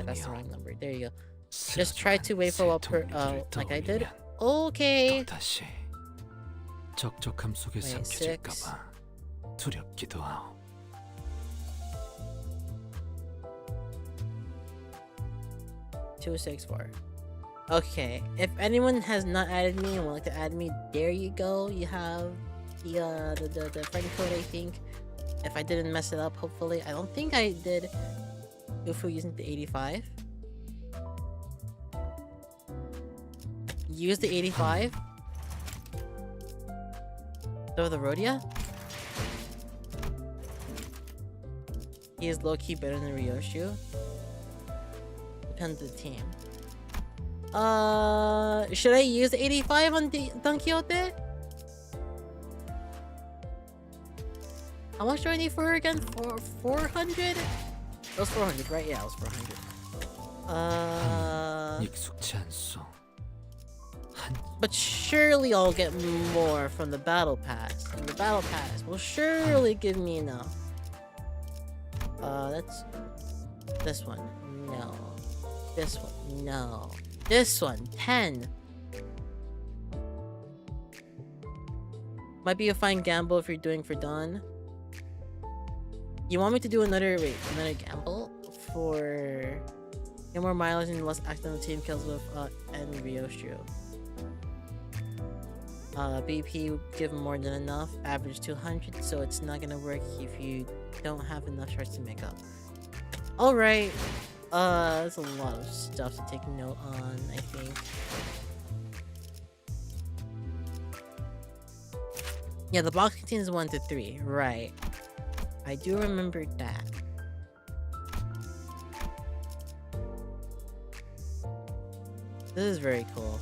that's the wrong number. There you go. Just try to wait for like I did. Okay. Wait, 6. 두렵기도 하오. 264. Okay, if anyone has not added me and would like to add me, there you go. You have the friend code, I think. If I didn't mess it up, hopefully. I don't think I did. Oofu using the 85. Use the 85. So the Rhodia. He is low-key better than Ryoshu. Depends on the team. Should I use the 85 on Don Quixote? How much do I need for her again? 400? It was 400, right? Yeah, it was 400. But surely I'll get more from the battle pass. And the battle pass will surely give me enough. That's this one. No. This one. No. This one. 10. Might be a fine gamble if you're doing for Dawn. You want me to do another gamble for get more mileage and less accidental team kills with and Ryoshu. BP would give more than enough, average 200, so it's not gonna work if you don't have enough shards to make up. Alright, there's a lot of stuff to take note on, I think. Yeah, the box contains 1 to 3. Right. I do remember that. This is very cool.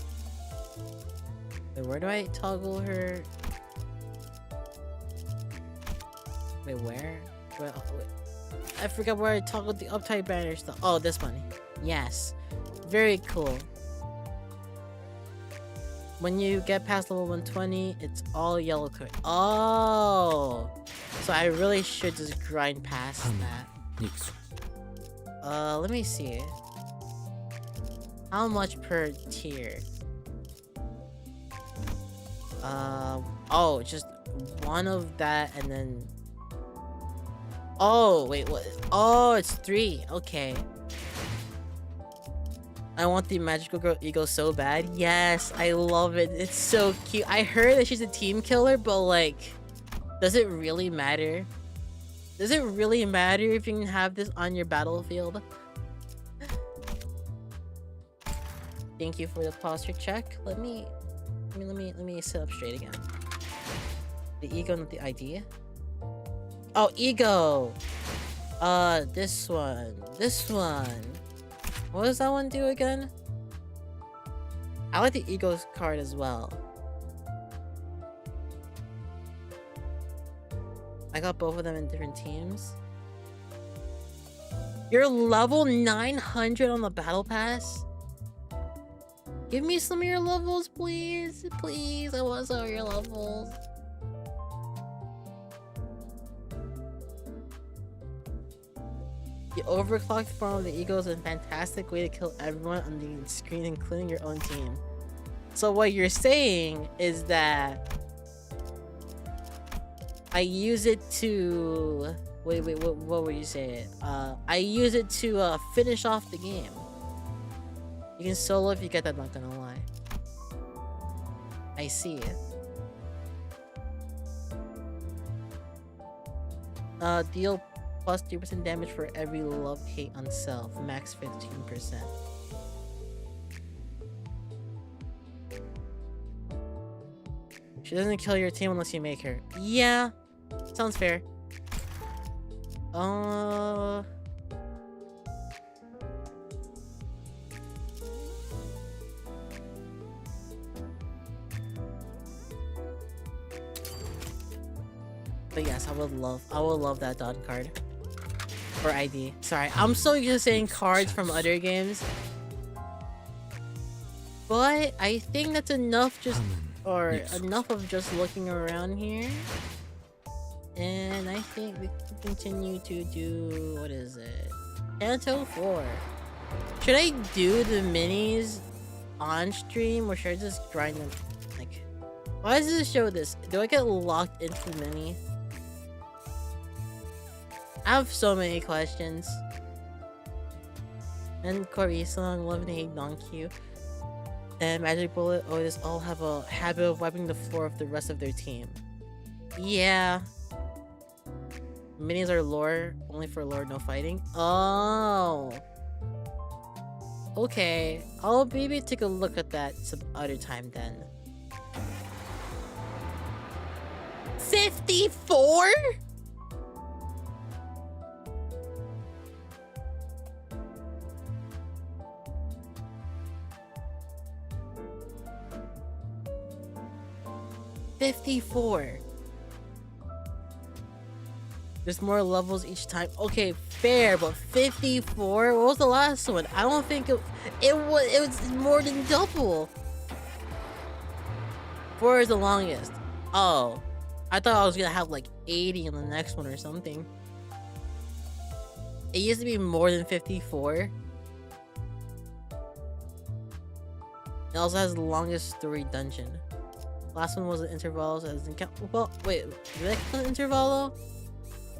Wait, where do I toggle her? Wait, where? Wait. I forgot where I toggled the uptight banner stuff. Oh, this one. Yes. Very cool. When you get past level 120, it's all yellow code. Oh! So I really should just grind past that. Let me see. How much per tier? Oh, just one of that and then... Oh, wait, what? Oh, it's 3. Okay. I want the magical girl eagle so bad. Yes, I love it. It's so cute. I heard that she's a team killer, but like, does it really matter? Does it really matter if you can have this on your battlefield? Thank you for the posture check. Let me sit up straight again. The ego, not the idea. Oh, ego. This one. What does that one do again? I like the ego's card as well. I got both of them in different teams. You're level 900 on the battle pass? Give me some of your levels, please. Please, I want some of your levels. The overclocked form of the eagle is a fantastic way to kill everyone on the screen, including your own team. So what you're saying is that I use it to... Wait, what would you say? I use it to finish off the game. You can solo if you get that, not gonna lie. I see it. Deal plus 3% damage for every love-hate on self, max 15%. She doesn't kill your team unless you make her. Yeah, sounds fair. But yes, I would love that Dawn card. Or ID. Sorry, I'm so used to saying cards from other games. But I think that's enough enough of just looking around here. And I think we can continue to do, what is it? Kanto 4. Should I do the minis on stream or should I just grind them? Like, why does this show this? Do I get locked into the mini? I have so many questions. And Corey-san, 11-8 non-Q. And Magic Bullet, Otis all have a habit of wiping the floor of the rest of their team. Yeah. Minis are lore, only for lore, no fighting. Oh. Okay. I'll maybe take a look at that some other time then. 54? There's more levels each time. Okay, fair, but 54? What was the last one? I don't think it was more than double. 4 is the longest. Oh, I thought I was gonna have like 80 in the next one or something. It used to be more than 54. It also has the longest story dungeon. Last one was an interval, so it doesn't count. Well, wait, did I count the interval though?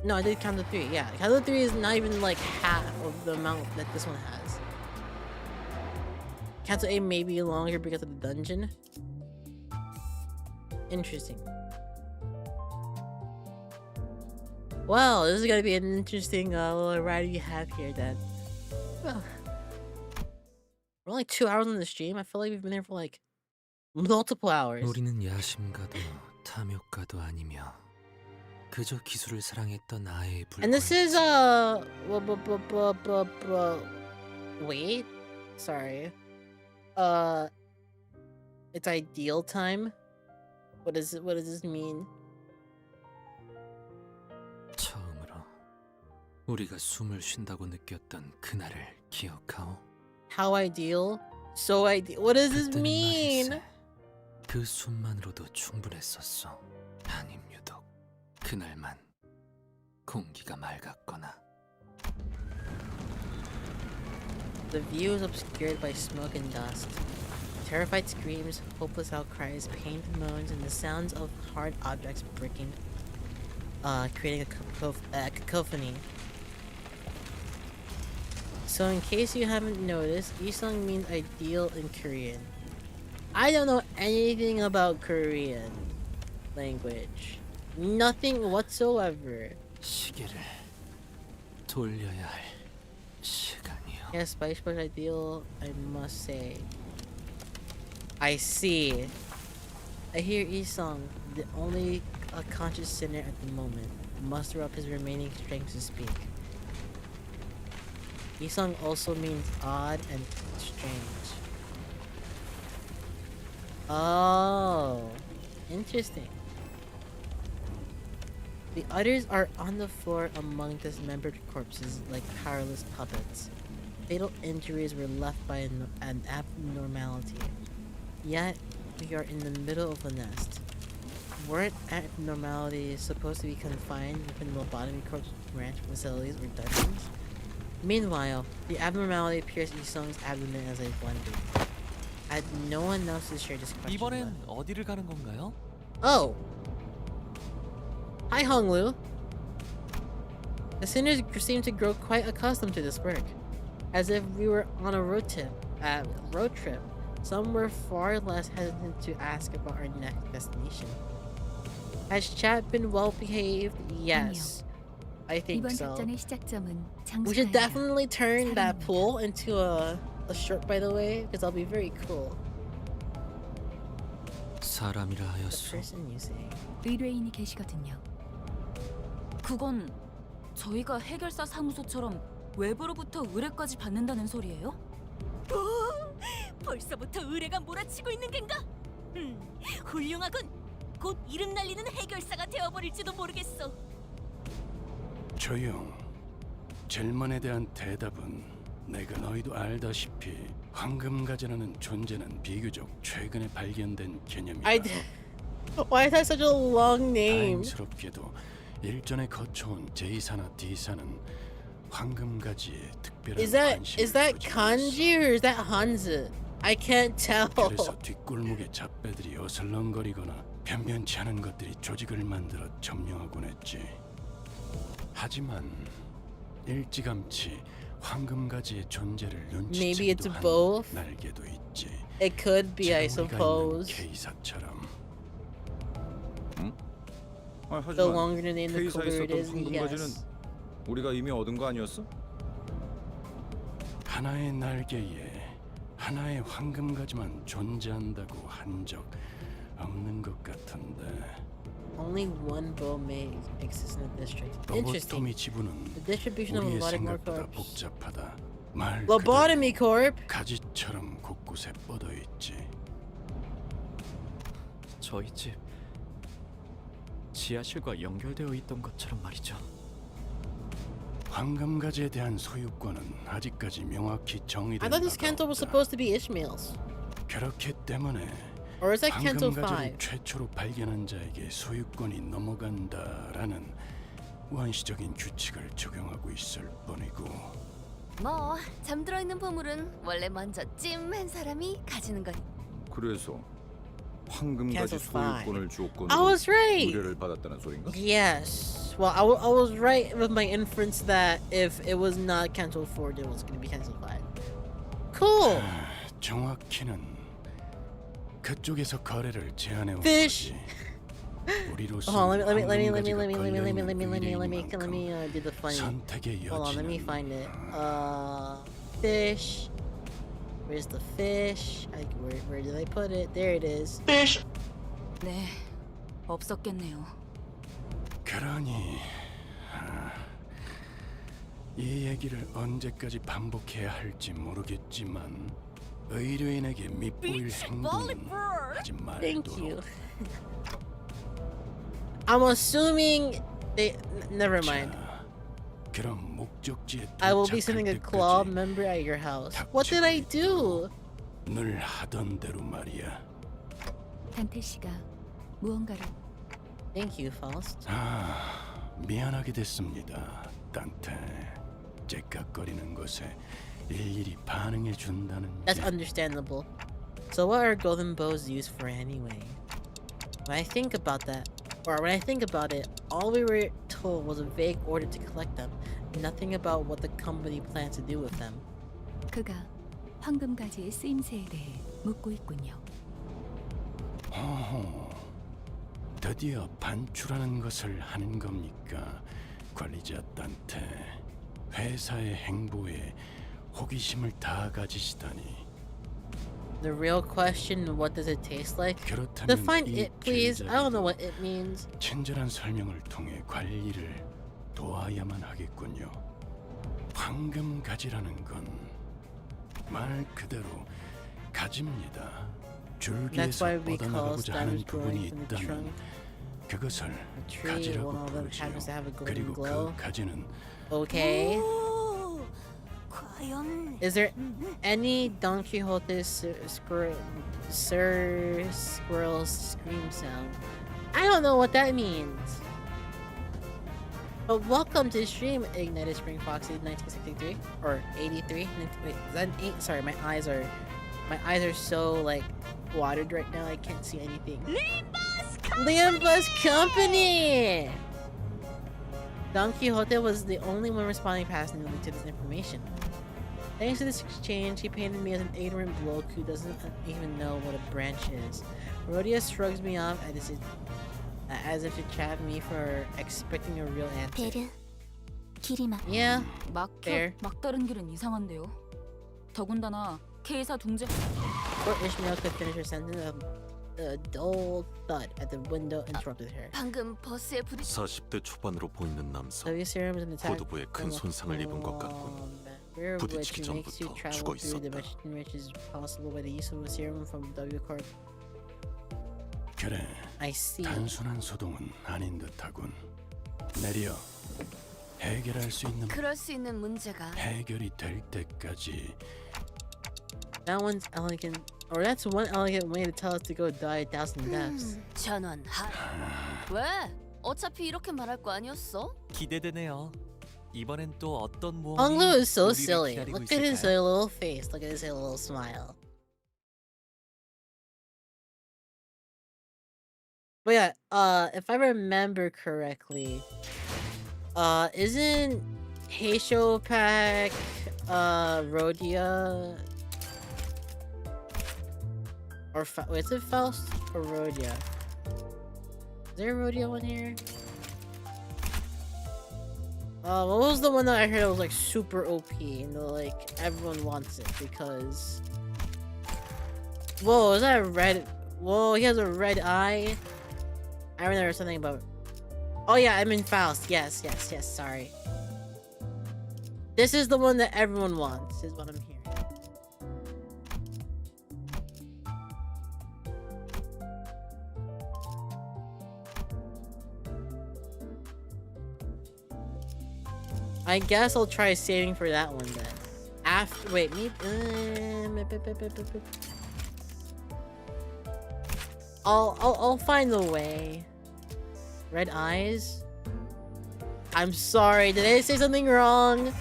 No, I did count the 3. Yeah, count the 3 is not even like half of the amount that this one has. Count 8 may be longer because of the dungeon. Interesting. Well, this is gonna be an interesting little ride we have here then. Well, we're only 2 hours on the stream. I feel like we've been here for like multiple hours. 우리는 야심가도 탐욕가도 아니며 그저 기술을 사랑했던 아이의 And this is 불과했지. wait, sorry. It's ideal time. What does this mean? 처음으로 우리가 숨을 쉰다고 느꼈던 그날을 기억하오. How ideal? So ideal. What does this 그때는 mean? 말일세, 그 숨만으로도 충분했었어. 아님 유독 그날만 공기가 맑았거나. The view is obscured by smoke and dust. Terrified screams, hopeless outcries, pained moans, and the sounds of hard objects breaking, creating a cacophony. So in case you haven't noticed, Isong means ideal in Korean. I don't know anything about Korean language. Nothing whatsoever. 시계를 돌려야 할 시간이요. Yes, by Spice ideal, I must say. I see. I hear Isong, the only conscious sinner at the moment, muster up his remaining strength to speak. Isong also means odd and strange. Oh, interesting. The others are on the floor among dismembered corpses like powerless puppets. Fatal injuries were left by an abnormality. Yet, we are in the middle of a nest. Weren't abnormalities supposed to be confined within lobotomy corpse ranch facilities or dungeons? Meanwhile, the abnormality pierced Isong's abdomen as I wondered. Had no one else to share this question 이번엔 with. 어디를 가는 건가요? Oh! Hi, Honglu! The sinners seem to grow quite accustomed to this work, as if we were on a road trip. Some were far less hesitant to ask about our next destination. Has chat been well behaved? Yes, I think 이번 so. 작전의 시작점은 We should 장소가야. definitely turn that pool into a shirt, by the way, because that'll be very cool. 사람이라 The 하였소. person you say. 의뢰인이 계시거든요. 그건 저희가 해결사 사무소처럼 외부로부터 의뢰까지 받는다는 소리예요? 벌써부터 의뢰가 몰아치고 있는 겐가? 훌륭하군. 곧 이름 날리는 해결사가 되어버릴지도 모르겠어. 조용. 질문에 대한 대답은 내가 너희도 알다시피 황금가지라는 존재는 비교적 최근에 발견된 개념이다. Why is that such a long name? 다행스럽게도 일전에 거쳐온 제2사나 D사는 황금가지에 특별한 Is that 관심을 kanji or is that hanzi? I can't tell. 그래서 뒷골목의 잡배들이 어슬렁거리거나 변변치 않은 것들이 조직을 만들어 점령하곤 했지. 하지만 일찌감치 황금가지의 존재를 Maybe it's 눈치채기도 한 both. 날개도 있지. It could be, I 지금 우리가 있는 suppose. K사처럼. The longer the name, the K사에 cooler it 있었던 is. 황금가지는 Yes. 우리가 이미 얻은 거 아니었어? 하나의 날개에 하나의 황금가지만 존재한다고 한 적 없는 것 같은데. Only one bow may exist in the district. Interesting. 로보토미 지부는 The distribution of 우리의 robotic 생각보다 corps. 복잡하다. 말 Lobotomy corp. 그대로 가지처럼 곳곳에 뻗어 있지. 저희 집 지하실과 연결되어 있던 것처럼 말이죠. 황금가지에 대한 소유권은 아직까지 명확히 I 정의된 thought this 바가 canto was 없다. supposed to be Ishmael's. 그렇기 때문에 Or is that canto 황금가지를 5? 최초로 발견한 자에게 소유권이 넘어간다라는 원시적인 규칙을 적용하고 있을 뿐이고. 뭐 잠들어 있는 보물은 원래 먼저 찜한 사람이 가지는 거니. 그래서 황금가지 Cancel five. 소유권을 주었건 I was right. 의뢰를 받았다는 소린가? Yes. Well, I was right with my inference that if it was not Canto 4, then it was going to be Canto 5. Cool. 정확히는 그쪽에서 거래를 제안해 온 Fish. 거지. 우리로서 Hold on, let me do the funny. 선택의 Hold on, let me 여지는 find it. Fish. Where's the fish? Where did I put it? There it is. Fish. 네, 없었겠네요. 그러니 이 얘기를 언제까지 반복해야 할지 모르겠지만 의뢰인에게 밉보일 행동은 하지 Thank you. 말도록. I'm assuming they. Never mind. 자, 그럼 목적지에 I will be 도착할 sending a club 때까지 member at your house. What did I do? 늘 하던 대로 말이야. 단테 씨가 무언가를 Thank you, Faust. 미안하게 됐습니다, 단테. 째깍거리는 것에 일일이 반응해 준다는 That's 게 understandable. So what are golden bows used for anyway? When I think about that, or when I think about it, all we were told was a vague order to collect them. Nothing about what the company plans to do with them. 그가 황금가지의 쓰임새에 대해 묻고 있군요. 허허, 드디어 반출하는 것을 하는 겁니까, 관리자 단테. 회사의 행보에 호기심을 다 가지시다니. The real question, what does it taste like? 그렇다면 Define 이 it, please. I don't know 계좌를 what it means. 친절한 설명을 통해 관리를 도와야만 하겠군요. 황금 가지라는 건 말 그대로 가지입니다. That's why 줄기에서 we call 뻗어나가고자 하는 stems 부분이 growing from the 있다면 trunk. 그것을 A tree, 가지라고 one of them 부르지요. happens to have a golden 그리고 glow. 그 가지는 Okay. 과연 Is there any Don Quixote squirrel scream sound? I don't know what that means. But welcome to the stream, Ignited Spring Foxy 1963 or 83. Wait, is that an 8? Sorry, my eyes are so like watered right now. I can't see anything. Limbus Company. Don Quixote was the only one responding passively to this information. Thanks to this exchange, he painted me as an ignorant bloke who doesn't even know what a branch is. Rhodia shrugs me off as if to chaff me for expecting a real answer. 베르, 길이 막. Yeah, 막혀 막다른 길은 이상한데요. 더군다나 K사 둥지. before Ishmael could finish her sentence, a dull thud at the window interrupted her. 방금 버스에 부딪. 40대 초반으로 보이는 남성. W serum is an attack 호두부에 큰 손상을 입은 것 같군. 부딪히기 which makes you 전부터 travel 죽어 through 있었다. dimension which is possible by the use of a serum from W Corp. 그래, I see. 단순한 소동은 아닌 듯하군. 내려 해결할 수 있는 그럴 수 있는 문제가. 해결이 될 때까지. That one's elegant, or that's one elegant way to tell us to go die 1,000 deaths. 전원하. 왜? 어차피 이렇게 말할 거 아니었어? 기대되네요. 이번엔 또 어떤 모험이 Honglu is so 우리를 silly. 기다리고 Look at his 있을까요? little face. Look at his little smile. But yeah, if I remember correctly, isn't Heisho Pack, Rhodia, or wait, is it Faust or Rhodia? Is there a Rhodia one here? What was the one that I heard was like super OP and like everyone wants it because. Whoa, is that a red? Whoa, he has a red eye. I remember something about. Oh yeah, I'm in Faust. Yes. Sorry. This is the one that everyone wants. Is what I'm hearing. I guess I'll try saving for that one then. After, wait, me. I'll find the way. Red eyes. I'm sorry. Did I say something wrong?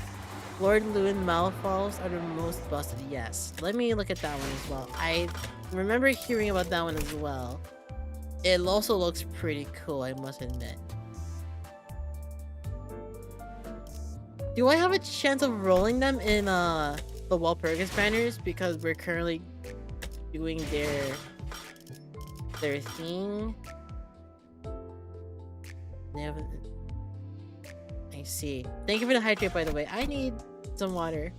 Lord Lewin Malfalls are the most busted. Yes. Let me look at that one as well. I remember hearing about that one as well. It also looks pretty cool, I must admit. Do I have a chance of rolling them in the Walpurgis banners because we're currently doing their thing? They have. I see. Thank you for the hydrate, by the way. I need some water.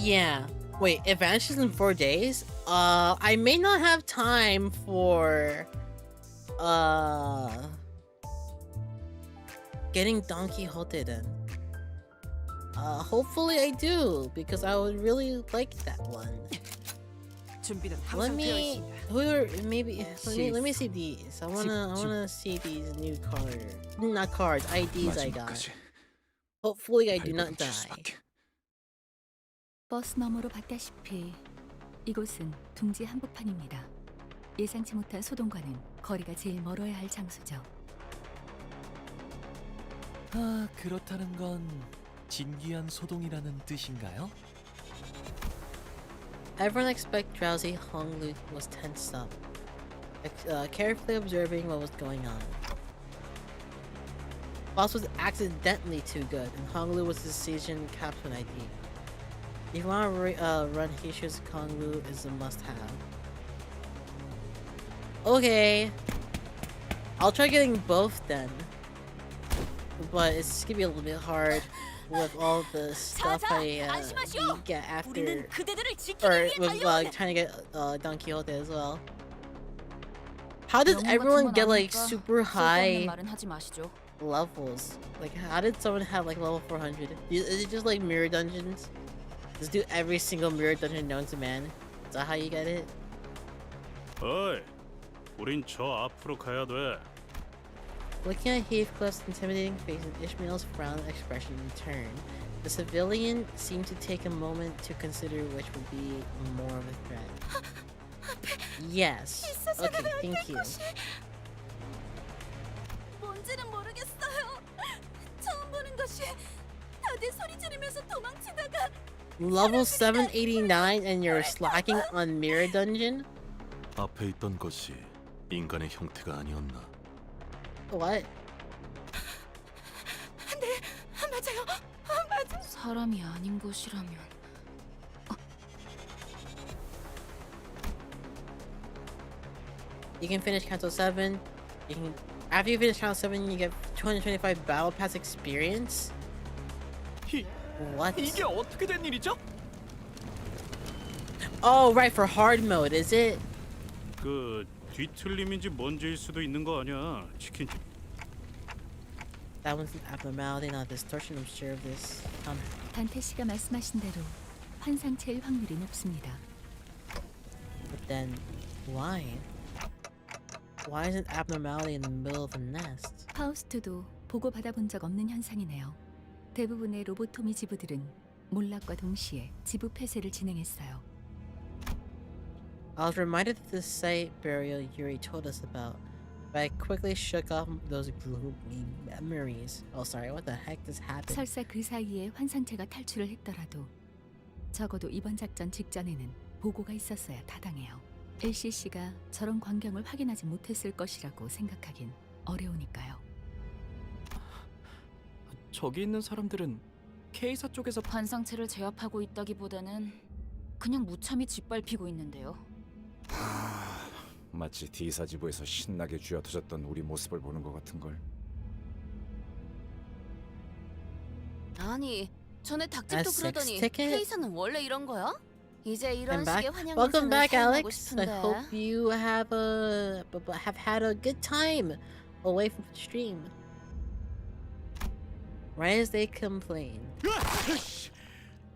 Yeah. Wait, it vanishes in 4 days? I may not have time for getting Don Quixote then. Hopefully I do, because I would really like that one. 준비는 Let 항상 되어 me 있습니다. maybe let me see these. I wanna see these new cards. Not cards, IDs I got. 마지막까지 Hopefully I do not 발버둥칠 die. 수밖에. 버스 너머로 봤다시피 이곳은 둥지 한복판입니다. 예상치 못한 소동과는 거리가 제일 멀어야 할 장소죠. 아, 그렇다는 건 진기한 소동이라는 뜻인가요? Everyone expect drowsy Hong Lu was tensed up, carefully observing what was going on. Boss was accidentally too good, and Hong Lu was the season captain ID. If you want to run Hishu's Hong Lu is a must-have. Okay, I'll try getting both then, but it's gonna be a little bit hard with all the stuff I get after, or with trying to get Don Quixote as well. How did everyone get like super high levels? Like, how did someone have like level 400? Is it just like mirror dungeons? Just do every single mirror dungeon known to man? Is that how you get it? 어이, 우린 저 앞으로 가야 돼. Looking at Heathcliff's intimidating face and Ishmael's frown expression in turn, the civilian seemed to take a moment to consider which would be more of a threat. Yes. Okay, thank you. 뭔지는 모르겠어요. 처음 보는 것이 다들 소리 지르면서 도망치다가 Level 789 and you're slacking on Mirror Dungeon? 앞에 있던 것이 인간의 형태가 아니었나? What? 네, 맞아요. 맞아. 사람이 아닌 것이라면 You can finish Council 7. You can, after you finish Council 7, you get 225 Battle Pass experience. What? 이게 어떻게 된 일이죠? Oh, right, for hard mode, is it? 그 뒤틀림인지 뭔지일 수도 있는 거 아니야? 치킨. That one's an abnormality, not a distortion. I'm sure of this. 단테 씨가 말씀하신 대로 환상체일 확률이 높습니다. But then, why? Why is an abnormality in the middle of a nest? 파우스트도 보고 받아본 적 없는 현상이네요. 대부분의 로보토미 지부들은 몰락과 동시에 지부 폐쇄를 진행했어요. I was reminded of the site burial Yuri told us about, but I quickly shook off those gloomy memories. Oh, sorry, what the heck just happened? 설사 그 사이에 환상체가 탈출을 했더라도 적어도 이번 작전 직전에는 보고가 있었어야 타당해요. LCC가 저런 광경을 확인하지 못했을 것이라고 생각하긴 어려우니까요. 저기 있는 사람들은 K사 쪽에서 환상체를 제압하고 있다기보다는 그냥 무참히 짓밟히고 있는데요. 마치 D사 지부에서 신나게 쥐어터졌던 우리 모습을 보는 것 같은 걸. 아니, 전에 닭집도 A 그러더니 six ticket? K사는 원래 이런 거야? 이제 이런 I'm back. 식의 환영 Welcome 문상을 back, 사용하고 Alex. I 싶은데. hope you have had a good time away from the stream. Right as they complain.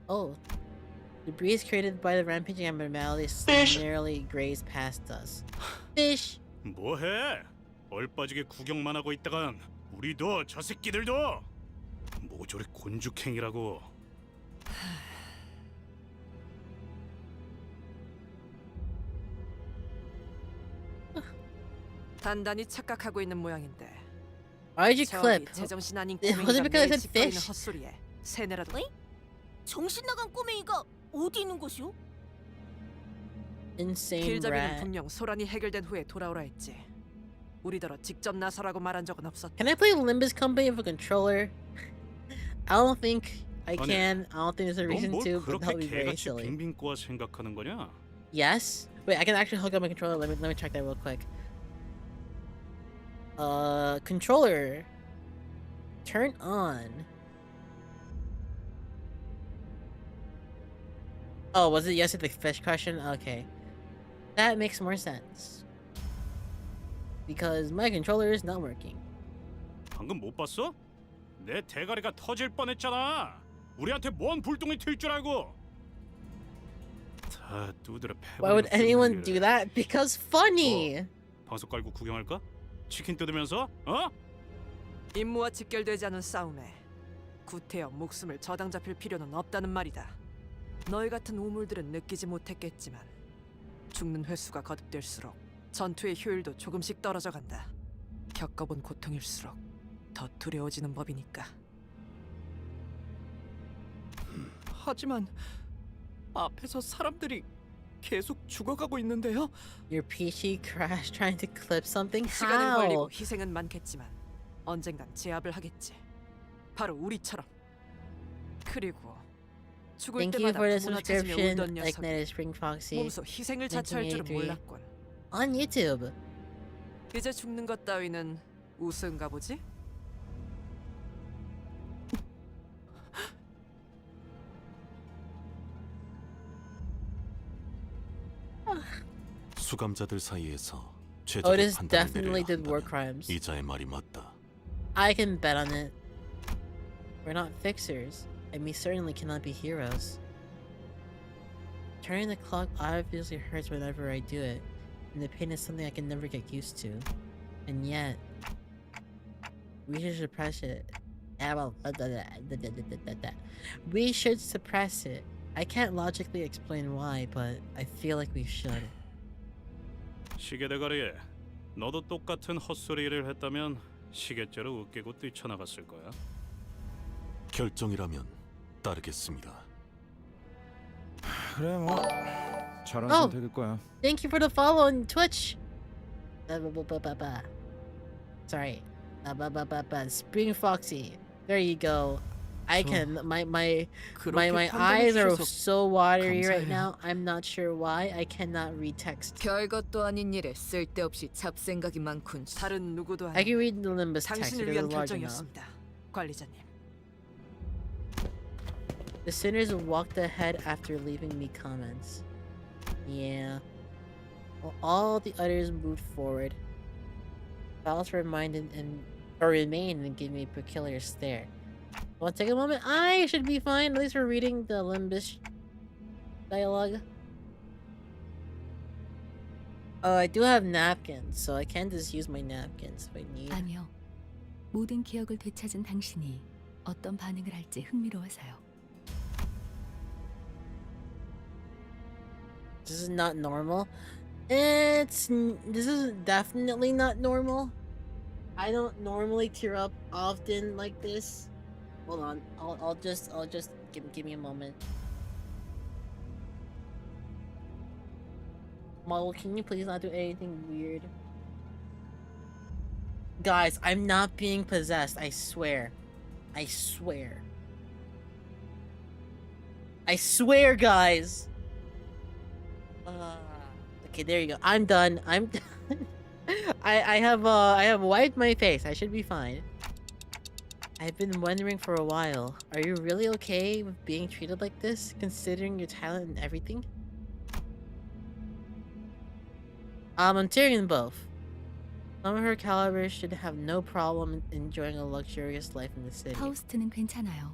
Oh, the breeze created by the rampaging abnormalities narrowly grazed past us. Fish. 뭐해? 얼빠지게 구경만 하고 있다간 우리도 저 새끼들도 모조리 곤죽행이라고. 단단히 착각하고 있는 모양인데. Why did you 저기 clip? 제정신 아닌 Was it 꼬맹이가 because I 매일 said 짓거리는 fish? 헛소리에 세뇌라도. 정신 나간 꼬맹이가 어디 있는 것이오? Insane 길잡이는 rat. 분명 소란이 해결된 후에 돌아오라 했지. 우리더러 직접 나서라고 말한 적은 없었다. Can I play Limbus Company with a controller? I don't think I 아니, can. I don't think there's a reason 넌뭘 to, but that 그렇게 would be very 개같이 silly. 빙빙 꼬아 생각하는 거냐? Yes. Wait, I can actually hook up my controller. Let me check that real quick. Controller. Turn on. Oh, was it yes to the fish question? Okay. That makes more sense. Because my controller is not working. 방금 못 봤어? 내 대가리가 터질 뻔했잖아. 우리한테 뭔 불똥이 튈 줄 알고. 다 두드려 패버리고. Why would anyone 쓰는 do 일이래. that? Because funny. 방석 깔고 구경할까? 치킨 뜯으면서? 어? 임무와 직결되지 않은 싸움에 구태여 목숨을 저당 잡힐 필요는 없다는 말이다. 너희 같은 우물들은 느끼지 못했겠지만 죽는 횟수가 거듭될수록 전투의 효율도 조금씩 떨어져 간다. 겪어본 고통일수록 더 두려워지는 법이니까. 하지만 앞에서 사람들이 계속 죽어가고 있는데요. Your PC crashed trying to clip something? 시간은 How? 걸리고 희생은 많겠지만 언젠간 제압을 하겠지. 바로 우리처럼. 그리고 죽을 Thank you 때마다 for the 부모나 찾으며 subscription, 울던 녀석이 Ignited Spring Foxy. 몸소 희생을 자처할 줄은 1983. 몰랐군. On YouTube. 이제 죽는 것 따위는 우스운가 보지? 수감자들 사이에서 Otis 최적의 판단을 definitely 내려야 did war 한다면 crimes. 이자의 말이 맞다. I can bet on it. We're not fixers, and we certainly cannot be heroes. Turning the clock obviously hurts whenever I do it, and the pain is something I can never get used to. And yet, we should suppress it. We should suppress it. I can't logically explain why, but I feel like we should. 시계 대가리에 너도 똑같은 헛소리를 했다면 시계째로 웃기고 뛰쳐나갔을 거야. 결정이라면 따르겠습니다. 그래 뭐 잘한 Oh. 선택일 거야. Thank you for the follow on Twitch. Sorry. Spring Foxy. There you go. I can my eyes are so watery right now. I'm not sure why. I cannot read text. 별것도 아닌 일에 쓸데없이 잡생각이 많군. 다른 누구도 I 아닌 can read the Limbus text 당신을 because 위한 it's large enough. 결정이었습니다. 관리자님. The sinners walked ahead after leaving me comments. Yeah. While all the others moved forward. Files remained and gave me a peculiar stare. Want to take a moment? I should be fine. At least we're reading the Limbus dialogue. Oh, I do have napkins, so I can just use my napkins if I need. 아니요. 모든 기억을 되찾은 당신이 어떤 반응을 할지 흥미로워서요. This is not normal. This is definitely not normal. I don't normally tear up often like this. Hold on. I'll just give me a moment. Model, can you please not do anything weird? Guys, I'm not being possessed, I swear. I swear. I swear, guys. Okay, there you go. I'm done. I'm done. I have wiped my face. I should be fine. I've been wondering for a while. Are you really okay with being treated like this, considering your talent and everything? I'm tearing in both. Some of her caliber should have no problem enjoying a luxurious life in the city. 파우스트는 괜찮아요.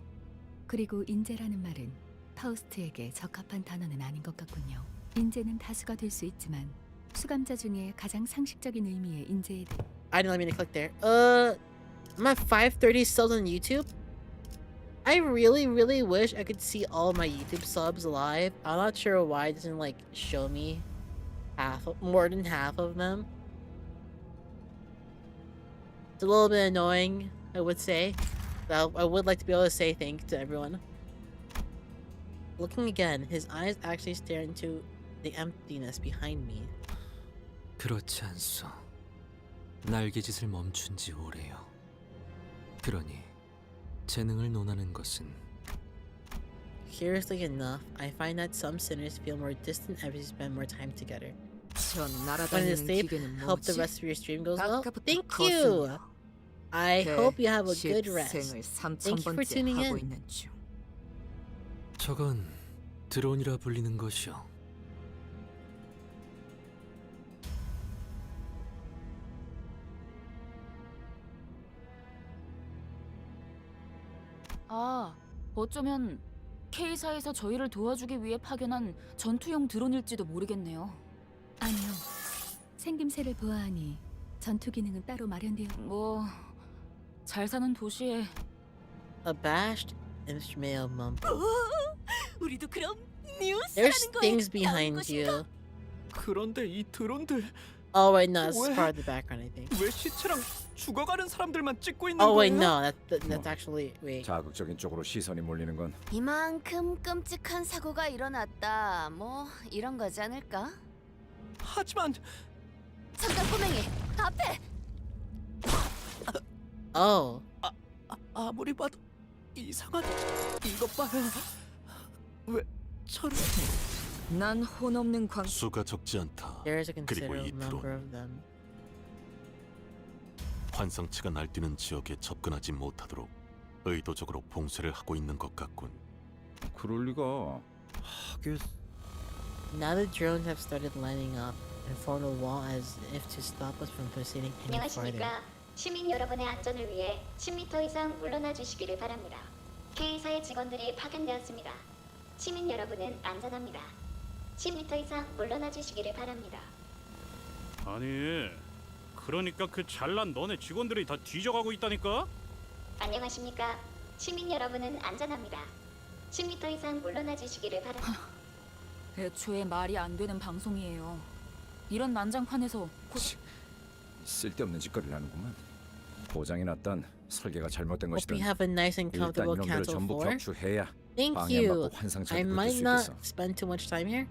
그리고 인재라는 말은 파우스트에게 적합한 단어는 아닌 것 같군요. 인재는 다수가 될 수 있지만 수감자 중에 가장 상식적인 의미의 인재에 대해 I didn't let me click there. I'm at 530 subs on YouTube. I really wish I could see all my YouTube subs live. I'm not sure why it doesn't like show me more than half of them. It's a little bit annoying, I would say. But I would like to be able to say thank you to everyone. Looking again, his eyes actually stare into the emptiness behind me. 그렇지 않소. 날개짓을 멈춘 지 오래요. 그러니 재능을 논하는 것은 Curiously enough, I find that some sinners feel more distant as we spend more time together. 전 When you 날아다니는 sleep, 기계는 hope the 뭐지? rest of your stream goes well. 아까부터 Thank you! 거슬려. I hope you have a good rest. 생을 Thank you for 3000번째 tuning 하고 in. 있는 중. 저건 드론이라 불리는 것이요. 아, 어쩌면 K사에서 저희를 도와주기 위해 파견한 전투용 드론일지도 모르겠네요. 아니요. 생김새를 보아하니 전투 기능은 따로 마련되어. 뭐 잘 사는 도시에 Abashed instrumental mumble. 우리도 그럼 There's things behind you. 그런데 이 드론들 Oh wait, no, it's 왜? part of the background, I think. 왜 시체랑 죽어가는 사람들만 찍고 있는 Oh 거예요? wait, no, that's actually wait. 자극적인 쪽으로 시선이 몰리는 건 이만큼 끔찍한 사고가 일어났다. 뭐 이런 거지 않을까? 하지만 잠깐 꼬맹이 앞에. Oh, 아무리 봐도 이상한 이것 봐요. 왜 저런 난 혼 없는 광. 수가 적지 않다. there is a 그리고 considerable 이 number 드론 of them. 환상체가 날뛰는 지역에 접근하지 못하도록 의도적으로 봉쇄를 하고 있는 것 같군. 그럴 리가. 하긴 Now the drones have started lining up and formed a wall as if to stop us from proceeding any further. 안녕하십니까. 시민 여러분의 안전을 위해 10m 이상 물러나 주시기를 바랍니다. K사의 직원들이 파견되었습니다. 시민 여러분은 안전합니다. 10m 이상 물러나 주시기를 바랍니다. 아니, 그러니까 그 잘난 너네 직원들이 다 뒤져가고 있다니까? 안녕하십니까. 시민 여러분은 안전합니다. 10m 이상 물러나 주시기를 바랍니다. 애초에 말이 안 되는 방송이에요. 이런 난장판에서 쓸데없는 짓거리를 하는구만. 고장이 났던 설계가 잘못된 Hope 것이든 you have a nice and 일단 comfortable 이놈들을 cancel 전부 4. 격추해야 Thank 방해 안 you. 받고 환상체를 I 볼 might 수 not 있겠어. spend too much time here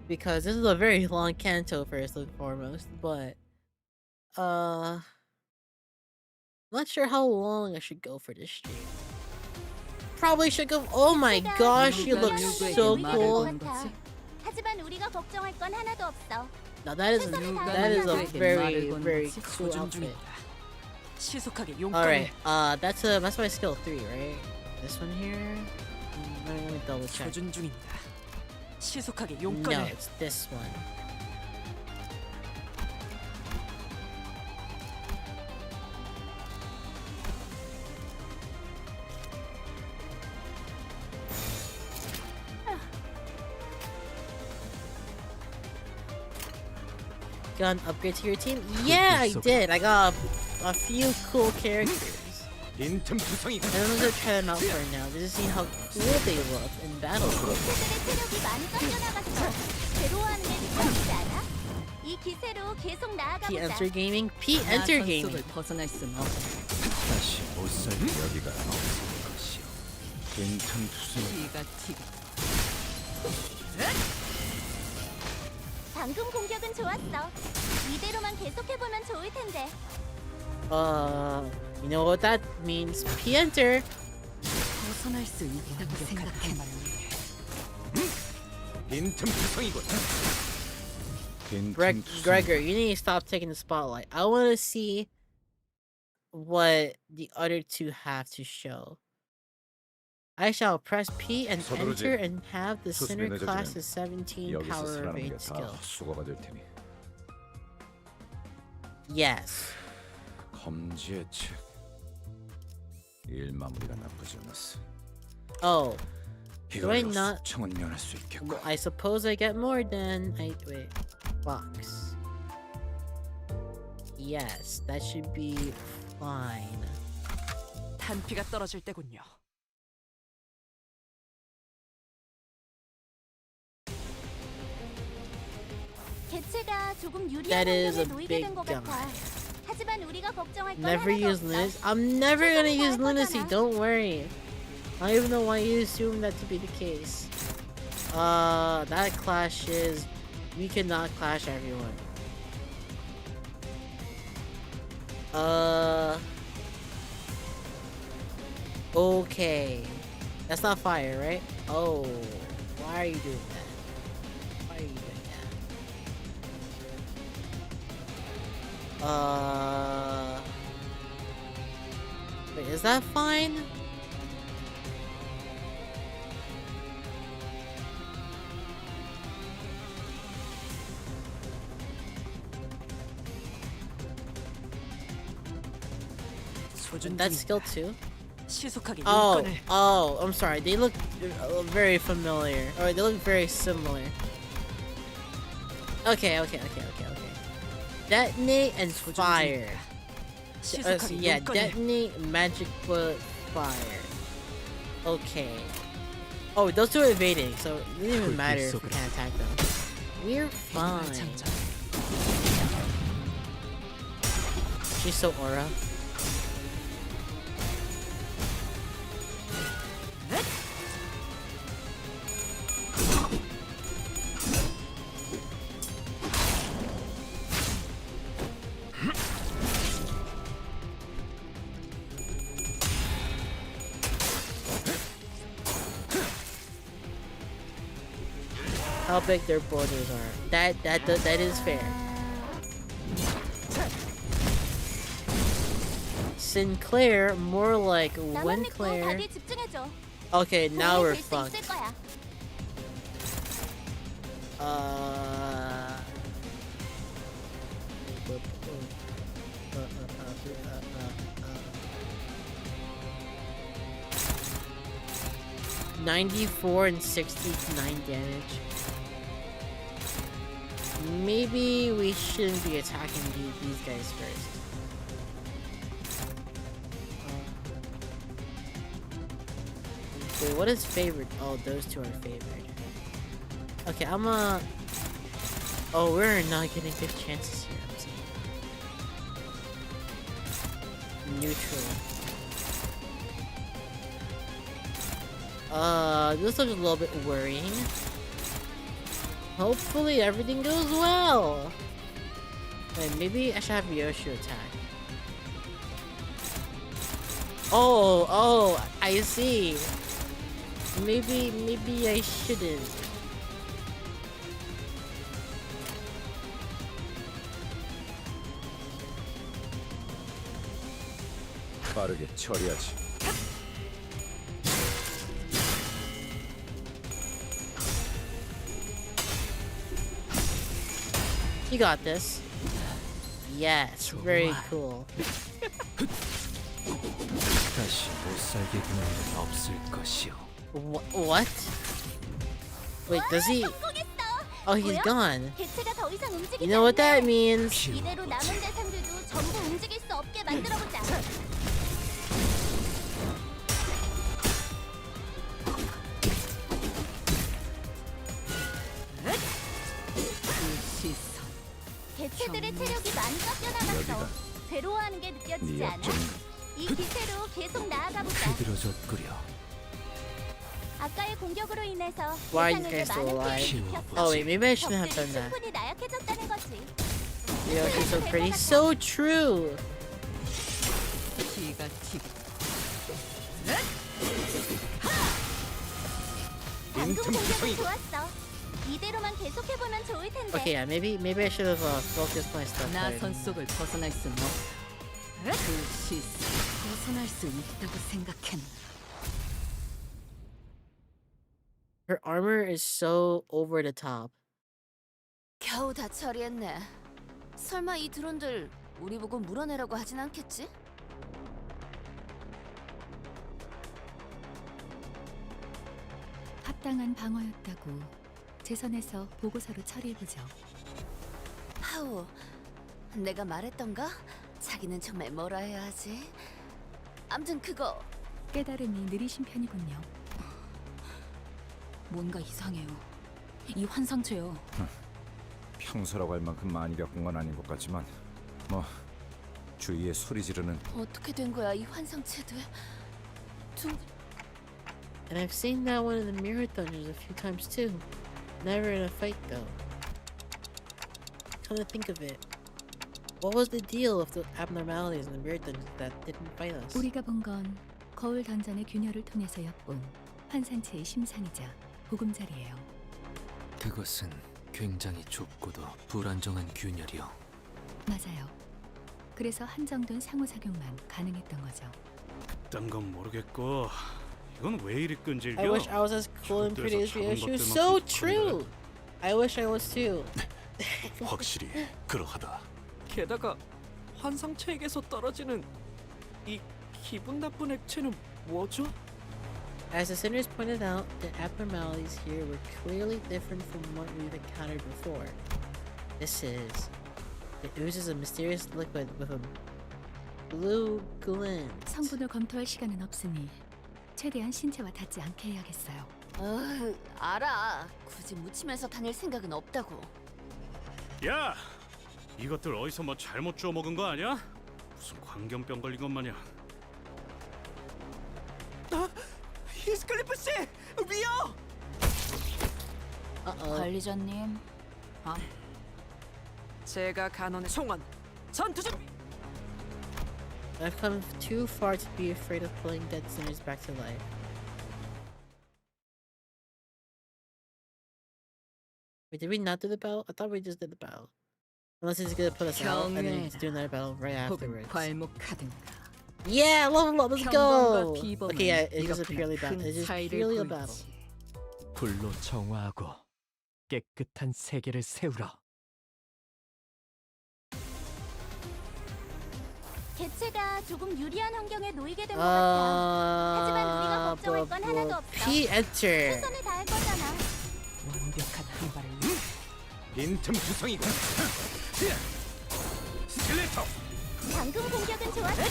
because this is a very long canto first and foremost, but not sure how long I should go for this stream. Probably should go. Oh my gosh, you look so cool. 하지만 우리가 걱정할 건 하나도 없어. Now that is a very cool outfit. 시속하게 All 용감해. right, that's my skill 3, right? This one here. Let me double check. 조준 중입니다. 시속하게 No, 용감해. it's this one. Got an upgrade to your team? Yeah, I did. I got a few cool characters. And I'm gonna try them out for now, just to see how cool they look in battle. 체력이 많이 깎여나갔어. 괴로워하는 게 느껴지지 않아? 이 기세로 계속 P 나아가보자. Enter Gaming? P Enter Gaming. 벗어날 수는 없어. 다시 못살 여기가 없을 것이요. 빈틈투성이 티가 튀고. 방금 공격은 좋았어. 이대로만 계속해보면 좋을 텐데. You know what that means? P Enter. 벗어날 수 있다고 생각해. 빈틈투성이군. Gregor, you need to stop taking the spotlight. I want to see what the other two have to show. I shall press P and 서두르지. enter and have the 수습이 center class 늦어지면 is 17 여기서 power 살아남는 evade 게 다 skill. 수고가 될 테니. Yes. 검지의 책. 일 마무리가 나쁘지 않았어. Oh. Do I 이걸로 not? 숙청은 면할 수 있겠고. Well, I suppose I get more than wait. Box. Yes, that should be fine. 단피가 떨어질 때군요. 개체가 조금 유리한 That is 환경에 a 놓이게 big 된 것 jump. 같아. 하지만 우리가 걱정할 건 Never 하나도 use 없어. lunacy. I'm never gonna 최선을 use 다할 lunacy. 거잖아. Don't worry. I don't even know why you assume that to be the case. That clashes. We cannot clash everyone. Okay. That's not fire, right? Oh. Why are you doing that? Why are you doing that? Wait, is that fine? 보여준 That's skill 중입니다. 2? 시속하게 Oh, 용건을 oh, I'm sorry. They look very familiar. Or they look very similar. Okay. Detonate and fire. 시속하게 Yeah, 용건을 detonate, magic foot, fire. Okay. Oh, those two are evading, so it doesn't even matter if we can't attack them. We're fine. She's so aura. How big their borders are. That is fair. Sinclair, more like 나만 믿고 Winclair. 다들 집중해줘. Okay, now we're 될수 fucked. 있을 거야. Uh, 94 and 69 damage. Maybe we shouldn't be attacking these guys first. Wait, what is favored? Oh, those two are favored. Okay, oh, we're not getting good chances here. I'm saying. Neutral. This looks a little bit worrying. Hopefully everything goes well. Wait, maybe I should have Yoshi attack. Oh, I see. Maybe I shouldn't. 빠르게 처리하지. You got this. Yes, very cool. 다시 못 살게 그는 일은 없을 것이오. What? Wait, does he? Oh, he's gone. 개체가 더 이상 움직이지 You know what that 않네. means? 이대로 남은 대상들도 전부 움직일 수 없게 만들어보자. 개체들의 체력이 많이 깎여나갔어. 괴로워하는 게 느껴지지 네 않아? 약점인가? 이 기세로 계속 나아가보자. 들어졌구려. 아까의 공격으로 인해서 Why are you 대상에게 guys still 많은 피해를 alive? 입혔어. Oh wait, maybe I shouldn't have done 적들이 that. 충분히 나약해졌다는 거지. Yoshi's so pretty. So true. 기가 튀고 방금 공격은 좋았어. 이대로만 계속해보면 좋을 텐데. Okay, yeah, maybe I should have focused my stuff better. 나선 속을 벗어날 수 그 시스 벗어날 수 있다고 생각했나? Her armor is so over the top. 겨우 다 처리했네. 설마 이 드론들 우리 보고 물어내라고 하진 않겠지? 합당한 방어였다고 제 선에서 보고서로 처리해보죠. 하우, 내가 말했던가? 자기는 정말 뭐라 해야 하지? 암튼 그거 깨달음이 느리신 편이군요. 뭔가 이상해요. 이 환상체요. 평소라고 할 만큼 많이 겪은 건 아닌 것 같지만 뭐 주위에 소리 지르는 어떻게 된 거야 이 환상체들? And I've seen that one in the mirror dungeons a few times too. Never in a fight though. Come to think of it, what was the deal with the abnormalities in the mirror dungeons that didn't fight us? 우리가 본 건 거울 던전의 균열을 통해서 엿본 환상체의 심상이자 보금자리예요. 그것은 굉장히 좁고도 불안정한 균열이요. 맞아요. 그래서 한정된 상호작용만 가능했던 거죠. 그딴 건 모르겠고 이건 왜 이리 끈질겨? I wish I was as cool and pretty as Yoshi. So true. I wish I was too. 확실히 그러하다. 게다가 환상체에게서 떨어지는 이 기분 나쁜 액체는 뭐죠? As the sinners pointed out, the abnormalities here were clearly different from what we've encountered before. This is... It oozes a mysterious liquid with a blue glint. 성분을 검토할 시간은 없으니 최대한 신체와 닿지 않게 해야겠어요. 알아. 굳이 묻히면서 다닐 생각은 없다고. 야! 이것들 어디서 뭐 잘못 주워 먹은 거 아니야? 무슨 광견병 걸린 것 마냥. 히스클리프 씨! 위요! 관리자님. 제가 간원의 송원. 전투 준비! I've come too far to be afraid of pulling dead sinners back to life. Wait, did we not do the battle? I thought we just did the battle. Unless he's gonna put us out and then just do another battle right afterwards. Yeah, level up, let's go! Okay, yeah, it's just a purely battle. It's just purely a battle. 불로 정화하고 깨끗한 세계를 세우라. 개체가 조금 유리한 환경에 놓이게 된 것 같아. 하지만 우리가 걱정할 건 하나도 없어. P-enter. 최선을 다할 거잖아. 완벽한 한 발을 빈틈투성이군. 스켈레토. 방금 공격은 좋았어.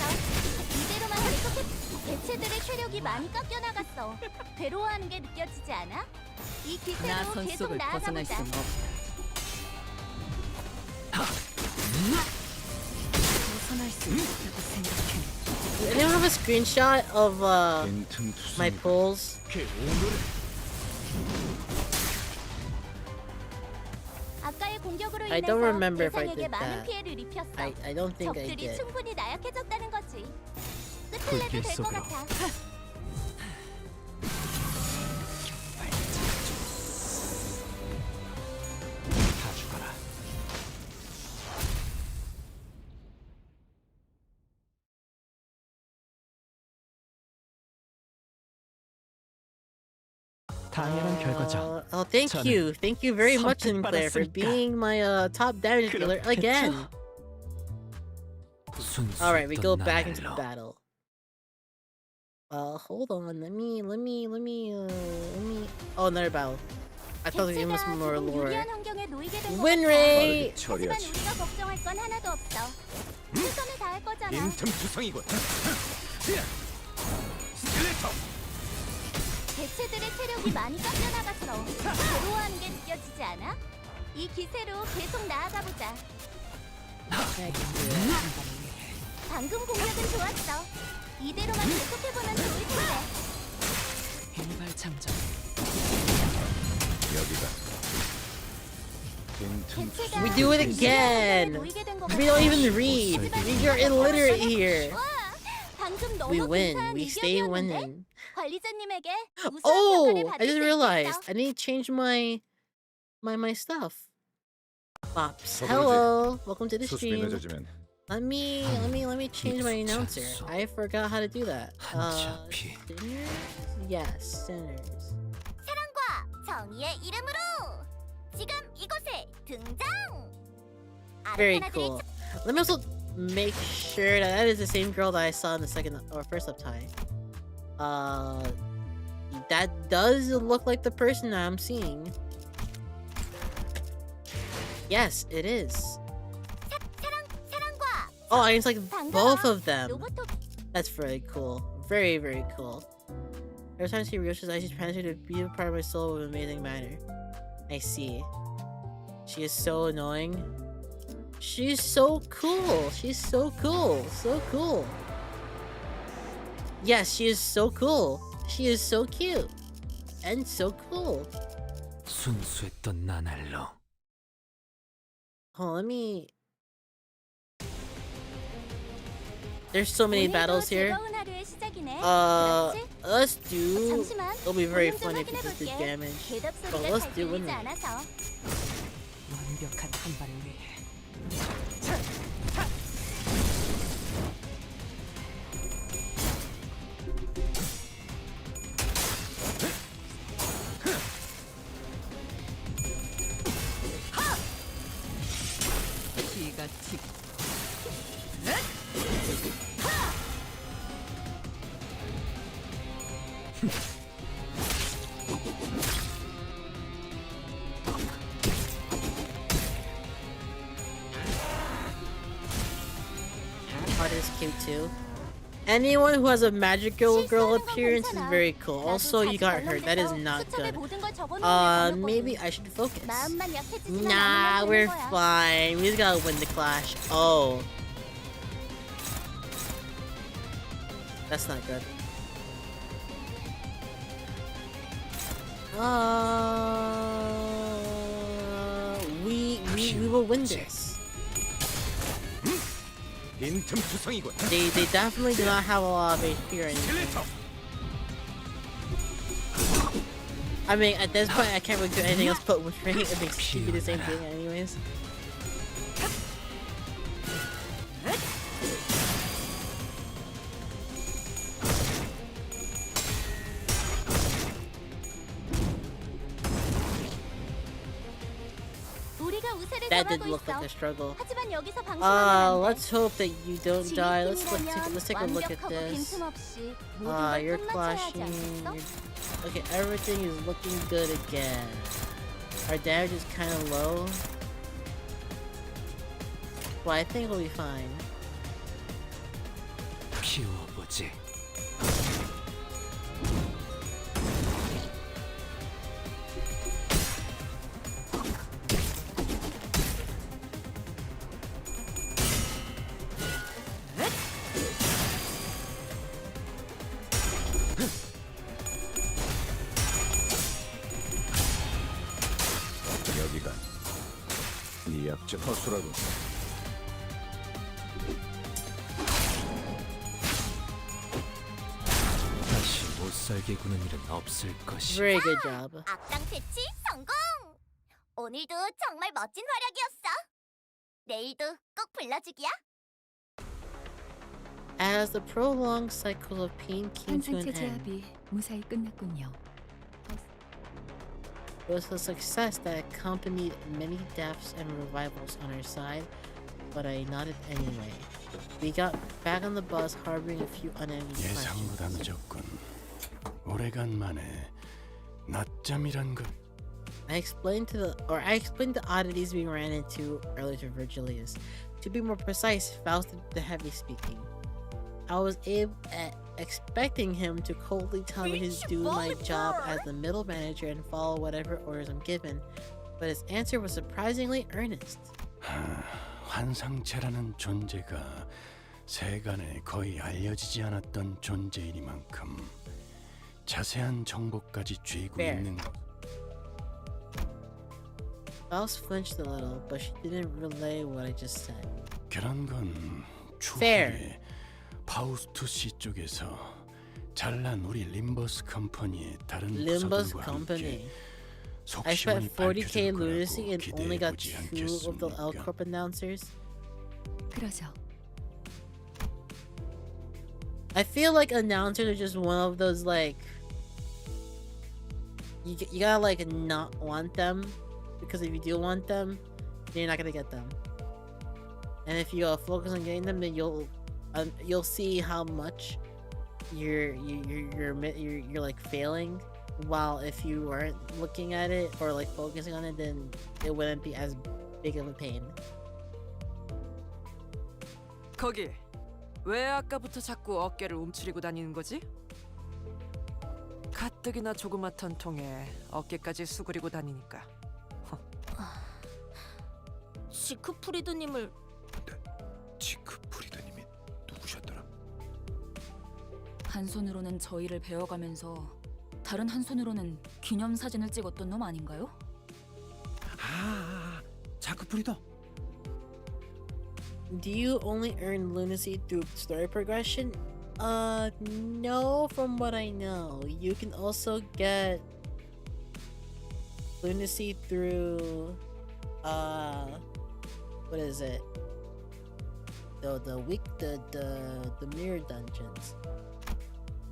이대로만 계속해. 개체들의 체력이 많이 깎여 나갔어. 괴로워하는 게 느껴지지 않아? 이 기세로 계속 나아가보자. Anyone have a screenshot of my pulls? 아까의 공격으로 I don't 인해서 remember if I 대상에게 did 많은 that. 피해를 입혔어. I don't think I 적들이 did. 충분히 나약해졌다는 거지. 끝을 내도 될 것 같아. 다 죽어라. 당연한 결과죠. Oh, thank you very much, Sinclair, for being my top damage dealer again. All right, we go back into the battle. Hold on. Let me. Oh, another battle. I thought the game was more lore. Win rate. 하지만 우리가 걱정할 건 하나도 없어. 최선을 다할 거잖아. 빈틈투성이군. 스켈레토. 개체들의 체력이 많이 깎여 나갔어. 괴로워하는 게 느껴지지 않아? 이 기세로 계속 나아가보자. 방금 공격은 좋았어. 이대로만 계속해보면 좋을 텐데. 일발 참전. 여기다. We do it again. We don't even read. You're illiterate here. We win. We stay winning. 관리자님에게 Oh, I just realized I need to change my stuff. Pops. Hello. Welcome to the stream. Let me change my announcer. I forgot how to do that. Sinners? Yes, sinners. 사랑과 정의의 이름으로 지금 이곳에 등장. Very cool. Let me also make sure that is the same girl that I saw in the second or first uptie. That does look like the person that I'm seeing. Yes, it is. Oh, it's like both of them. That's very cool. Very, very cool. Every time I see Ryoshi's eyes, she's trying to be a part of my soul in an amazing manner. I see. She is so annoying. She's so cool. She's so cool. So cool. Yes, she is so cool. She is so cute. And so cool. 순수했던 나날로. Oh, let me... There's so many battles here. Let's do... It'll be very funny if we just did damage. But let's do it. 완벽한 한 발을 위해. 기가 튀고. Artist cute too. Anyone who has a magical girl appearance is very cool. Also, you got hurt. That is not good. Maybe I should focus. Nah, we're fine. We just gotta win the clash. Oh. That's not good. We will win this. They definitely do not have a lot of HP or anything. I mean, at this point, I can't really do anything else but with ring. It makes it be the same thing anyways. That did look like a struggle. Let's hope that you don't die. Let's take a look at this. You're clashing. Okay, everything is looking good again. Our damage is kind of low. Well, I think we'll be fine. 허수라고. 다시 못 살게 구는 일은 없을 것이야. Very good job. 악당 퇴치 성공! 오늘도 정말 멋진 활약이었어. 내일도 꼭 불러주기야. As the prolonged cycle of pain came to an 환생체 end, 제압이 무사히 끝났군요. it was a success that accompanied many deaths and revivals on our side, but I nodded anyway. We got back on the bus harboring a few unanswered 예상보다 questions. 늦었군. 오래간만에 낮잠이란 것. I explained the oddities we ran into earlier to Virgilius. To be more precise, Faust did the heavy speaking. I was expecting him to coldly tell me to do my job as the middle manager and follow whatever orders I'm given, but his answer was surprisingly earnest. 환상체라는 존재가 세간에 거의 알려지지 않았던 존재이니만큼 자세한 정보까지 쥐고 있는 것. Faust flinched a little, but she didn't relay what I just said. 그런 건 Fair. 추후에 파우스투 씨 쪽에서 잘난 우리 림버스 컴퍼니의 다른 Limbus 부서들과 Company. 함께 I 속시원히 spent 40k 밝혀줄 lunacy 거라고 and only got 기대해보지 2 of the L 않겠습니까? Corp announcers. 그러죠. I feel like announcers are just one of those like you gotta like not want them, because if you do want them, then you're not gonna get them. And if you focus on getting them, then you'll see how much you're like failing. While if you weren't looking at it or like focusing on it, then it wouldn't be as big of a pain. 거기 왜 아까부터 자꾸 어깨를 움츠리고 다니는 거지? 가뜩이나 조그맣던 통에 어깨까지 수그리고 다니니까. 지크프리드님을 지크프리드님이 누구셨더라? 한 손으로는 저희를 베어가면서 다른 한 손으로는 기념사진을 찍었던 놈 아닌가요? 자크프리더. Do you only earn lunacy through story progression? No, from what I know. You can also get lunacy through what is it? The mirror dungeons.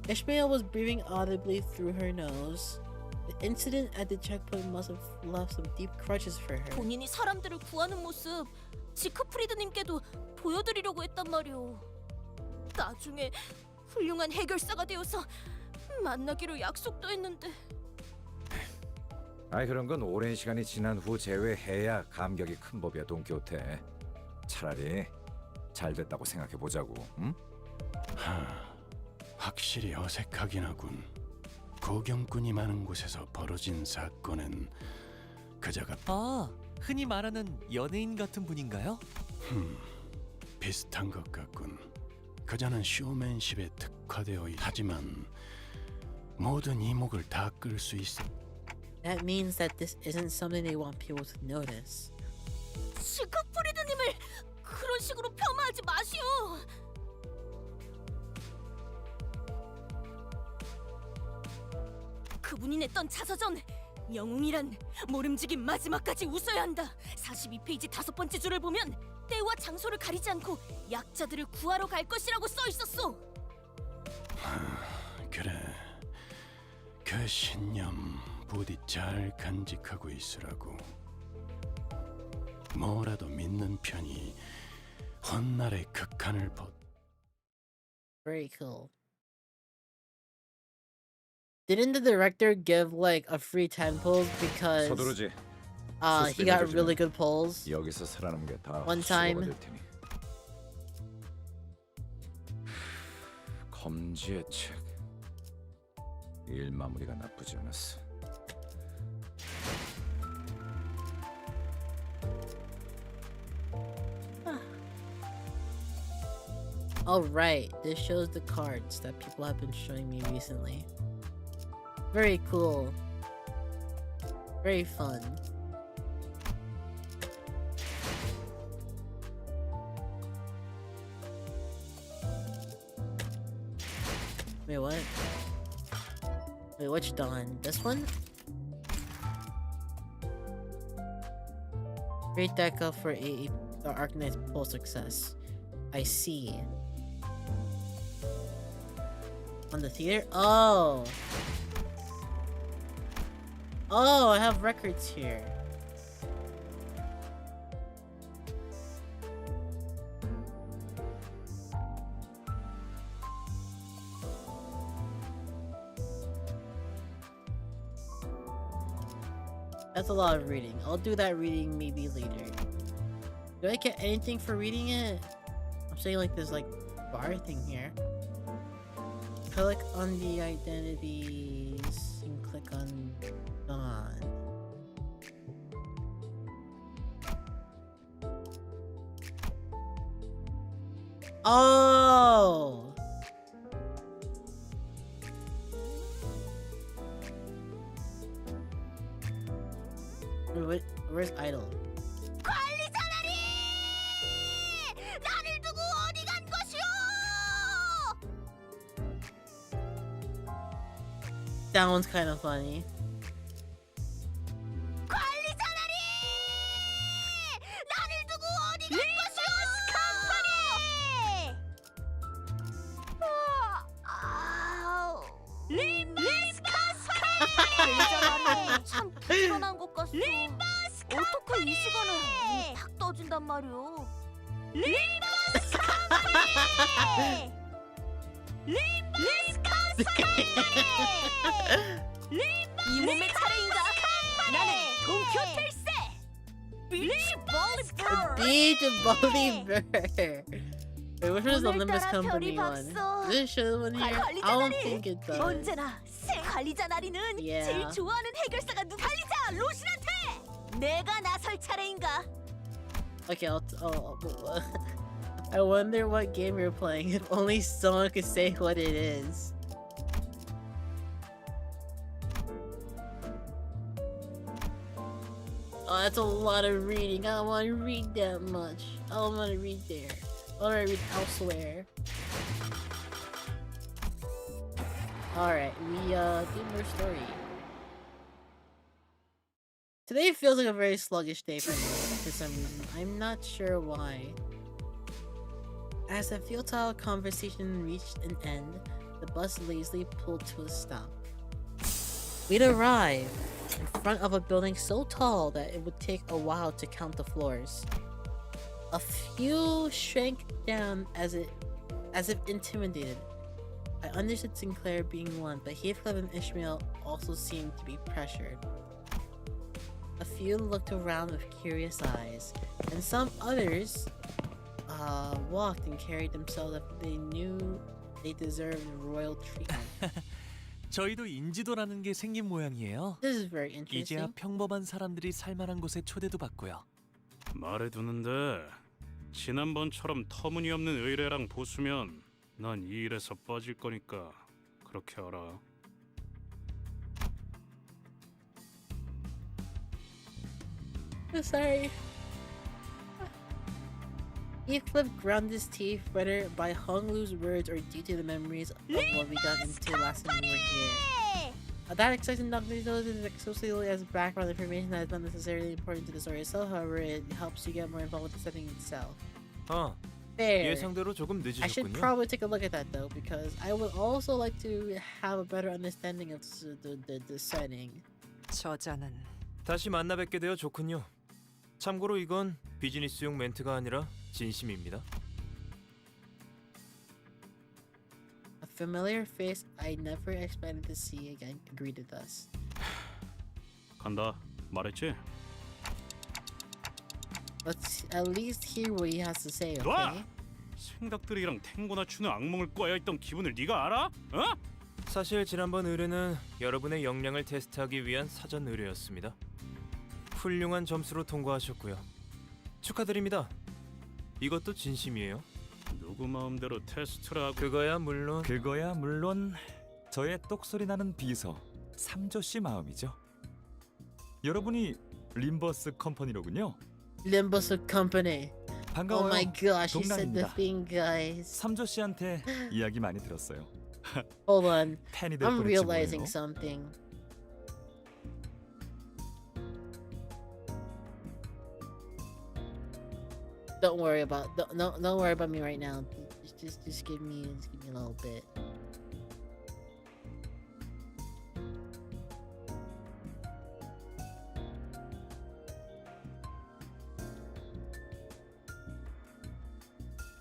Ishmael was breathing audibly through her nose. The incident at the checkpoint must have left some deep crutches for her. 본인이 사람들을 구하는 모습 지크프리드님께도 보여드리려고 했단 말이오. 나중에 훌륭한 해결사가 되어서 만나기로 약속도 했는데. 아이 그런 건 오랜 시간이 지난 후 재회해야 감격이 큰 법이야 돈키호테. 차라리 잘 됐다고 생각해 보자고. 응? 확실히 어색하긴 하군. 고경꾼이 많은 곳에서 벌어진 사건은 그자가 흔히 말하는 연예인 같은 분인가요? 비슷한 것 같군. 그자는 쇼맨십에 특화되어 하지만 모든 이목을 다 끌 수 있어. That means that this isn't something they want people to notice. 시크프리드님을 그런 식으로 폄하하지 마시오. 그분이 냈던 자서전 영웅이란 모름지기 마지막까지 웃어야 한다. 42페이지 5번째 줄을 보면 때와 장소를 가리지 않고 약자들을 구하러 갈 것이라고 써 있었어. 그래, 그 신념 부디 잘 간직하고 있으라고. 뭐라도 믿는 편이 헛날의 극한을 Very cool. Didn't the director give like a free 10 pulls because 서두르지. he got really good pulls? 여기서 살아남은 게 다 One time. 될 테니. 검지의 책. 일 마무리가 나쁘지 않았어. Oh right, this shows the cards that people have been showing me recently. Very cool. Very fun. Wait, what? Wait, which Dawn? This one? Great deck up for a Arcanite pull success. I see. On the theater? Oh! Oh, I have records here. That's a lot of reading. I'll do that reading maybe later. Do I get anything for reading it? I'm saying like there's like bar thing here. Click on the identities and click on Dawn. Oh! Wait, where's Idol? 관리자라리! 나를 두고 어디 간 것이오? That one's kind of funny. 관리자라리! 나를 두고 어디 간 것이오? 림버스 관리자라리 참 부지런한 것 같소. 어떻게 이 시간에 탁 떠진단 말이오? 림버스 컴퍼니! 림버스 컴퍼니! 이 몸의 차례인가? 나는 동키호테일세! 비치 볼리버! Beach Volleyball! Wait, which was the Limbus Company one? Does it show the one here? I don't think it does. 언제나 새 관리자 나리는 Yeah. 제일 좋아하는 해결사가 누? 관리자 로신한테 내가 나설 차례인가? Okay, I wonder what game you're playing. If only someone could say what it is. Oh, that's a lot of reading. I don't want to read that much. I don't want to read there. I want to read elsewhere. Alright, we do more story. Today feels like a very sluggish day for me for some reason. I'm not sure why. As the futile conversation reached an end, the bus lazily pulled to a stop. We'd arrived in front of a building so tall that it would take a while to count the floors. A few shrank down as if intimidated. I understood Sinclair being one, but Heathcliff and Ishmael also seemed to be pressured. A few looked around with curious eyes, and some others walked and carried themselves as if they knew they deserved royal treatment. 저희도 인지도라는 게 생긴 모양이에요. This is very 이제야 interesting. 평범한 사람들이 살만한 곳에 초대도 받고요. 말해두는데 지난번처럼 터무니없는 의뢰랑 보수면 난 이 일에서 빠질 거니까 그렇게 알아. Sorry. Heathcliff ground his teeth, whether by Hung Lu's words or due to the memories of what we got into last time we were here. That exciting doctor knows is associated as background information that is not necessarily important to the story itself. However, it helps you get more involved with the setting itself. Fair. 예상대로 조금 I should 늦으셨군요. probably take a look at that though, because I would also like to have a better understanding of the setting. 저자는 다시 만나 뵙게 되어 좋군요. 참고로 이건 비즈니스용 멘트가 아니라 진심입니다. A familiar face I never expected to see again greeted us. 간다. 말했지? Let's at least hear what he has to say, 놔! okay? 생각들이랑 탱고나 추는 악몽을 꿔야했던 기분을 네가 알아? 어? 사실 지난번 의뢰는 여러분의 역량을 테스트하기 위한 사전 의뢰였습니다. 훌륭한 점수로 통과하셨고요. 축하드립니다. 이것도 진심이에요. 누구 마음대로 테스트를 하고 그거야 물론 저의 똑소리 나는 비서 삼조 씨 마음이죠. 여러분이 림버스 컴퍼니로군요. Limbus Company. 반가워요. Oh my gosh, he said the 동남입니다. thing, guys. 삼조 씨한테 이야기 많이 들었어요. Hold on. 팬이 될 I'm 뻔했지 realizing 뭐예요. something. Don't worry about don't worry about me right now. Just give me a little bit.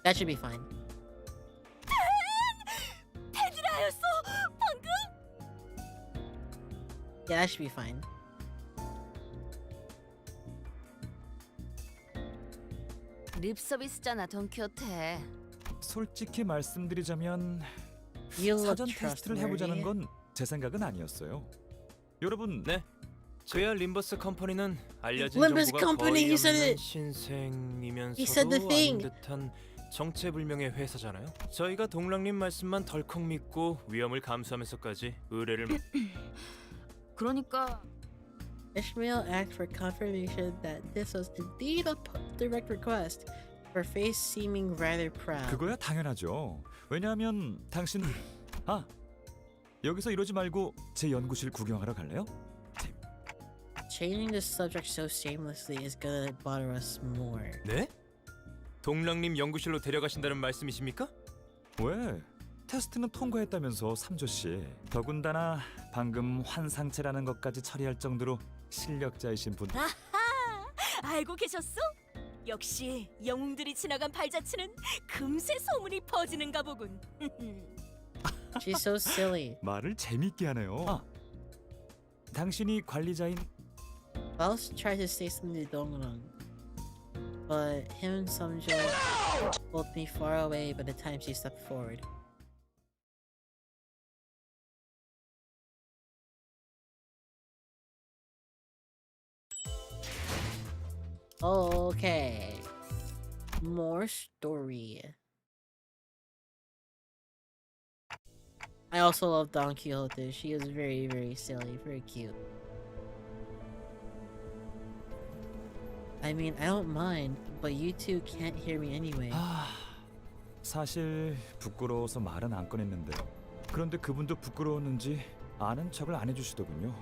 That should be fine. 팬이라였어 방금? Yeah, that should be fine. 립 서비스잖아 돈키호테. 솔직히 말씀드리자면 You look 사전 테스트를 해보자는 trustworthy. 건 제 생각은 아니었어요. 여러분, 네. 그야 림버스 컴퍼니는 알려진 Limbus 정보가 Company, 거의 he said 없는 it. He said the 신생이면서도 아닌 thing. 듯한 정체불명의 회사잖아요. 저희가 동랑님 말씀만 덜컥 믿고 위험을 감수하면서까지 의뢰를 그러니까 Ishmael asked for confirmation that this was indeed a direct request, her face seeming rather proud. 그거야 당연하죠. 왜냐하면 당신 여기서 이러지 말고 제 연구실 구경하러 갈래요? Changing the subject so shamelessly is gonna bother us more. 네? 동랑님 연구실로 데려가신다는 말씀이십니까? 왜? 테스트는 통과했다면서 삼조 씨. 더군다나 방금 환상체라는 것까지 처리할 정도로 실력자이신 분. 아하! 알고 계셨어? 역시 영웅들이 지나간 발자취는 금세 소문이 퍼지는가 보군. She's so silly. 말을 재밌게 하네요. 당신이 관리자인 Wells tried to say something to Dongrang, but him and Samjo pulled me far away by the time she stepped forward. Okay. More story. I also love Don Quixote. She is very, very silly, very cute. I mean, I don't mind, but you two can't hear me anyway. 사실 부끄러워서 말은 안 꺼냈는데 그런데 그분도 부끄러웠는지 아는 척을 안 해주시더군요.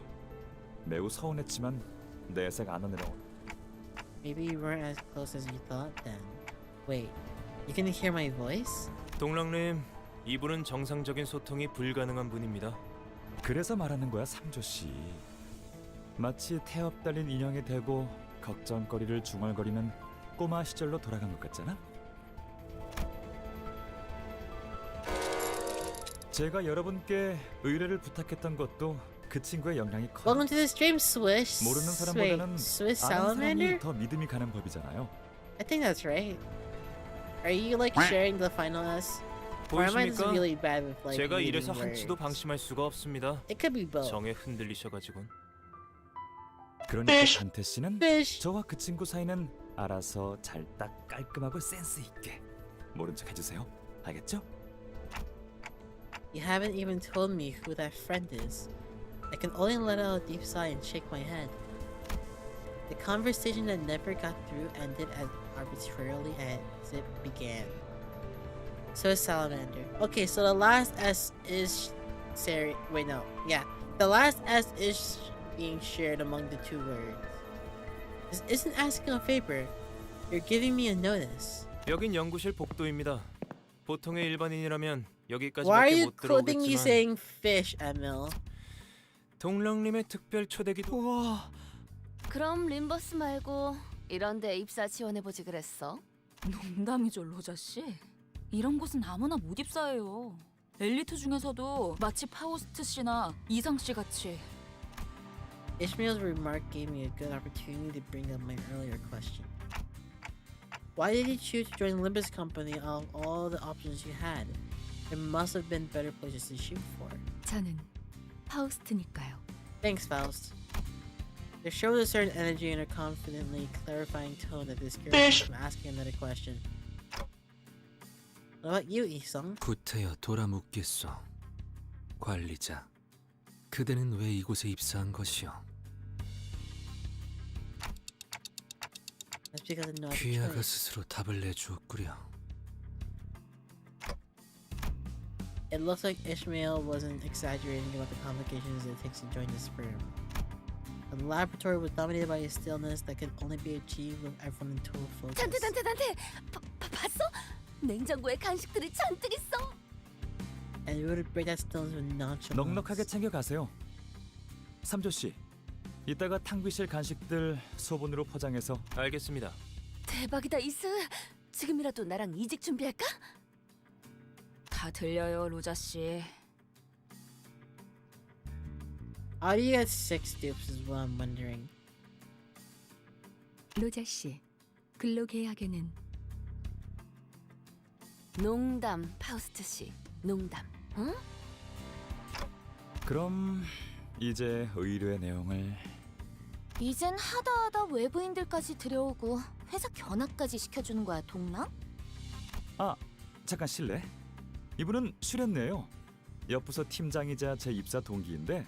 매우 서운했지만 내색 안 하느라. Maybe you weren't as close as you thought then. Wait, you can hear my voice? 동랑님, 이분은 정상적인 소통이 불가능한 분입니다. 그래서 말하는 거야 삼조 씨. 마치 태엽 달린 인형에 대고 걱정거리를 중얼거리는 꼬마 시절로 돌아간 것 같잖아. 제가 여러분께 의뢰를 부탁했던 것도 그 친구의 영향이 커요. Welcome to the stream, Swish. 모르는 사람보다는 Swiss 아는 사람이 salamander? 더 믿음이 가는 법이잖아요. I think that's right. Are you like sharing the final S? Or am I just 보이십니까? really bad with like 제가 reading 이래서 words? 한치도 방심할 수가 없습니다. It could be both. 정에 흔들리셔가지군. 그러니까 단테 씨는 Fish. 저와 그 친구 사이는 알아서 잘 딱 깔끔하고 센스 있게 모른 척 해주세요. 알겠죠? You haven't even told me who that friend is. I can only let out a deep sigh and shake my head. The conversation that never got through ended as arbitrarily as it began. So is salamander. Okay, so the last S is Sari. Wait, no. Yeah, the last S is being shared among the two words. This isn't asking a favor. You're giving me a notice. 여긴 연구실 복도입니다. 보통의 일반인이라면 Why are 여기까지밖에 you 못 quoting me 들어오겠지만 saying fish, Emil? 동랑님의 특별 초대기도. 우와. 그럼 림버스 말고 이런 데 입사 지원해보지 그랬어? 농담이죠, 로자 씨. 이런 곳은 아무나 못 입사해요. 엘리트 중에서도 마치 파우스트 씨나 이상 씨 같이. Ishmael's remark gave me a good opportunity to bring up my earlier question. Why did you choose to join Limbus company out of all the options you had? There must have been better places to shoot for. 저는 파우스트니까요. Thanks, Faust. There showed a certain energy in her confidently clarifying tone that discouraged me from asking another question. What about you, Isung? 구태여 돌아묻겠소. 관리자, 그대는 왜 이곳에 입사한 것이오? That's because of no other 귀하가 choice. 스스로 답을 내주었구려. It looks like Ishmael wasn't exaggerating about the complications it takes to join this firm. The laboratory was dominated by a stillness that could only be achieved with everyone in total focus. 단테 봤어? 냉장고에 간식들이 잔뜩 있어. And we would break that stillness with nonchalance. 넉넉하게 챙겨가세요. 삼조 씨, 이따가 탕비실 간식들 소분으로 포장해서. 알겠습니다. 대박이다 이스. 지금이라도 나랑 이직 준비할까? 다 들려요, 로자 씨. How do you get 6 dupes is what I'm wondering. 로자 씨, 근로 계약에는 농담, 파우스트 씨. 농담. 응? 그럼 이제 의뢰 내용을. 이젠 하다 외부인들까지 들여오고 회사 견학까지 시켜주는 거야, 동랑? 아, 잠깐 실례. 이분은 수련네요. 옆부서 팀장이자 제 입사 동기인데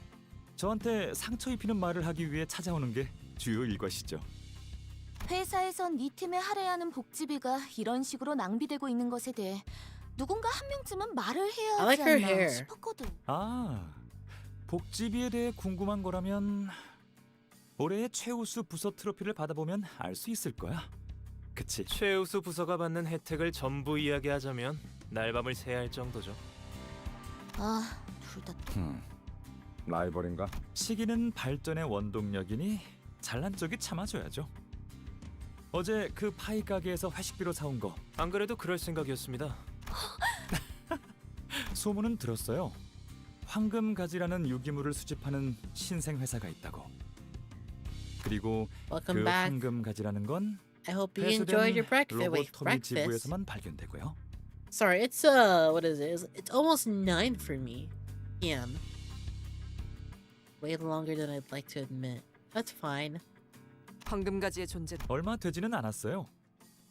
저한테 상처 입히는 말을 하기 위해 찾아오는 게 주요 일과시죠. 회사에선 네 팀에 할애야 하는 복지비가 이런 식으로 낭비되고 있는 것에 대해 누군가 한 명쯤은 말을 해야 I 하지 like her 않나 hair. 싶었거든. 아, 복지비에 대해 궁금한 거라면 올해의 최우수 부서 트로피를 받아보면 알 수 있을 거야. 그치? 최우수 부서가 받는 혜택을 전부 이야기하자면 날밤을 새야 할 정도죠. 아, 둘 다 라이벌인가? 시기는 발전의 원동력이니 잘난 쪽이 참아줘야죠. 어제 그 파이 가게에서 회식비로 사온 거. 안 그래도 그럴 생각이었습니다. 소문은 들었어요. 황금가지라는 유기물을 수집하는 신생 회사가 있다고. 그리고 Welcome 그 back. 황금가지라는 건 I hope you enjoyed your breakfast. Wait, 로보토미 breakfast? 지부에서만 발견되고요. Sorry, it's what is it? It's almost 9 for me. PM. Way longer than I'd like to admit. That's fine. 황금가지의 존재. 얼마 되지는 않았어요.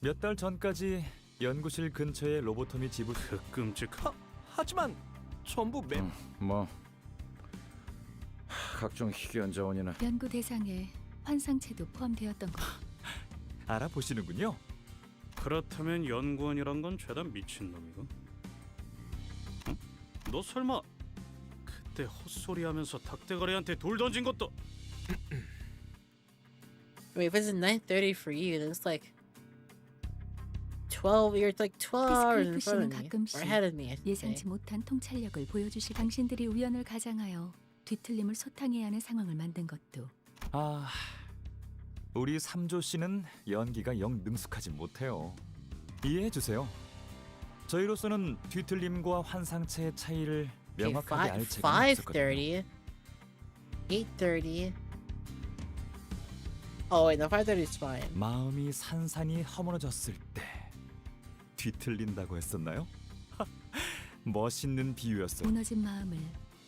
몇 달 전까지 연구실 근처의 로보토미 지부. 그 끔찍한. 하지만 전부 뭐 각종 희귀한 자원이나 연구 대상에 환상체도 포함되었던 거. 알아보시는군요. 그렇다면 연구원이란 건 죄다 미친놈이고. 응? 너 설마 그때 헛소리하면서 닭대가리한테 돌 던진 것도. Wait, if it's 9:30 for you, then it's like 12. You're like 12 hours in 피스크리프 front 씨는 of me, 가끔씩 or ahead of me. I should say. 예상치 못한 통찰력을 보여주실 당신들이 우연을 가장하여 뒤틀림을 소탕해야 하는 상황을 만든 것도. 아, 우리 삼조 씨는 연기가 영 능숙하지 못해요. 이해해 주세요. 저희로서는 뒤틀림과 환상체의 차이를 Okay, 명확하게 알 재간은 없었거든요. 5:30, 8:30. Oh wait, no, 5:30 is fine. 마음이 산산이 허물어졌을 때 뒤틀린다고 했었나요? 멋있는 비유였어요. 무너진 마음을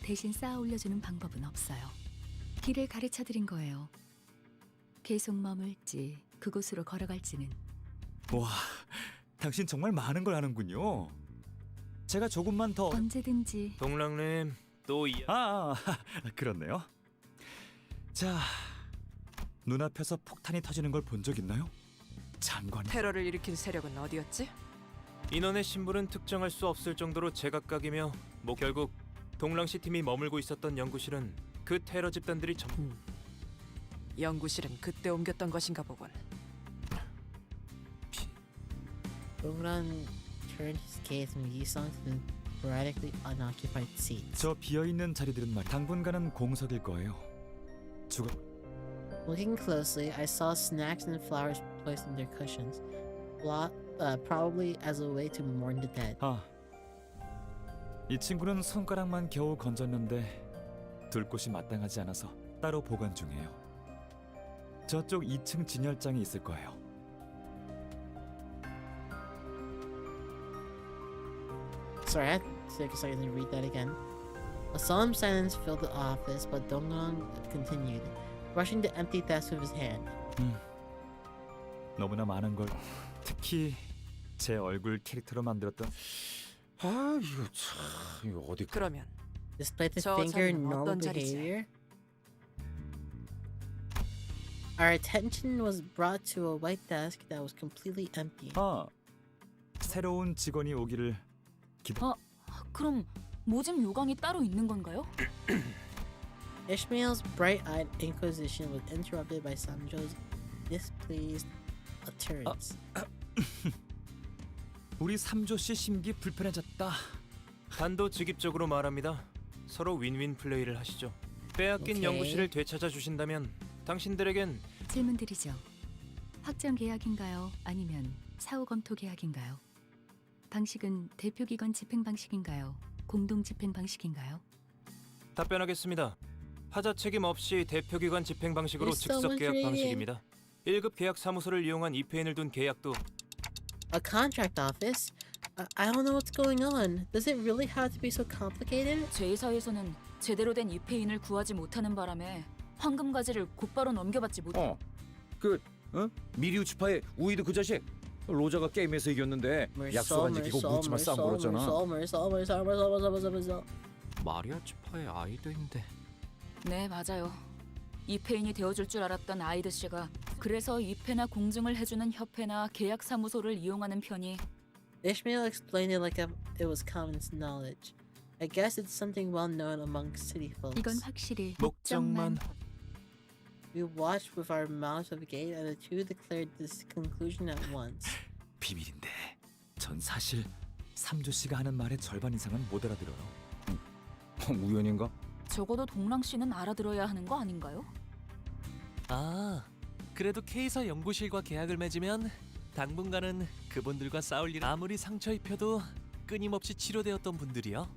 대신 쌓아 올려주는 방법은 없어요. 길을 가르쳐 드린 거예요. 계속 머물지 그곳으로 걸어갈지는. 와, 당신 정말 많은 걸 아는군요. 제가 조금만 더 언제든지. 동랑님 또 그렇네요. 자, 눈앞에서 폭탄이 터지는 걸 본 적 있나요? 장관이. 테러를 일으킨 세력은 어디였지? 인원의 신분은 특정할 수 없을 정도로 제각각이며 결국 동랑시 팀이 머물고 있었던 연구실은 그 테러 집단들이 연구실은 그때 옮겼던 것인가 보군. Dongran turned his gaze from Yisong to the sporadically unoccupied seats. 저 비어 있는 자리들은 말 당분간은 공석일 거예요. Looking closely, I saw snacks and flowers placed in their cushions, probably as a way to mourn the dead. 이 친구는 손가락만 겨우 건졌는데 둘 곳이 마땅하지 않아서 따로 보관 중이에요. 저쪽 2층 진열장에 있을 거예요. Sorry, I had to take a second to read that again. A solemn silence filled the office, but Dongran continued, brushing the empty desk with his hand. 너무나 많은 걸, 특히 제 얼굴 캐릭터로 만들었던. 이거 참, 이거 어디? 그러면 Despite the 저 finger 자리는 normal 어떤 자리지? behavior, our attention was brought to a white desk that was completely empty. 새로운 직원이 오기를 그럼 모집 요강이 따로 있는 건가요? Ishmael's bright-eyed inquisition was interrupted by Samjo's displeased utterance. 우리 삼조 씨 심기 불편해졌다. 단도직입적으로 말합니다. 서로 윈윈 플레이를 하시죠. 빼앗긴 오케이. 연구실을 되찾아 주신다면 당신들에겐 질문드리죠. 확정 계약인가요? 아니면 사후 검토 계약인가요? 방식은 대표 기관 집행 방식인가요? 공동 집행 방식인가요? 답변하겠습니다. 하자 책임 없이 대표 기관 집행 방식으로 You're so 즉석 계약 much 방식입니다. 1급 계약 사무소를 이용한 EPN을 둔 계약도 A contract office? I don't know what's going on. Does it really have to be so complicated? 제 회사에서는 제대로 된 입회인을 구하지 못하는 바람에 황금 가지를 곧바로 넘겨받지 못해. 미리우 주파의 우이드 그 자식 로저가 게임에서 이겼는데 약속한 지 기고 묻지마 싸움 걸었잖아. 마리아 치파의 아이드인데. 네, 맞아요. 입회인이 되어줄 줄 알았던 아이드 씨가 그래서 입회나 공증을 해주는 협회나 계약 사무소를 이용하는 편이. Ishmael explained it like it was common knowledge. I guess it's something well known among city folks. 이건 확실히 목적만. We watched with our mouths agape, and the two declared this conclusion at once. 비밀인데 전 사실 삼조 씨가 하는 말의 절반 이상은 못 알아들어요. 우연인가? 적어도 동랑 씨는 알아들어야 하는 거 아닌가요? 그래도 K사 연구실과 계약을 맺으면 당분간은 그분들과 싸울 일 아무리 상처 입혀도 끊임없이 치료되었던 분들이요.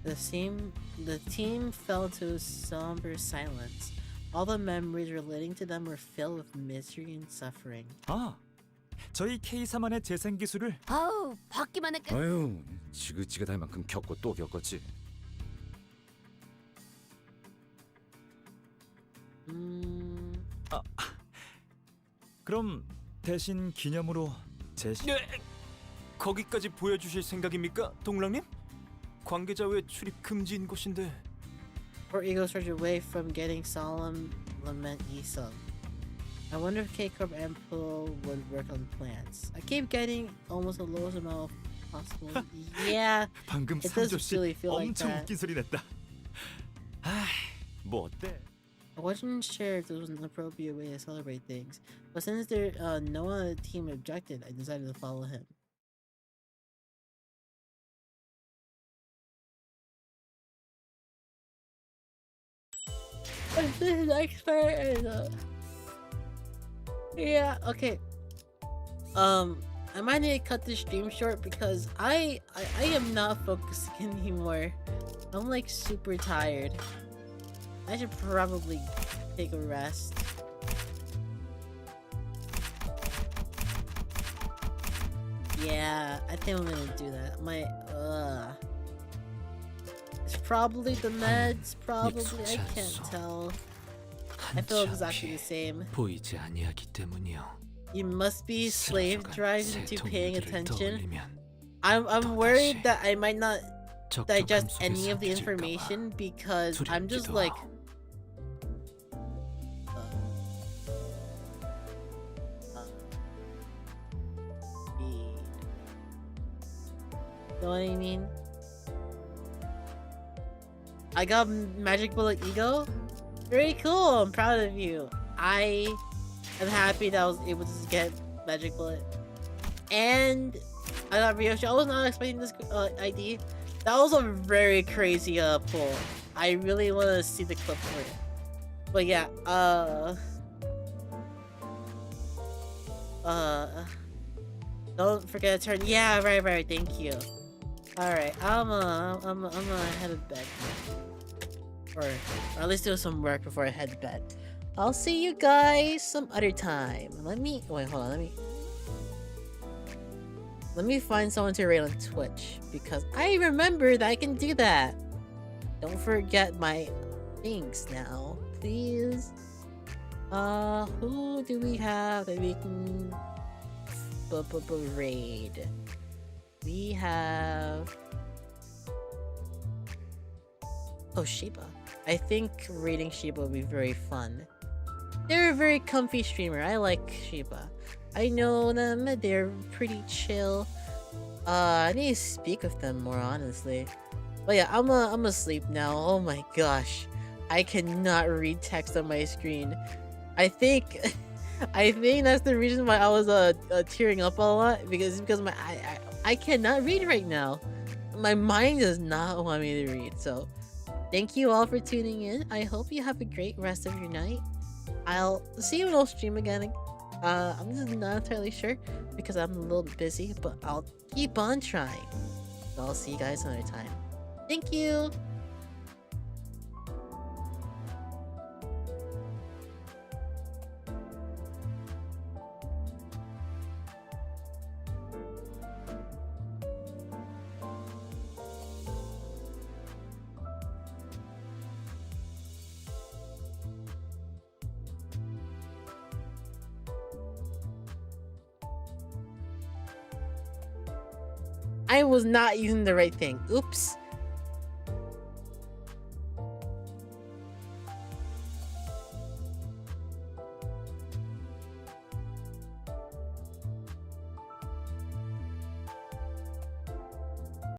The team fell to a somber silence. All the memories relating to them were filled with misery and suffering. 저희 K사만의 재생 기술을 아우 받기만 했겠. 아유, 지긋지긋할 만큼 겪고 또 겪었지. 그럼 대신 기념으로 거기까지 보여주실 생각입니까, 동랑님? 관계자 외 출입 금지인 곳인데. Poor ego started away from getting solemn lament Esau. I wonder if K-Corp Ample would work on plans. I keep getting almost the lowest amount possible. Yeah, 방금 it does 삼조 씨 really feel like 엄청 that. 웃긴 소리 냈다. 뭐 어때? I wasn't sure if this was an appropriate way to celebrate things, but since no one on the team objected, I decided to follow him. This is expert. Yeah, okay. I might need to cut this stream short because I am not focusing anymore. I'm like super tired. I should probably take a rest. Yeah, I think I'm gonna do that. It's probably the meds, probably. I can't tell. I feel exactly the same. 보이지 아니하기 때문이요. You must be slave driving to paying attention. I'm worried that I might not digest any of the information because I'm just like know what I mean? I got Magic Bullet Ego. Very cool. I'm proud of you. I am happy that I was able to get Magic Bullet. And I got Ryoshi. I was not expecting this ID. That was a very crazy pull. I really want to see the clip for it. But yeah, don't forget to turn. Yeah, right. Thank you. All right, I'm gonna head to bed, or at least do some work before I head to bed. I'll see you guys some other time. Let me wait. Hold on. Let me find someone to raid on Twitch because I remember that I can do that. Don't forget my things now, please. Who do we have that we can raid? We have Shiba. I think raiding Shiba would be very fun. They're a very comfy streamer. I like Shiba. I know them. They're pretty chill. I need to speak with them more honestly. But yeah, I'm asleep now. Oh my gosh, I cannot read text on my screen. I think that's the reason why I was tearing up a lot because I cannot read right now. My mind does not want me to read. So thank you all for tuning in. I hope you have a great rest of your night. I'll see you when I'll stream again. I'm just not entirely sure because I'm a little bit busy, but I'll keep on trying. So I'll see you guys another time. Thank you. I was not using the right thing. Oops.